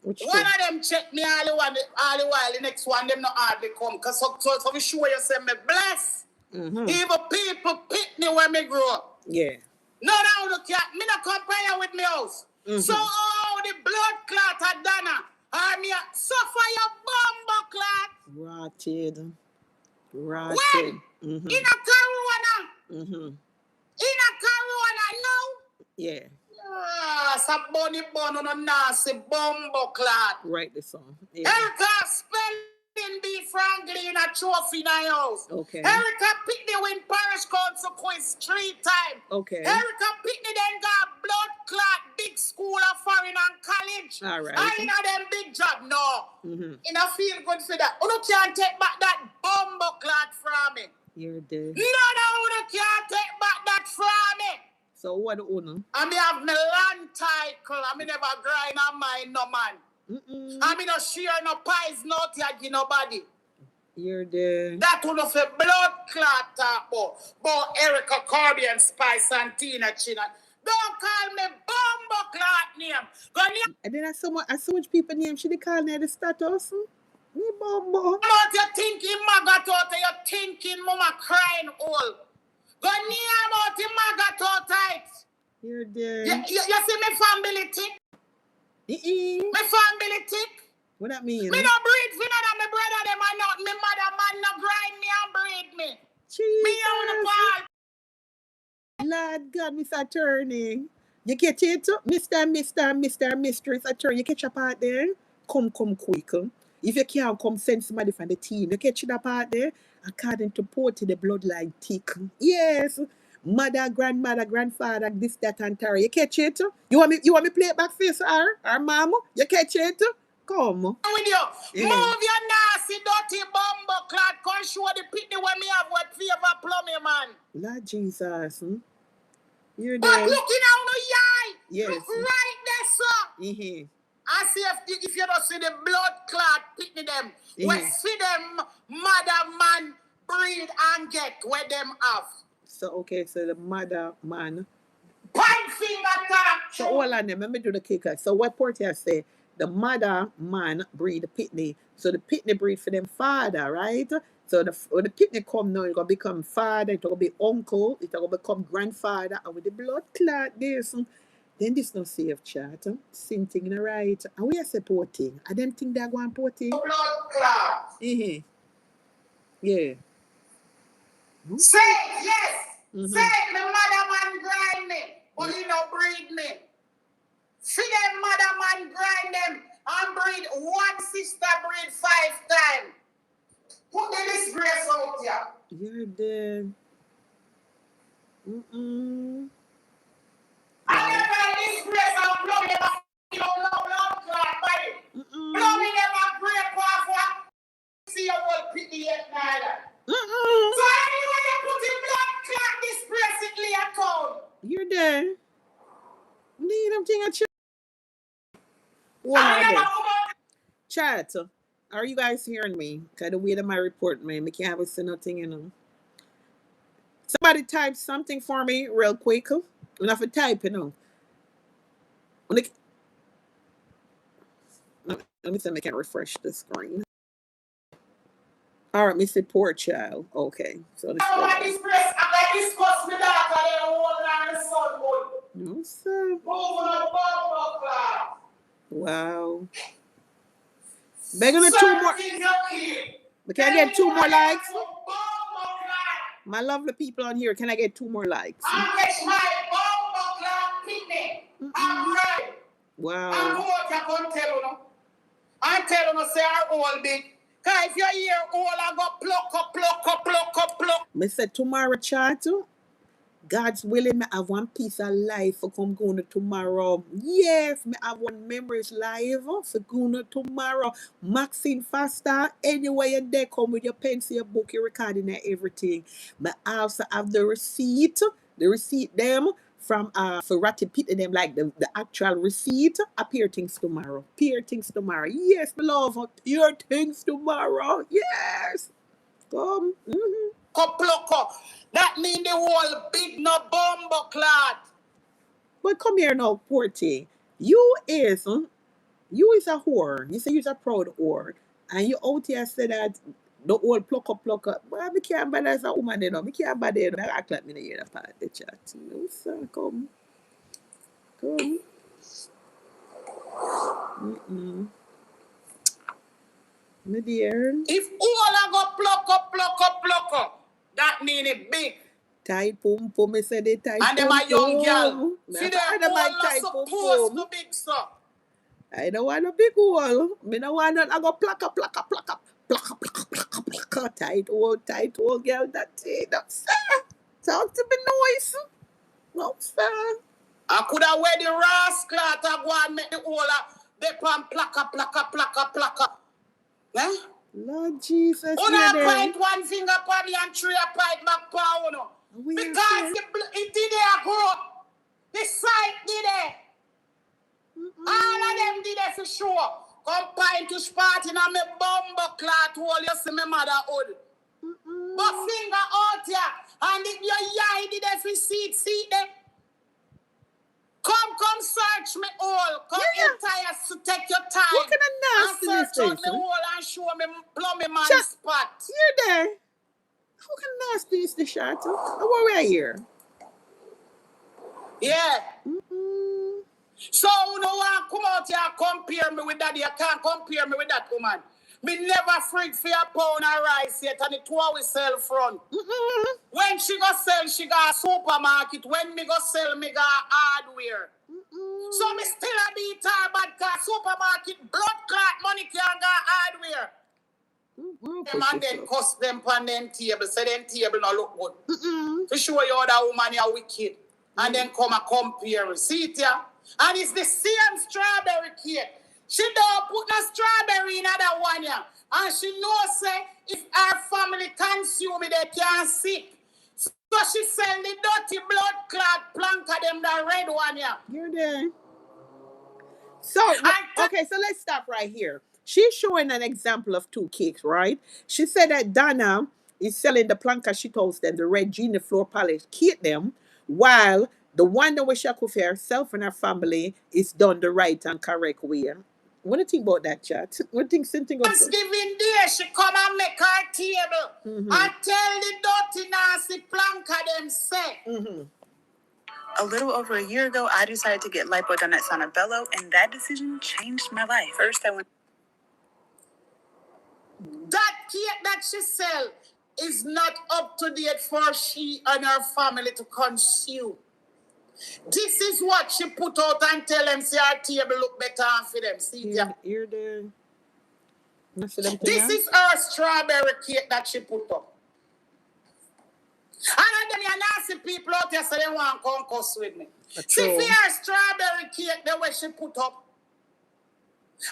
Which
one
two?
of them check me all the while, the next one them not hardly come. Cause so we show you say me bless.
Mm-hmm.
Even people pick me when me grow up.
Yeah.
No, now look at me not compare with me house.
Mm-hmm.
So the blood clot had done me suffer your bomber clot.
Rotted.
When?
Mm-hmm.
In a corona.
Mm-hmm.
In a corona, no?
Yeah.
Some bunny bun on a nasty bomber clot.
Write the song. Yeah.
Erica spelling B Franklin in a trophy in our house.
Okay.
Erica Pitney win parish council quiz 3 times.
Okay.
Erica Pitney then got blood clot big school of foreign and college.
All right.
I in a them big job. No.
Mm-hmm.
In a feel good for that. You can't take back that bomber clot from me.
You're dead.
No, you can't take back that from me.
So what do you know?
I me have my land title. I me never grind on mine, no man. I me no share no pies, no tag nobody.
You're dead.
That one of a blood clot talk about Erica Corby and Spice and Tina China. Don't call me bomber clot name.
And then I so much people name should they call me the status? Me bombo.
Not you thinking maga you thinking mama crying all. Go near about the maga tight.
You're dead.
You see me family tick? Me family tick?
What that mean?
Me no breed for none of my brother them and not me mother man no grind me and breed me.
Jesus.
Me on the ball.
Lord God, Mr. Turning. You catch it? Mr. Mistress attorney. You catch a part there? Come quick. If you can't come send somebody from the team, you catch that part there? According to Porty, the bloodline tick. Yes. Mother, grandmother, grandfather, this, that, and Terry. You catch it? You want me play it back face or mama? You catch it? Come.
With you. Yeah. Move your nasty, dirty bumbo clad. Come show the pitney when me have what favor plumbing, man.
Lord Jesus. You're
but
there.
looking out the eye.
Yes.
Look right there, sir.
Mm-hmm.
I see if you don't see the blood clot pitney them. Mm-hmm. We see them mother man breed and get where them have.
So okay, so the mother man.
Point finger tap.
So all on them, let me do the kicker. So what Portia say? The mother man breed the pitney. So the pitney breed for them father, right? So when the pitney come now, it's gonna become father, it's gonna be uncle, it's gonna become grandfather, and with the blood clot this. Then this no safe chat. Same thing in the right. And we are supporting. I don't think they're going porting.
Blood clot.
Mm-hmm. Yeah.
Say yes. Mm-hmm. Say the mother man grind me, but he no breed me. Feed them mother man, grind them, and breed one sister breed 5 times. Put the disgrace out here.
You're dead. Mm-mm.
I never disgrace and blow them up. You don't know blood clot body. Blowing them up great off. See your whole pity yet neither. So anyway, you put in blood clot disgracingly at all.
You're dead. Need them thing at you. Wow. Chat. Are you guys hearing me? Kind of weird in my report, man. I can't have a say nothing, you know. Somebody type something for me real quick. Enough to type, you know. Let me see if I can refresh the screen. All right, Mr. Poor Child. Okay. So this no, sir. Wow. Begging the 2 more. But can I get 2 more likes? My lovely people on here, can I get 2 more likes? Wow.
I'm telling you, say I'm all big. Cause if you're here, all I got pluck.
Me said tomorrow, chat. God's willing, me have one piece of life for come going to tomorrow. Yes, me have one memories live for going to tomorrow. Maxine faster. Anyway, you there come with your pencil, your book, your recording and everything. Me also have the receipt. The receipt them from for Ratty Pit them like the actual receipt. Appear things tomorrow. Appear things tomorrow. Yes, my love. Appear things tomorrow. Yes. Come.
That mean the whole big no bumbo clot.
But come here now, poor thing. You is a whore. You say you're a proud whore. And you out here say that the old pluck up. Well, I can't bad as a woman, you know. I can't bad, you know. I act like me in the hear the part the chat. No, sir, come. My dear.
If all I go pluck up, that mean it big.
Tight pum pum, I said it tight pum.
And them a young girl. See them all
tight
supposed to big stuff.
I don't want a big hole. Me don't want I go pluck up. Tight hole, girl. That's it. Talk to me noise. No, sir.
I could have wear the rascal to go and make the hole they pan plaka. Eh?
Lord Jesus.
Una point one finger upon me and 3 point back power. Because it did there grow. The site did there. All of them did there for sure. Come point to spot in a me bumbo clot hole, you see me motherhood. But finger out here. And if your yai did there for seat there. Come search me all. Come entire to take your time.
What kind of nasty
and search out me hole and show me plumbing man spot.
You're there. What kind of nasty is the shot? What are we here?
Yeah. So you know want come out here and compare me with that. You can't compare me with that woman. Me never freak for a pound of rice yet, and it was we sell front. When she go sell, she got a supermarket. When me go sell, me got hardware. So me still a beat her bad car supermarket. Blood clot money can't got hardware. Them and then cost them on them table. Say them table no look good. To show you other woman you wicked. And then come and compare. See it here? And it's the same strawberry cake. She don't put no strawberry in other one here. And she knows say if her family consume it, they can't sick. So she sell the dirty blood clot plank of them the red one here.
You're there. So okay, so let's stop right here. She's showing an example of 2 cakes, right? She said that Donna is selling the planka she toast them, the red genie floor polish kit them, while the one that we shall for herself and her family is done the right and correct way. What do you think about that, chat? What do you think something of
Thanksgiving Day, she come and make her table and tell the dirty nasty planka them say.
A little over a year ago, I decided to get lipo done at Sanabello, and that decision changed my life. First, I went.
That cake that she sell is not up to date for she and her family to consume. This is what she put out and tell them see our table look better for them. See
Here the
this is her strawberry cake that she put up. And then you nasty people out there so they want to come cuss with me. See for her strawberry cake the way she put up.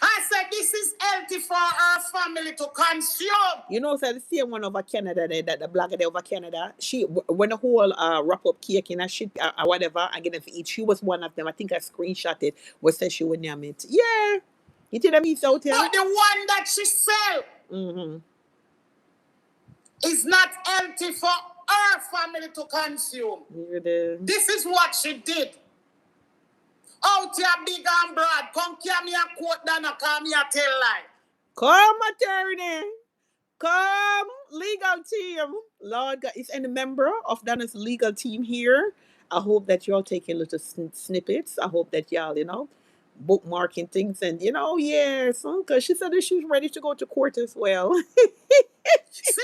I said this is healthy for our family to consume.
You know, so the same one over Canada, that the blogger there over Canada, she when the whole wrap up cake in a shit or whatever and get them to eat, she was one of them. I think I screenshot it. Was said she would name it. Yeah, you tell me it's out here.
But the one that she sell is not healthy for our family to consume. This is what she did. Out here big and broad. Come carry me a quote down and call me a tell lie.
Come, attorney. Come, legal team. Lord God, is any member of Donna's legal team here? I hope that y'all taking little snippets. I hope that y'all, bookmarking things and, yes. Because she said that she's ready to go to court as well.
See,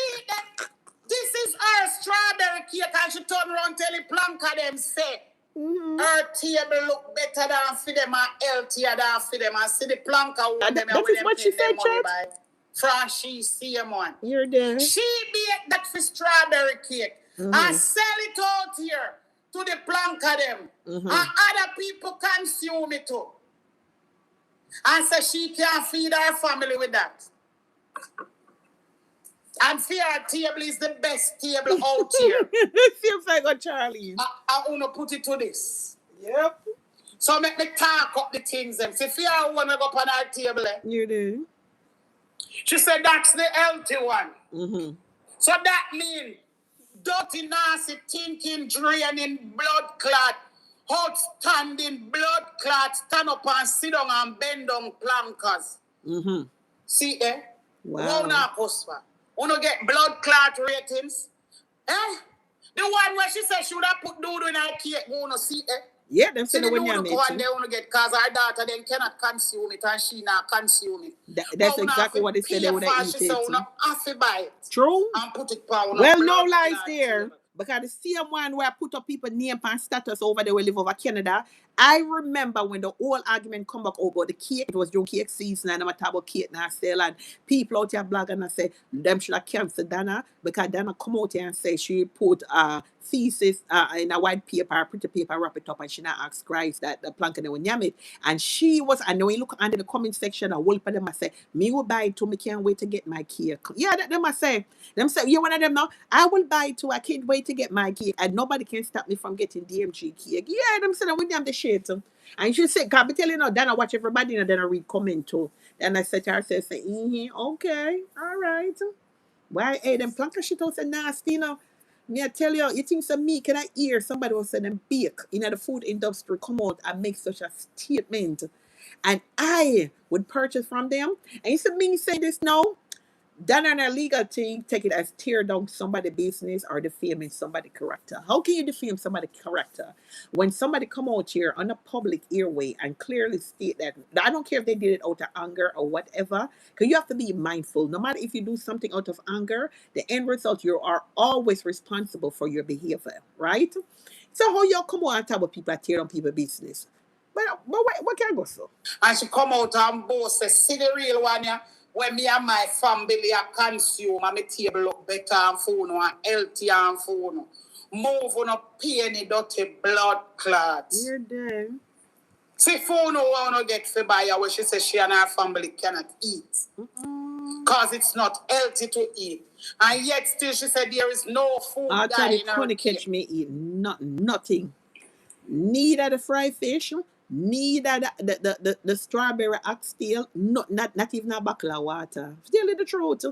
this is her strawberry cake and she turn around tell the planker them say, her table look better than for them and healthier than for them. And see the planker
that is what she said, Chat.
Franchise same one.
You're there.
She baked that for strawberry cake and sell it out here to the planker them. And other people consume it too. And so she can't feed her family with that. And for her table is the best table out here.
It seems like a Charlie.
I want to put it to this.
Yep.
So make me talk up the things. Them. See, if you want to go up on our table.
You do.
She said that's the healthy one. So that means dirty, nasty, thinking, draining, blood clot, outstanding blood clot, stand up and sit down and bend down plankers. See there?
Wow.
Want to get blood clot ratings? The one where she said she would have put doodoo in her cake, want to see there?
Yeah, them
see
say the one you
they want to get because her daughter then cannot consume it and she not consume it.
That's exactly what they said they would have eaten.
She said we have to buy it.
True.
And put it power.
Well, no lies there. Because the same one where I put up people name and status over there we live over Canada. I remember when the whole argument come back over the cake, it was during cake season and I'm talking about cake now sell and people out here blogging and say them should have cancelled Donna because Donna come out here and say she put a thesis in a white paper, pretty paper, wrap it up and she not asked Christ that the plank and name it. And she was, and when you look under the comment section, a whole of them I say, me will buy it too, me can't wait to get my cake. Yeah, that them I say, you one of them now, I will buy it too, I can't wait to get my cake and nobody can stop me from getting DMG cake. Yeah, them say with them the shit. And she said, can't be telling her, then I watch everybody and then I read comment too. And I said to her, say, okay, all right. Why, hey, them planker shit out so nasty, Me I tell you, you think some me can I hear somebody will say them bake in the food industry come out and make such a statement. And I would purchase from them. And you see me say this now? Done on a legal thing, take it as tear down somebody's business or defaming somebody's character. How can you defame somebody's character when somebody come out here on a public airway and clearly state that, I don't care if they did it out of anger or whatever, because you have to be mindful. No matter if you do something out of anger, the end result, you are always responsible for your behavior, right? So how you come out and talk about people tear down people's business? But what can I go so?
And she come out and boast, say, see the real one, yeah? When me and my family are consume and my table look better and food and healthy and food. Move on a penny dirty blood clots.
You're dead.
See food no want to get for buy where she says she and her family cannot eat. Because it's not healthy to eat. And yet still she said there is no food.
I'll tell you, couldn't catch me eating nothing. Neither the fried fish, neither the strawberry oxtail, not even a bottle of water. Tell you the truth.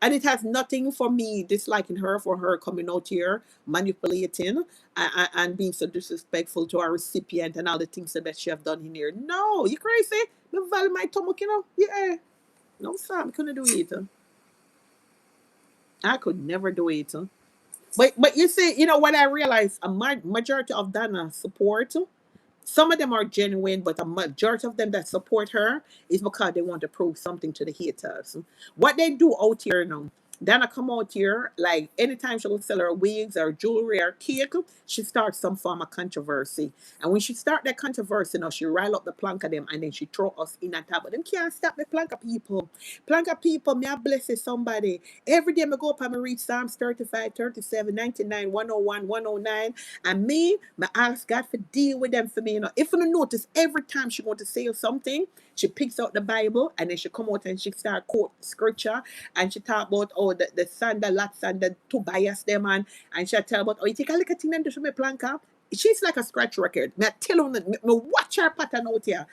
And it has nothing for me disliking her for her coming out here, manipulating and being so disrespectful to our recipient and all the things that she have done in here. No, you crazy? Me value my stomach, Yeah. No, sir, I couldn't do it. I could never do it. But you see, what I realize, a majority of Dana support, some of them are genuine, but a majority of them that support her is because they want to prove something to the haters. What they do out here now, Dana come out here, like anytime she go sell her wigs or jewelry or cake, she starts some form of controversy. And when she start that controversy, now she rile up the plank of them and then she throw us in on top. But them can't stop the plank of people. Plank of people, may I bless somebody. Every day I go up and I read Psalms 35, 37, 99, 101, 109. And me, I ask God for deal with them for me. You know, if you notice, every time she want to say something, she picks out the Bible and then she come out and she start quote scripture and she talk about the Sandal, lots and the Tobias them and she tell about you take a look at them to me planka. She's like a scratch record. Me tell her, me watch her pattern out here.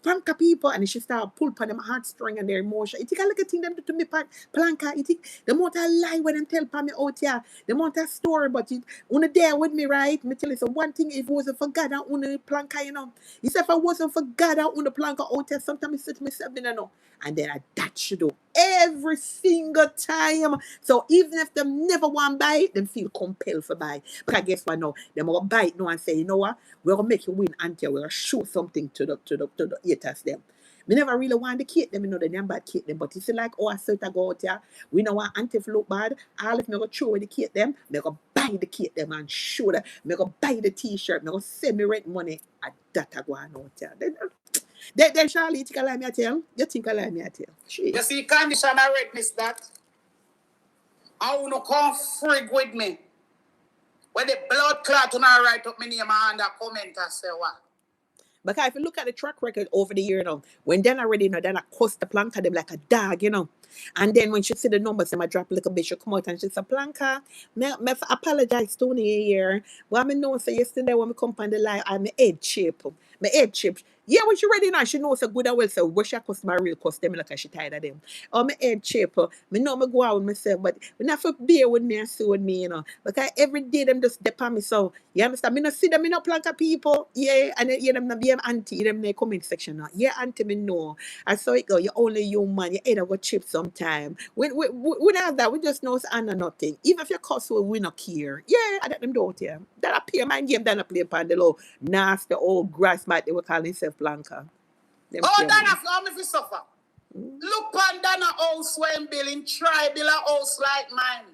Planka people and she start pull upon them heartstring and their emotion. You take a look at them to me planka. You think the more I lie when them tell me out here, the more I story, but you wanna there with me, right? Me tell you so one thing, if it wasn't for God, I wanna planka, you know. He said if I wasn't for God, I wanna planka out here. Sometimes I sit myself in, you know. And then I that should do every single time. So even if them never want to buy it, them feel compelled to buy. But I guess what now? Them will buy it now and say, you know what? We're gonna make you win until we're gonna show something to the haters them. We never really want to keep them, you know, the name bad keep them. But it's like, oh, I said I go out here. We know what anti look bad. All if me go throw the keep them, me go buy the keep them and show them. Me go buy the t-shirt, me go send me rent money. And that I go on out here. Then Charlie, you think I lie me a tell? You think I lie me a tell?
You see, condition I witness that. I wanna come frig with me. When the blood clot when I write up my name and a comment and say what?
Because if you look at the track record over the year, you know, when then already, you know, then I cuss the planka them like a dog, you know. And then when she see the numbers, I drop a little bit, she come out and she say, Planka, me apologize to you here. Well, I know, so yesterday when we come on the line, I'm head chip. My head chip. Yeah, when she ready now, she knows so good I will say, wish I cuss my real cuss them like she tired of them. Or my head chip. Me know me go out with myself, but we not for bear with me and so with me, you know. Because every day them just dep on me, so you understand? Me not see them, me not planka people. Yeah, and then, yeah, them not be them auntie, them in the comment section now. Yeah, auntie, me know. I saw it go, you're only human, you either go chip sometime. We have that, we just know it's Anna nothing. Even if you cuss, we not care. Yeah, I let them do it, yeah. That appear my game, then I play upon the low nasty old grass mat, they were calling themselves Blanca. Them
Oh,
play
Dana,
me.
how me fi suffer? Look on Dana house when building tribal house like mine.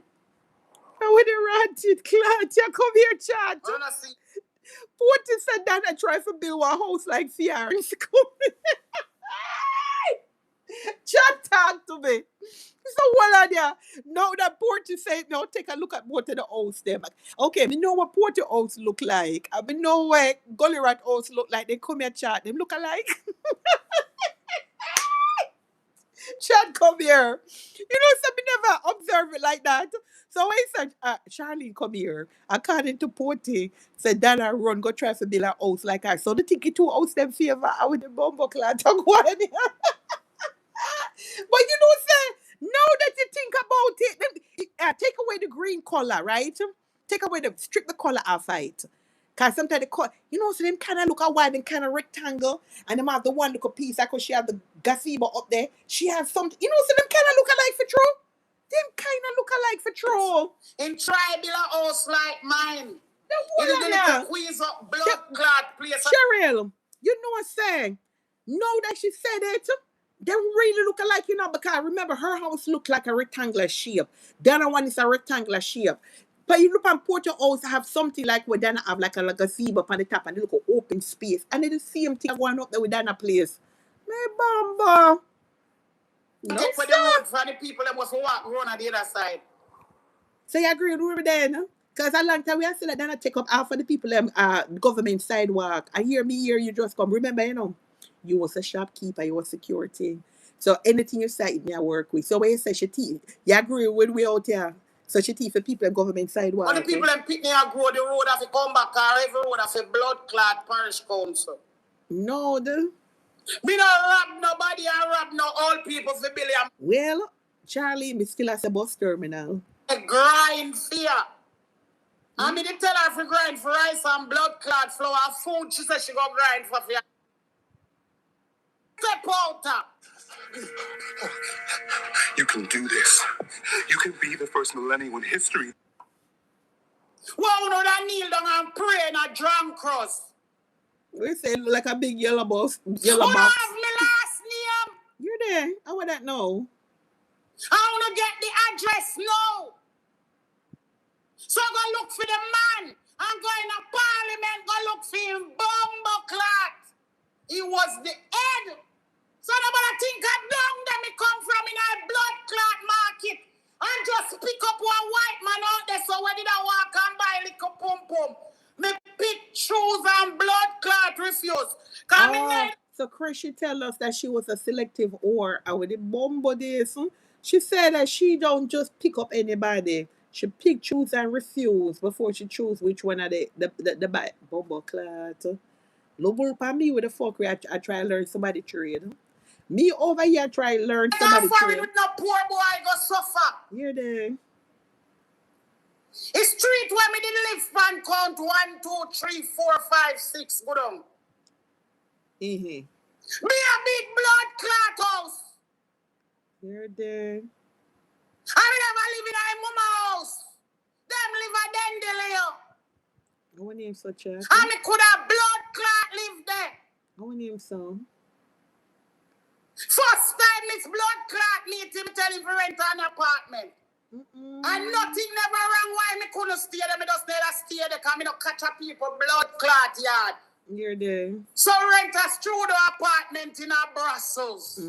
And with the ratchet clat, you come here, chat.
I wanna see.
What is that Dana try to build a house like Fiar's? Chat talk to me. So what are there? Now that Porty said, now take a look at what the house them. Okay, we know what Porty house look like. I mean, know what Gully Rat house look like. They come here chat. Them look alike. Chat come here. You know, some never observe it like that. So when he said, Charlene, come here. According to Porty, said Dana run go try to build a house like her. So the ticket to house them favor I with the bumbo clan talk one. But you know, say, now that you think about it, take away the green color, right? Take away strip the color off it. Because sometimes the color, you know, so them kind of look a wide and kind of rectangle, and them have the one little piece, like she have the gazebo up there. She has something, you know, so them kind of look alike for true. Them kind of look alike for true.
In tribal house like mine.
The
It is
whole
the
of
little
that.
quiz up blood clot place.
Cheryl, you know what I'm saying? Know that she said it. They really look alike, you know, because remember her house looked like a rectangular shape. The other one is a rectangular shape. But you look on Porter House have something like where Dana have like a gazebo on the top and they look an open space. And it's the same thing going up there with Dana place. Me bamba. No,
Take for the
sir.
road for the people that must walk around on the other side.
So you agree with me then? Because a long time we are still Dana take up half of the people government sidewalk. I hear you just come. Remember, you know, you was a shopkeeper, you was security. So anything you say, me I work with. So when you say she teeth, you agree with we out here. So she teeth for people in government sidewalk.
But the people that pick me and grow the road have to come back or every road have a blood clot parish council.
No,
Me no rob nobody and rob no old people for billion.
well, Charlie, me still as a bus terminal.
A grind fear. I mean, they tell her to grind for rice and blood clot flour food. She said she go grind for fear. Step out.
You can do this. You can be the first millennial in history.
Well, no, that kneel down and pray in a drum cross.
We say like a big yellow box. Yellow
Who
box.
have my last name?
You're there. I would not know.
I want to get the address now. So go look for the man and go in a parliament, go look for him bumbleclot. He was the head. So nobody think I down them me come from in a blood clot market and just pick up one white man out there. So when did I walk and buy a little pum pum? Me pick shoes and blood clot refuse. Come in.
So Cressy tell us that she was a selective whore. And with the bumbo this, she said that she don't just pick up anybody. She pick, choose, and refuse before she choose which one of the bumbo clot. Look for me with the fuckery. I try to learn somebody trade. Me over here try to learn somebody trade.
With no poor boy go suffer.
You're there.
It's street where me did live fan count 1, 2, 3, 4, 5, 6. Go down. Me a big blood clot house.
You're there.
I never live in a mama house. Them live a Dendelio.
I want name such a.
And me could have blood clot live there.
I want name some.
First time this blood clot need him tell him to rent an apartment. And nothing never wrong why me couldn't stay there. Me just stay there because me don't catch a people blood clot yard.
You're there.
So rent a studio apartment in Brussels.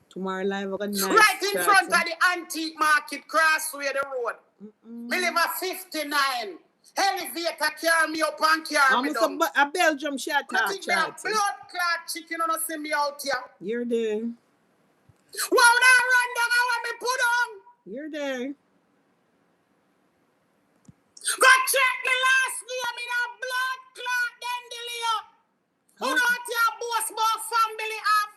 Tomorrow live we're gonna
right in front of the antique market crossway the road. Me live at 59. Elevator carry me up and carry me down.
A Belgium shot.
Blood clot chicken on see me out here.
You're there.
Why would I run down and when me put on?
You're there.
Go check me last year, me a blood clot Dendelio. Who know what your boss about family have?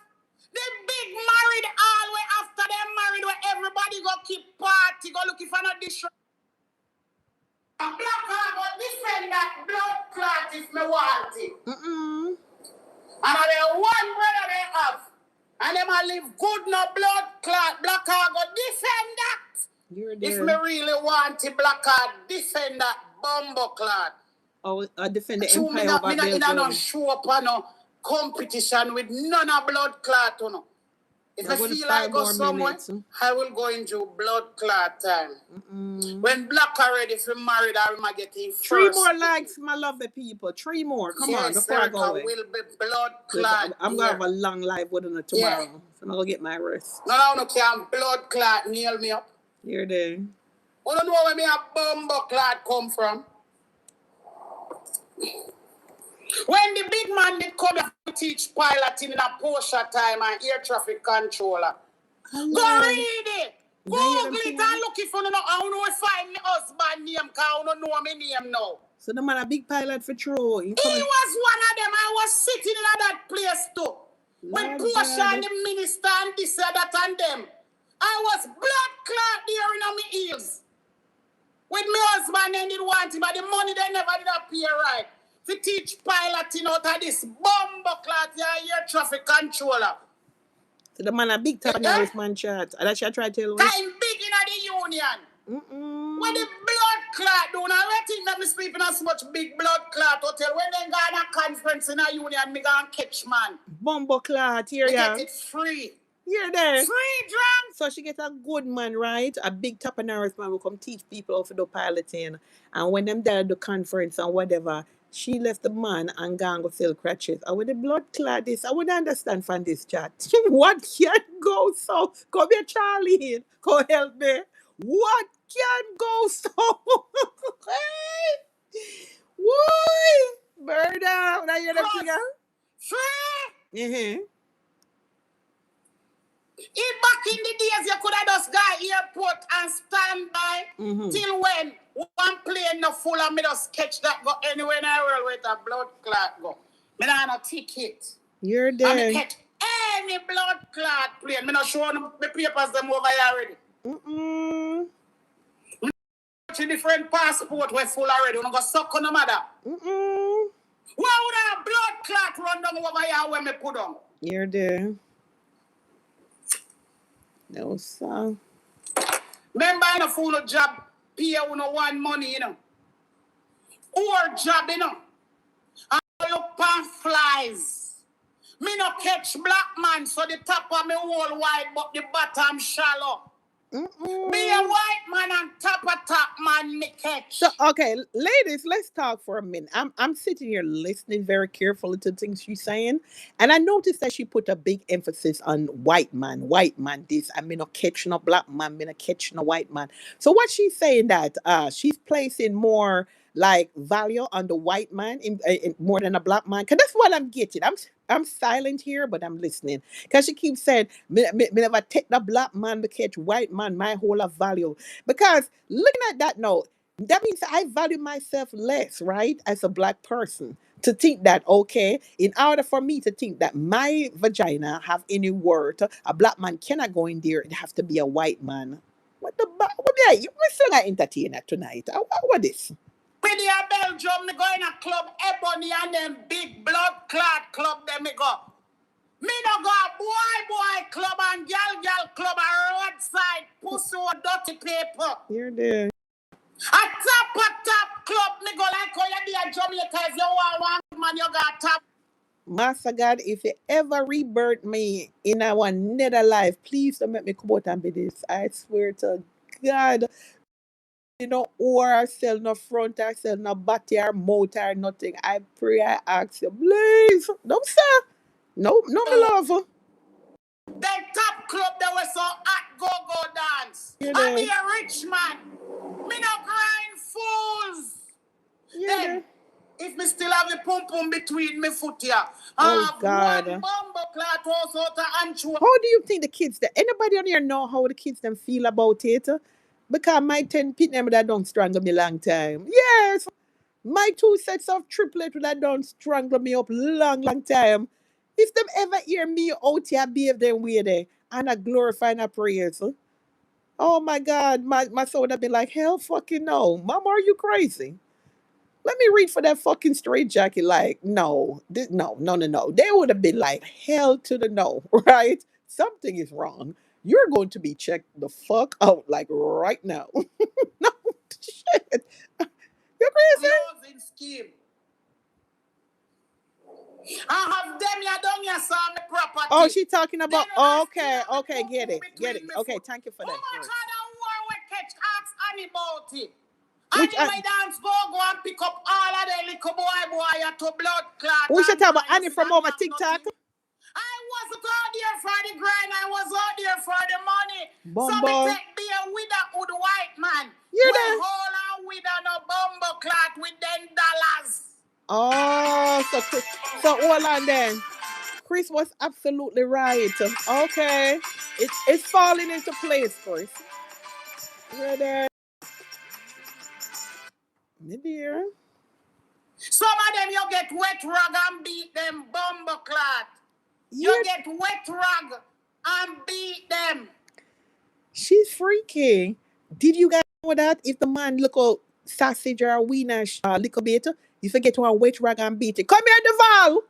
The big married all way after them married where everybody go keep party, go looking for no dish. A black card go defend that blood clot if me want it. And the one brother they have. And them a live good no blood clot. Black card go defend that.
You're there.
If me really want it, black card defend that bumbo clot.
Oh, I defend the empire of Belgium.
Me not show up on no competition with none of blood clot, you know. If I feel like go somewhere, I will go into blood clot time. When black are ready for married, I will get in first.
3 more likes, my lovely people. 3 more. Come on, before I go away.
Will be blood clot.
I'm going to have a long life with her tomorrow. So I'm going to get my rest.
No, can blood clot nail me up.
You're there.
You don't know where me a bumbo clot come from. When the big man did come to teach piloting in a Porsche time and air traffic controller, go read it. Google it and look if you know how to find my husband name because I don't know my name now.
So the man a big pilot for true.
He was one of them. I was sitting in that place too. When Porsche and the minister and this and that and them. I was blood clot there in my heels. With my husband and did want him, but the money they never did appear right. To teach piloting out of this bumbo clot air traffic controller.
So the man a big time now with man chat. And that's what I try to tell you.
Time big in the union. When the blood clot do not I think that me sleeping on so much big blood clot hotel. When they go on a conference in a union, me go and catch man.
Bumbo clot here,
get it free.
You're there.
Free drum.
So she get a good man, right? A big tapanarist man will come teach people how to do piloting. And when them there at the conference and whatever, she left the man and go and go sell crutches. And with the blood clot this, I would understand from this chat. What can go so? Come here, Charlie. Go help me. What can go so? Why? Bird out. Now you're the figure.
Free. Back in the days, you could have just go airport and stand by till when one plane no full and me just catch that go anywhere in the world with a blood clot go. Me not have no ticket.
You're there.
And me catch any blood clot plane. Me not show them the papers them over here already. Different passport we full already. We don't go suck on the mother. Why would I have blood clot run down over here when me put on?
You're there. No, sir.
Remember, in a full job, pay you no one money, you know. Or job, you know. And look pan flies. Me no catch black man, so the top of me whole wide, but the bottom shallow. Be a white man and top man me catch.
So okay, ladies, let's talk for a minute. I'm sitting here listening very carefully to things she's saying, and I noticed that she put a big emphasis on white man this. I mean, not catching a black man, me not catching a white man. So what she's saying that she's placing more like value on the white man in more than a black man. Cause that's what I'm getting. I'm silent here, but I'm listening. Cause she keeps saying, me never take the black man to catch white man. My whole of value. Because looking at that note, that means I value myself less, right? As a black person. To think that, okay, in order for me to think that my vagina have any worth, a black man cannot go in there. It has to be a white man. What the you we still got entertainer tonight? What is?
With the Belgium, me go in a club Ebony and them big blood clot club them me go. Me no go a boy club and gal club a roadside pussy or dirty paper.
You're there.
A top club me go like how you be a Jamaica if you want one man you got top.
Master God, if you ever rebirth me in our nether life, please don't make me come out and be this. I swear to God. Or sell no front or sell no body or mouth or nothing. I pray, I ask you, please. No, sir. No, my love.
That top club that was so hot go dance. I be a rich man. Me no grind fools. Then, if me still have the pum between me foot here,
God.
One bumbo clat also to ancho.
How do you think the kids, anybody on here know how the kids them feel about it? Because my 10 pit them that don't strangle me long time. Yes. My 2 sets of triplet that don't strangle me up long time. If them ever hear me out here behave them way there and I glorify and I praise. Oh my God, my soul would have been like, hell fucking no. Mama, are you crazy? Let me read for that fucking straight jacket. Like, no. No. They would have been like, hell to the no, right? Something is wrong. You're going to be checked the fuck out, like right now. No, shit. You're crazy.
Closing scheme. I have them ya done ya saw me property.
Oh, she talking about okay, get it. Okay, thank you for that.
Oh my God, I war with catch ask Annie about it.
Which
Annie dance go and pick up all of the little boy to blood clot.
We should talk about Annie from over TikTok.
I wasn't out there for the grind, I was out there for the money.
Bumbo.
So me take be a widow with the white man.
You
there. Hold on with no bumbo clot with $10.
Oh, so hold on then. Chris was absolutely right. Okay. It's falling into place, Chris. Ready? My dear.
Some of them you get wet rag and beat them bumbo clot. You get wet rag and beat them.
She's freaky. Did you guys know that if the man look out sausage or wiener little bit, you forget to wet rag and beat it. Come here, Duval.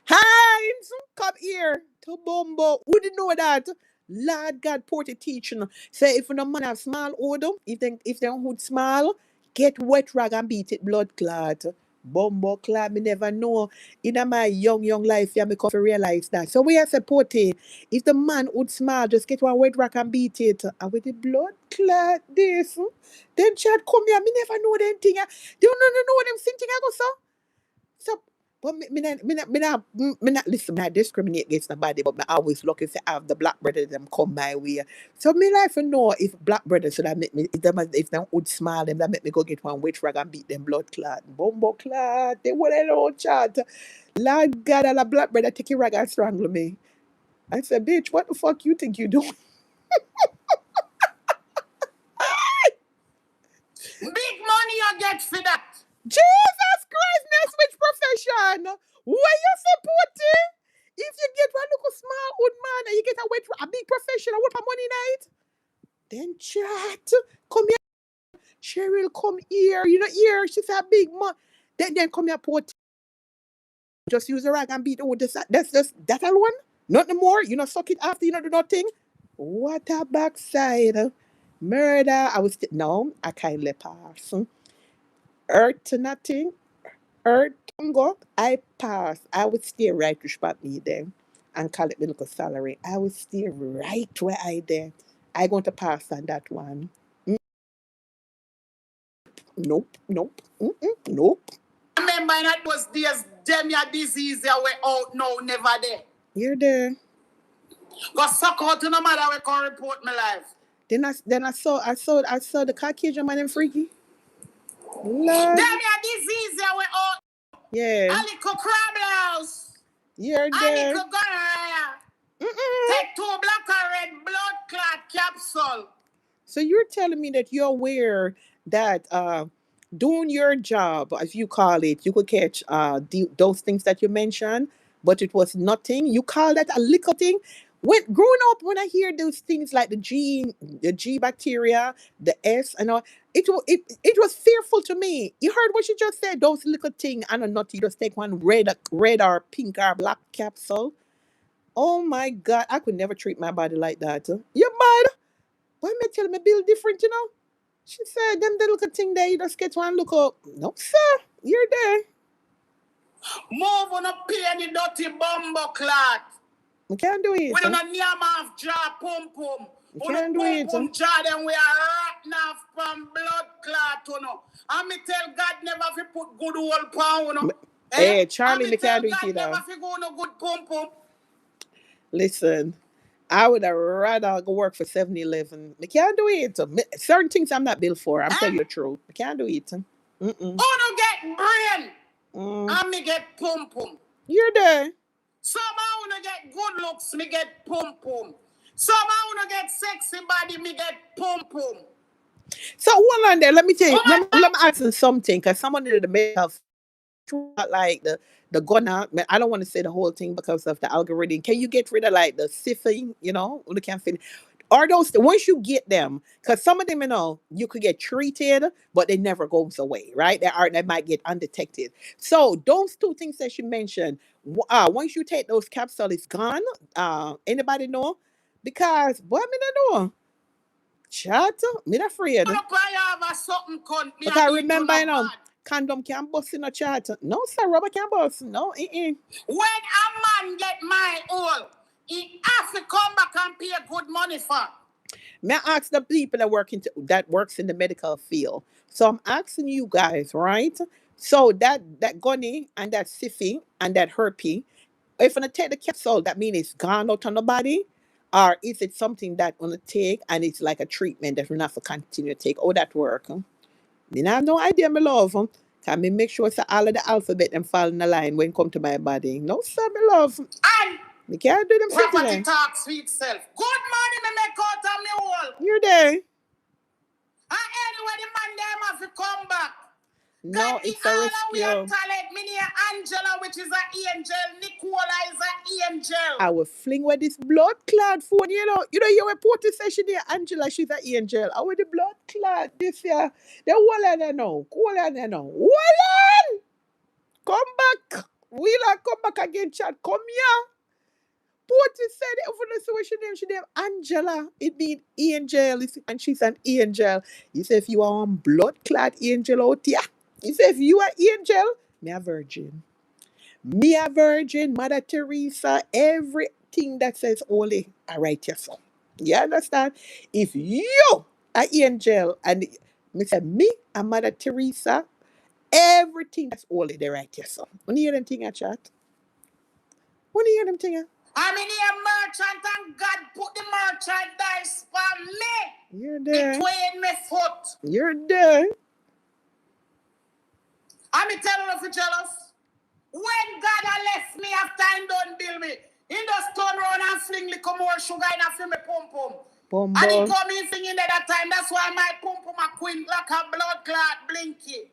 Heinz, come here. To Bumbo. Who didn't know that? Lord God, porty teaching. Say if no man have small odor, if they hood small, get wet rag and beat it blood clot. Bumbo clot, me never know. In my young life, yeah, me come to realize that. So we are supporting. If the man would smile, just get one wet rag and beat it. And with the blood clot this. Then Chad come here, me never know them thing. They don't know what them thinking I go so. So but me not listen, me not discriminate against nobody, but me always looking to have the black brothers them come my way. So me like to know if black brothers should have make me if them would smile them that make me go get one witch rag and beat them blood clot. Bumbo clot, they would know chat. Lord God, all a black brother take a rag and strangle me. I said, bitch, what the fuck you think you doing?
Big money you get for that.
Jesus Christ, now switch profession. Where you supporting? If you get one little small old man and you get a big professional, what money night? Then chat. Come here. Cheryl, come here. You know here. She's a big man. Then come here, put. Just use a rag and beat. Oh, that's just that alone. Nothing more. You know, suck it after you know do nothing. What a backside. Murder. No, I can't let pass. Earth to nothing. Earth go, I pass. I would stay right to spot me there and collect the little salary. I would stay right where I there. I going to pass on that one. Nope, nope, nope.
Remember in those days, them your disease they were out now, never there.
You're there.
Go suck out to no matter we can report my life.
Then I saw the Caucasian man and freaky. Lord.
Them your disease they were out.
Yeah.
A little crab house.
You're
A
there.
little gonorrhea. Take 2 black and red blood clot capsule.
So you're telling me that you're aware that doing your job, as you call it, you could catch those things that you mentioned, but it was nothing. You call that a little thing? When growing up, when I hear those things like the G bacteria, the S, and all, it was fearful to me. You heard what she just said? Those little thing and a nut, you just take one red or pink or black capsule. Oh my God, I could never treat my body like that. You're mad? Why me tell me build different, you know? She said, them the little thing there, you just get one look up. No, sir, you're there.
Move on a penny dirty bumbo clot.
We can't do it.
We don't have off jaw pum pum.
We can't do it.
Pum jaw then we are rotten off from blood clot, you know. And me tell God never fi put good old pound, you know.
Hey, Charlie, we can't do it
God
either.
never fi go no good pum pum.
Listen, I would have rather go work for 7-Eleven. We can't do it. Certain things I'm not built for. I'm telling you the truth. We can't do it.
Oh, no get brain. And me get pum pum.
You're there.
Somehow wanna get good looks, me get pum pum. Somehow wanna get sexy body, me get pum pum.
So hold on there. Let me tell you. Let me ask you something, because someone in the middle like the gunner. I don't want to say the whole thing because of the algorithm. Can you get rid of like the siphing? You know, the campaign. Are those once you get them? Because some of them, you know, you could get treated, but they never goes away, right? They might get undetected. So those two things that you mentioned, once you take those capsules, it's gone. Anybody know? Because boy, me don't know. Chat, me not afraid. Because remember, you know, condom can't bust in a chat. No, sir, rubber can't bust. No,
When a man get my oil, he has to come back and pay good money for.
May I ask the people that works in the medical field? So I'm asking you guys, right? So that gunny and that syphy and that herpy, if I take the capsule, that means it's gone out on the body, or is it something that gonna take and it's like a treatment that we have to continue to take? Oh, that work. Me have no idea, my love. Can me make sure it's all of the alphabet and fall in the line when it come to my body? No, sir, my love.
And
me can't do them
property talk sweet self. Good money me make out of me wall.
You're there.
And anyway, the man them have to come back.
No, it's a rescue.
We are talent. Me near Angela, which is an angel. Nicola is an angel.
I will fling with this blood clot phone, you know. Your reporter says she there, Angela, she's an angel. I with the blood clot this year. The whole on there now. Hold on there now. Hold on! Come back. Wheeler, come back again, chat. Come here. Porter said it for the situation she name Angela. It means angel, and she's an angel. You say if you are on blood clot angel out here. You say if you are angel, me a virgin. Me a virgin, Mother Teresa, everything that says holy, I write you so. You understand? If you are angel and me say me and Mother Teresa, everything that's holy, they write you so. When you hear them thing a chat? When you hear them thing?
I'm in here merchant and God put the merchandise for me.
You're there.
Between my foot.
You're there.
I'm telling you for jealous. When God had left me after he done build me, he just turn around and fling little more sugar in a film pum pum. And he come in singing at that time. That's why my pum pum a queen like a blood clot blinky.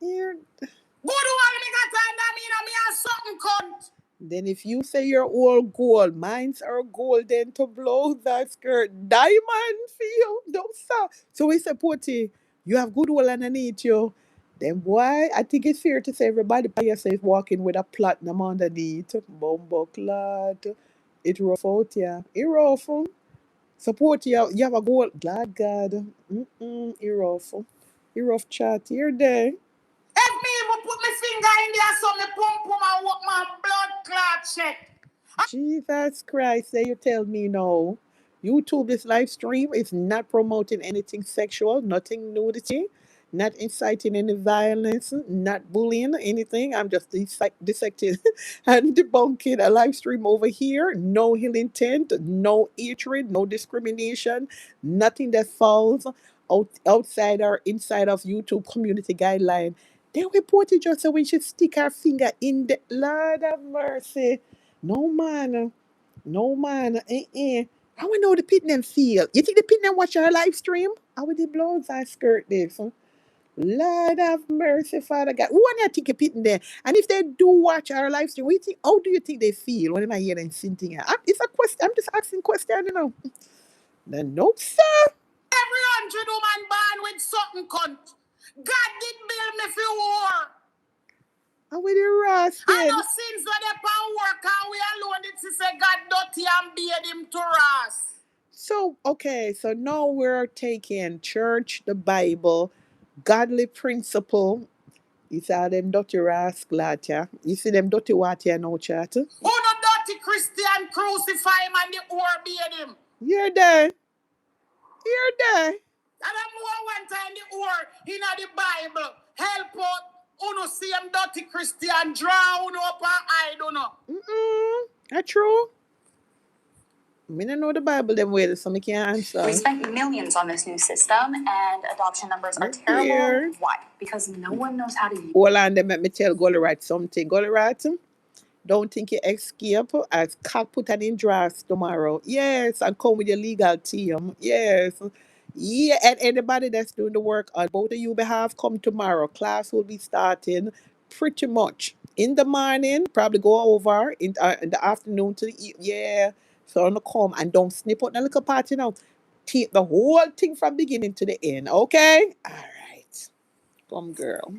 You're...
Good one me got time that mean me a something cunt.
Then if you say you're all gold, mine's are golden to blow that skirt. Diamond feel. No, sir. So we say, Potty, you have good wool underneath you. Then boy, I think it's fair to say everybody by yourself walking with a platinum underneath. Bumbo clot. It rough out, yeah. It rough. Support you. You have a gold. Glad God. It rough. It rough chat. You're there.
If me will put my
finger in there so me pum pum and walk my blood clot check.
Jesus Christ, say you tell me no. YouTube, this live stream is not promoting anything sexual, nothing nudity, not inciting any violence, not bullying, anything. I'm just dissecting and debunking a live stream over here. No ill intent, no hatred, no discrimination, nothing that falls outside or inside of YouTube community guideline. They reported just so we should stick our finger in the Lord of mercy. No man. No man. I want to know the pit them feel. You think the pit them watch our live stream? How would the blows I skirt this? Lord have mercy, Father God. Who want to think a pit in there? And if they do watch our live stream, how do you think they feel when I hear them singing? It's a question. I'm just asking question, you know. Then nope, sir.
Every 100 woman born with something cunt. God did build me for war.
How with the rust
I
then?
know since when they pan work and we alone it to say God dirty and beard him to us.
So, okay, so now we're taking church, the Bible, godly principle. You see them dirty rascal out here. You see them dirty water now, chat.
Who no dirty Christian crucify him and the whore beard him?
You're there. You're there.
And I'm more one time the whore in the Bible help out uno see him dirty Christian draw uno up and hide uno.
That's true. I don't know the Bible them way, so I can't answer.
We spent millions on this new system, and adoption numbers are
Look
terrible.
here.
Why? Because no one knows how to use.
Hold on, let me tell Gollerat something. Gollerat, don't think you escape as cock put an in drafts tomorrow. Yes, and come with your legal team. Yes. Yeah, and anybody that's doing the work on both of you behalf, come tomorrow. Class will be starting pretty much in the morning, probably go over in the afternoon to the yeah. So I'm gonna come and don't snip out the little party now. Take the whole thing from beginning to the end, okay? All right. Come girl.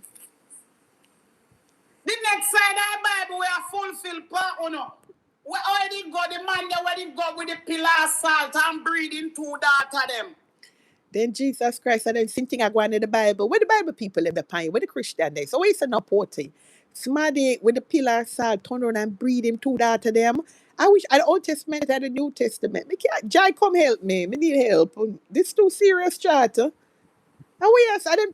The next side of the Bible we are fulfill part uno. We already got the man there where they go with the pillar of salt and breathing two daughter them.
Then Jesus Christ and then same thing I go on in the Bible. Where the Bible people in the pine, where the Christian they. So it's not porting. Somebody with the pillar of salt turn around and breathe him two to them. I wish the Old Testament and the New Testament. Me can't, Jai, come help me. Me need help. This too serious chat. Oh yes, I don't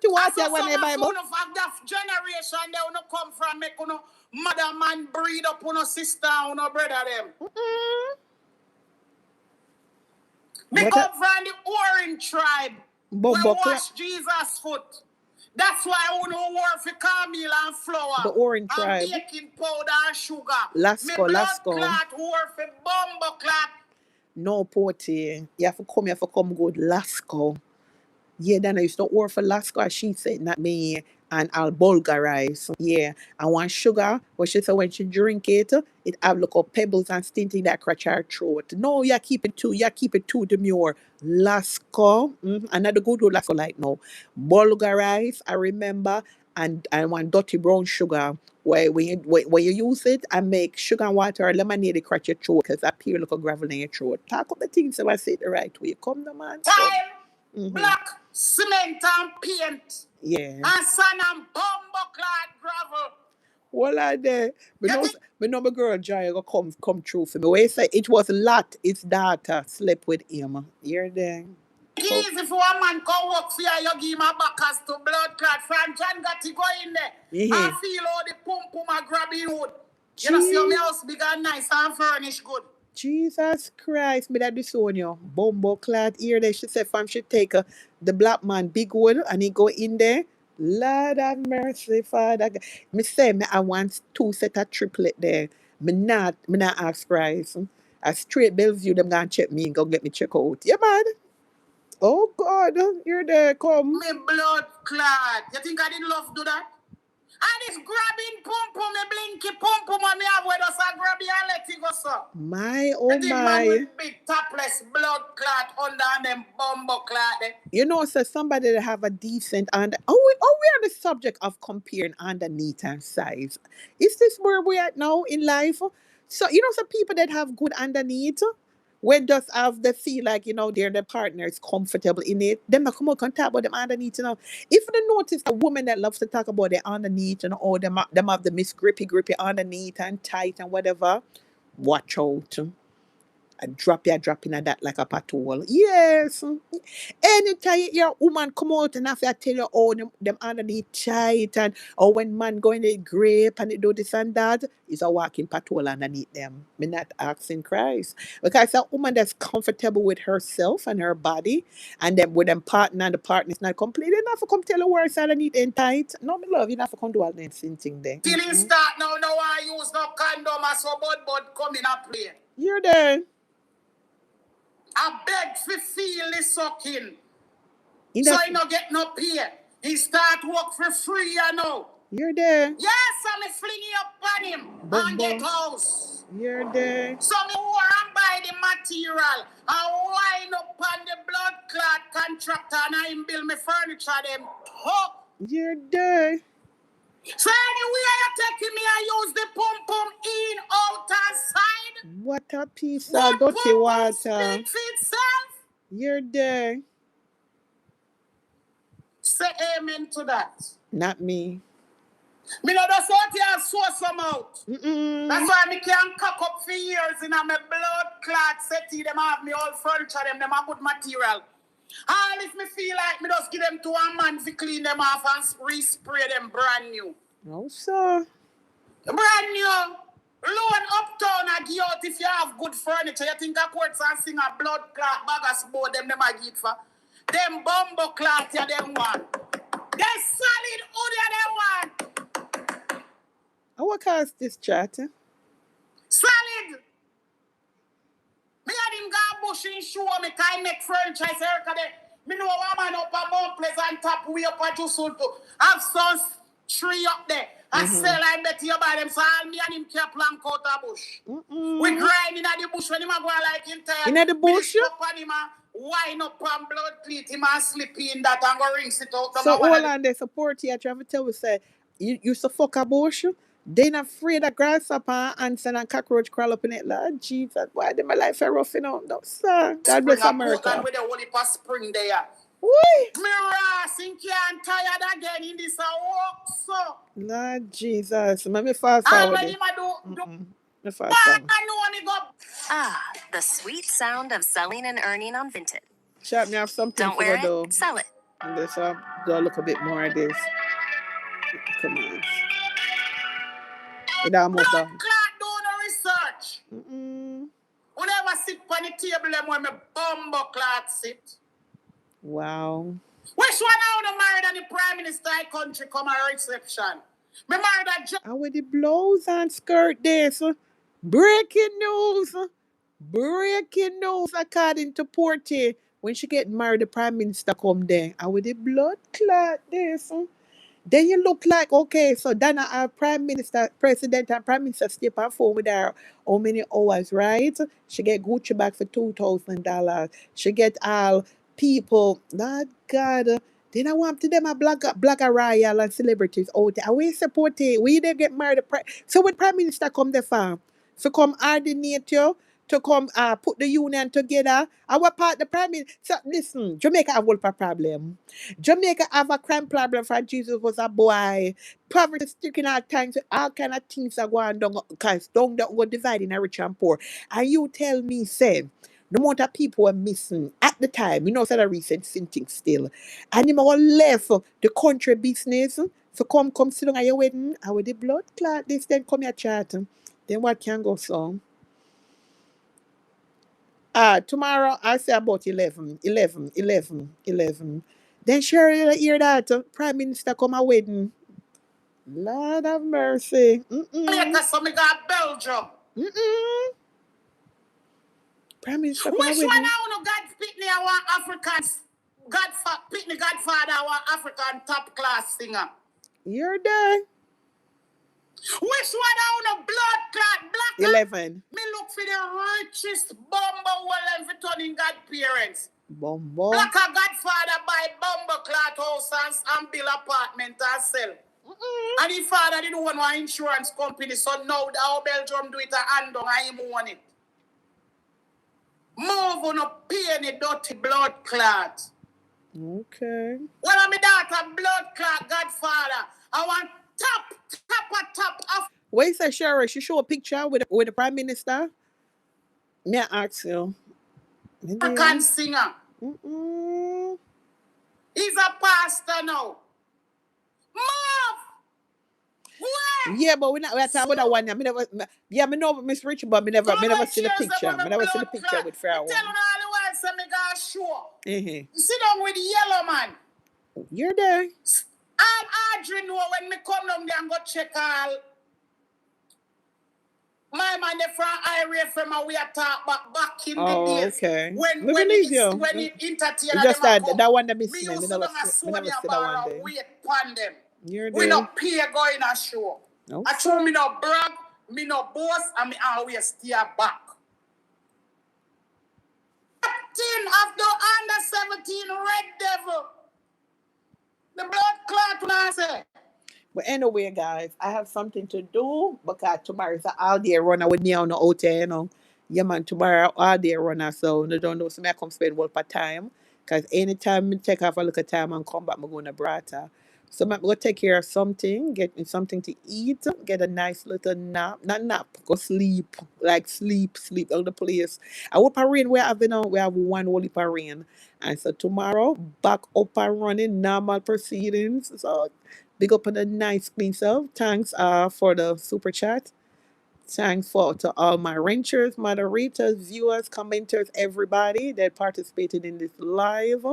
you want to go in the Bible?
Some of that generation they wanna come from make uno mother man breed up uno sister uno brother them. Me come from the orange tribe. We wash Jesus' foot. That's why I don't work for Camille and flour.
The orange tribe.
And baking powder and sugar.
Lasco.
Clot work for bumbo clot.
No, Porty. You have to come good Lasco. Yeah, then I used to work for Lasco, as she said, not me. And I'll bulgarize. Yeah. I want sugar, but she said when she drink it, it have look up pebbles and stinting that scratch her throat. No, you keep it too demure. Lasco, another good old Lasco like no. Bulgarize, I remember, and I want dirty brown sugar. Where when you use it and make sugar and water or lemonade, it crack your throat because that appear like a gravel in your throat. Talk up the things so I say it the right way. Come the man.
Time, black, cement and paint.
Yeah.
And sand and bumbo clad gravel.
What are they? But no, my girl Joy go come true for me. Where you say it was Lot, his daughter, slept with him. You're there.
Easy for a man come work for you give him a backers to blood clot. From John got to go in there. I feel all the pum a grabbing wood. You know, see how my house big and nice and furnished good.
Jesus Christ, me that disown you. Bumbo clad here there. She said fam should take the black man big wood and he go in there. Lord have mercy, Father God. Me say me I want 2 set of triplet there. Me not ask price. A straight Bellevue them gonna check me and go get me check out. Yeah man. Oh God, you're there, come.
Me blood clot. You think I didn't love do that? And it's grabbing pum me blinky pum and me have with us and grab you and let it go so.
My oh my.
Man with big topless blood clot under and them bumbo clot there.
You know, so somebody that have a decent under. Oh, we're on the subject of comparing underneath and size. Is this where we're at now in life? So you know, some people that have good underneath, When just have the feel like, they're the partners comfortable in it, them not come out and talk about them underneath. If you notice a woman that loves to talk about their underneath, or them have the miss grippy underneath and tight and whatever, watch out. And drop in at that like a patrol. Yes. Anytime your woman come out and after I tell you, oh, them underneath tight, and when man go in the grape and they do this and that, is a walking patrol underneath them. Me not asking Christ. Because a woman that's comfortable with herself and her body, and then with them partner and the partner is not completely enough to come tell her where it's underneath and tight. No, me love, you not to come do all that thing there.
Feeling start now I use no condom as so bud come in a play.
You're there.
I beg for feel the sucking.
In
So
that-
he no get no pay. He start work for free,
You're there.
Yes, I'm flinging up on him and get house.
You're there.
So me war and buy the material and wind up on the blood clot contractor and I build me furniture them.
You're there.
So anyway you taking me and use the pum in, out and side.
What a piece
The
of dirty
pum
water.
speaks for itself.
You're there.
Say amen to that.
Not me.
Me know that's what you have so some out.
Mm-mm.
That's why me can cock up for years in my blood clot settee. Them have me all furniture, them have good material. All if me feel like me just give them to a man to clean them off and respray them brand new.
No, sir.
Brand new. Loan uptown I give out if you have good furniture. You think a quartz and sing a blood clot bag of sport them I give it for. Them bumbo clot you them one. They solid hood you them one.
I what cause this chat?
Solid. Me and him go bush in show me kind make furniture. I say, me know a man up a Mount Pleasant top way up a Jusul to have some tree up there. I sell I bet you buy them. So all me and him keep plank out a bush. We grind in the bush when him a go like him tired.
In the bush?
Up on him a wind up and blood cleat him and slip in that and go rinse it out.
So all on the support here, try to tell we say, you used to fuck a bush? They not afraid of grasshopper, ants and cockroach crawl up in it. Lord Jesus, why did my life a rough, No, sir. God bless America.
With the holy for spring there.
Woo!
Me racing can't tired again in this walk, so.
Lord Jesus. Let me fast forward.
I know me go.
The sweet sound of selling and earning on Vinted.
Chat me have something
Don't
for
wear
though.
it, sell it.
Let's go look a bit more at this. Come on. It almost
Blood
done.
clot do no research. We never sit on the table them when me bumbo clot sit.
Wow.
Which one I want to marry the Prime Minister country come a reception? Me married that
How with the blouse and skirt this? Breaking news. Breaking news according to Porty. When she get married, the Prime Minister come there. How with the blood clot this? Then you look like, okay, so Dana, our Prime Minister, President and Prime Minister step on phone with her how many hours, right? She get Gucci bag for $2,000. She get all people, not God. Then I want to them a blogger royal and celebrities out there. We support it. We they get married. So when Prime Minister come the farm, so come coordinate you to come put the union together. Our part the Prime Minister. So listen, Jamaica have a problem. Jamaica have a crime problem for Jesus was a boy. Poverty sticking all times, all kind of things are going down, because don't go dividing a rich and poor. And you tell me, say, the amount of people were missing at the time, so the recent thing still. And you all left the country business. So come sit down at your wedding, and with the blood clot, this then come here chat. Then what can go so? Tomorrow I say about 11. Then Sherry hear that Prime Minister come a wedding. Lord have mercy.
later, so me got Belgium.
Prime Minister come a
Which
wedding.
one I want to God Pitney our Africans? Pitney Godfather our African top class singer.
You're there.
Which one I want a blood clot black?
11.
Me look for the richest bumbo well and for turning God parents.
Bombo.
Black a Godfather buy bumbo clot house and build apartment and sell. And his father didn't want one insurance company, so now how Belgium do it and hand on and him own it.
Move on up pay any dirty blood clot. Okay. Well, I'm a daughter blood clot Godfather. I want top of. Wait, say Sherry, she show a picture with the Prime Minister? May I ask you? Can singer. He's a pastor now. Move! What? Yeah, but we're talking about that one. Me know Miss Richie, but me never see the picture. Me never see the picture with Fair one. Tell me all the while, so me got sure. You sit down with the yellow man. You're there. I'm Audrey know when me come down there and go check all. My man, they from Irish from a we talk back in the days. Okay. When he entertain just that one that miss me. Me never see that one day. Wait upon them. We no pay going a show. Okay. I told me no brag, me no boss, and me always stay back. Captain of the under 17 Red Devil. The blood clot now say. But anyway, guys, I have something to do because tomorrow is an all day runner with me on the out there, you know. Yeah, man, tomorrow all day runner, so I don't know, so I come spend work part time. Because anytime I take off a look at time and come back, I'm going to Brata. So I'm going to take care of something, get me something to eat, get a nice little nap. Not nap, go sleep. Like sleep all the place. I hope a rain we have, you know, we have one whole heap of rain. And so tomorrow, back up and running, normal proceedings. So big up on a nice clean self. Thanks for the super chat. Thanks to all my renters, moderators, viewers, commenters, everybody that participated in this live.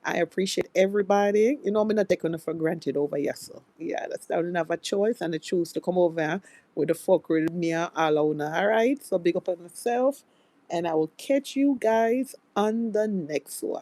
I appreciate everybody. You know, I'm not taking it for granted over here. So, yeah, that's I don't have a choice and I choose to come over with the folk with me and all owner. All right. So, big up on myself. And I will catch you guys on the next one.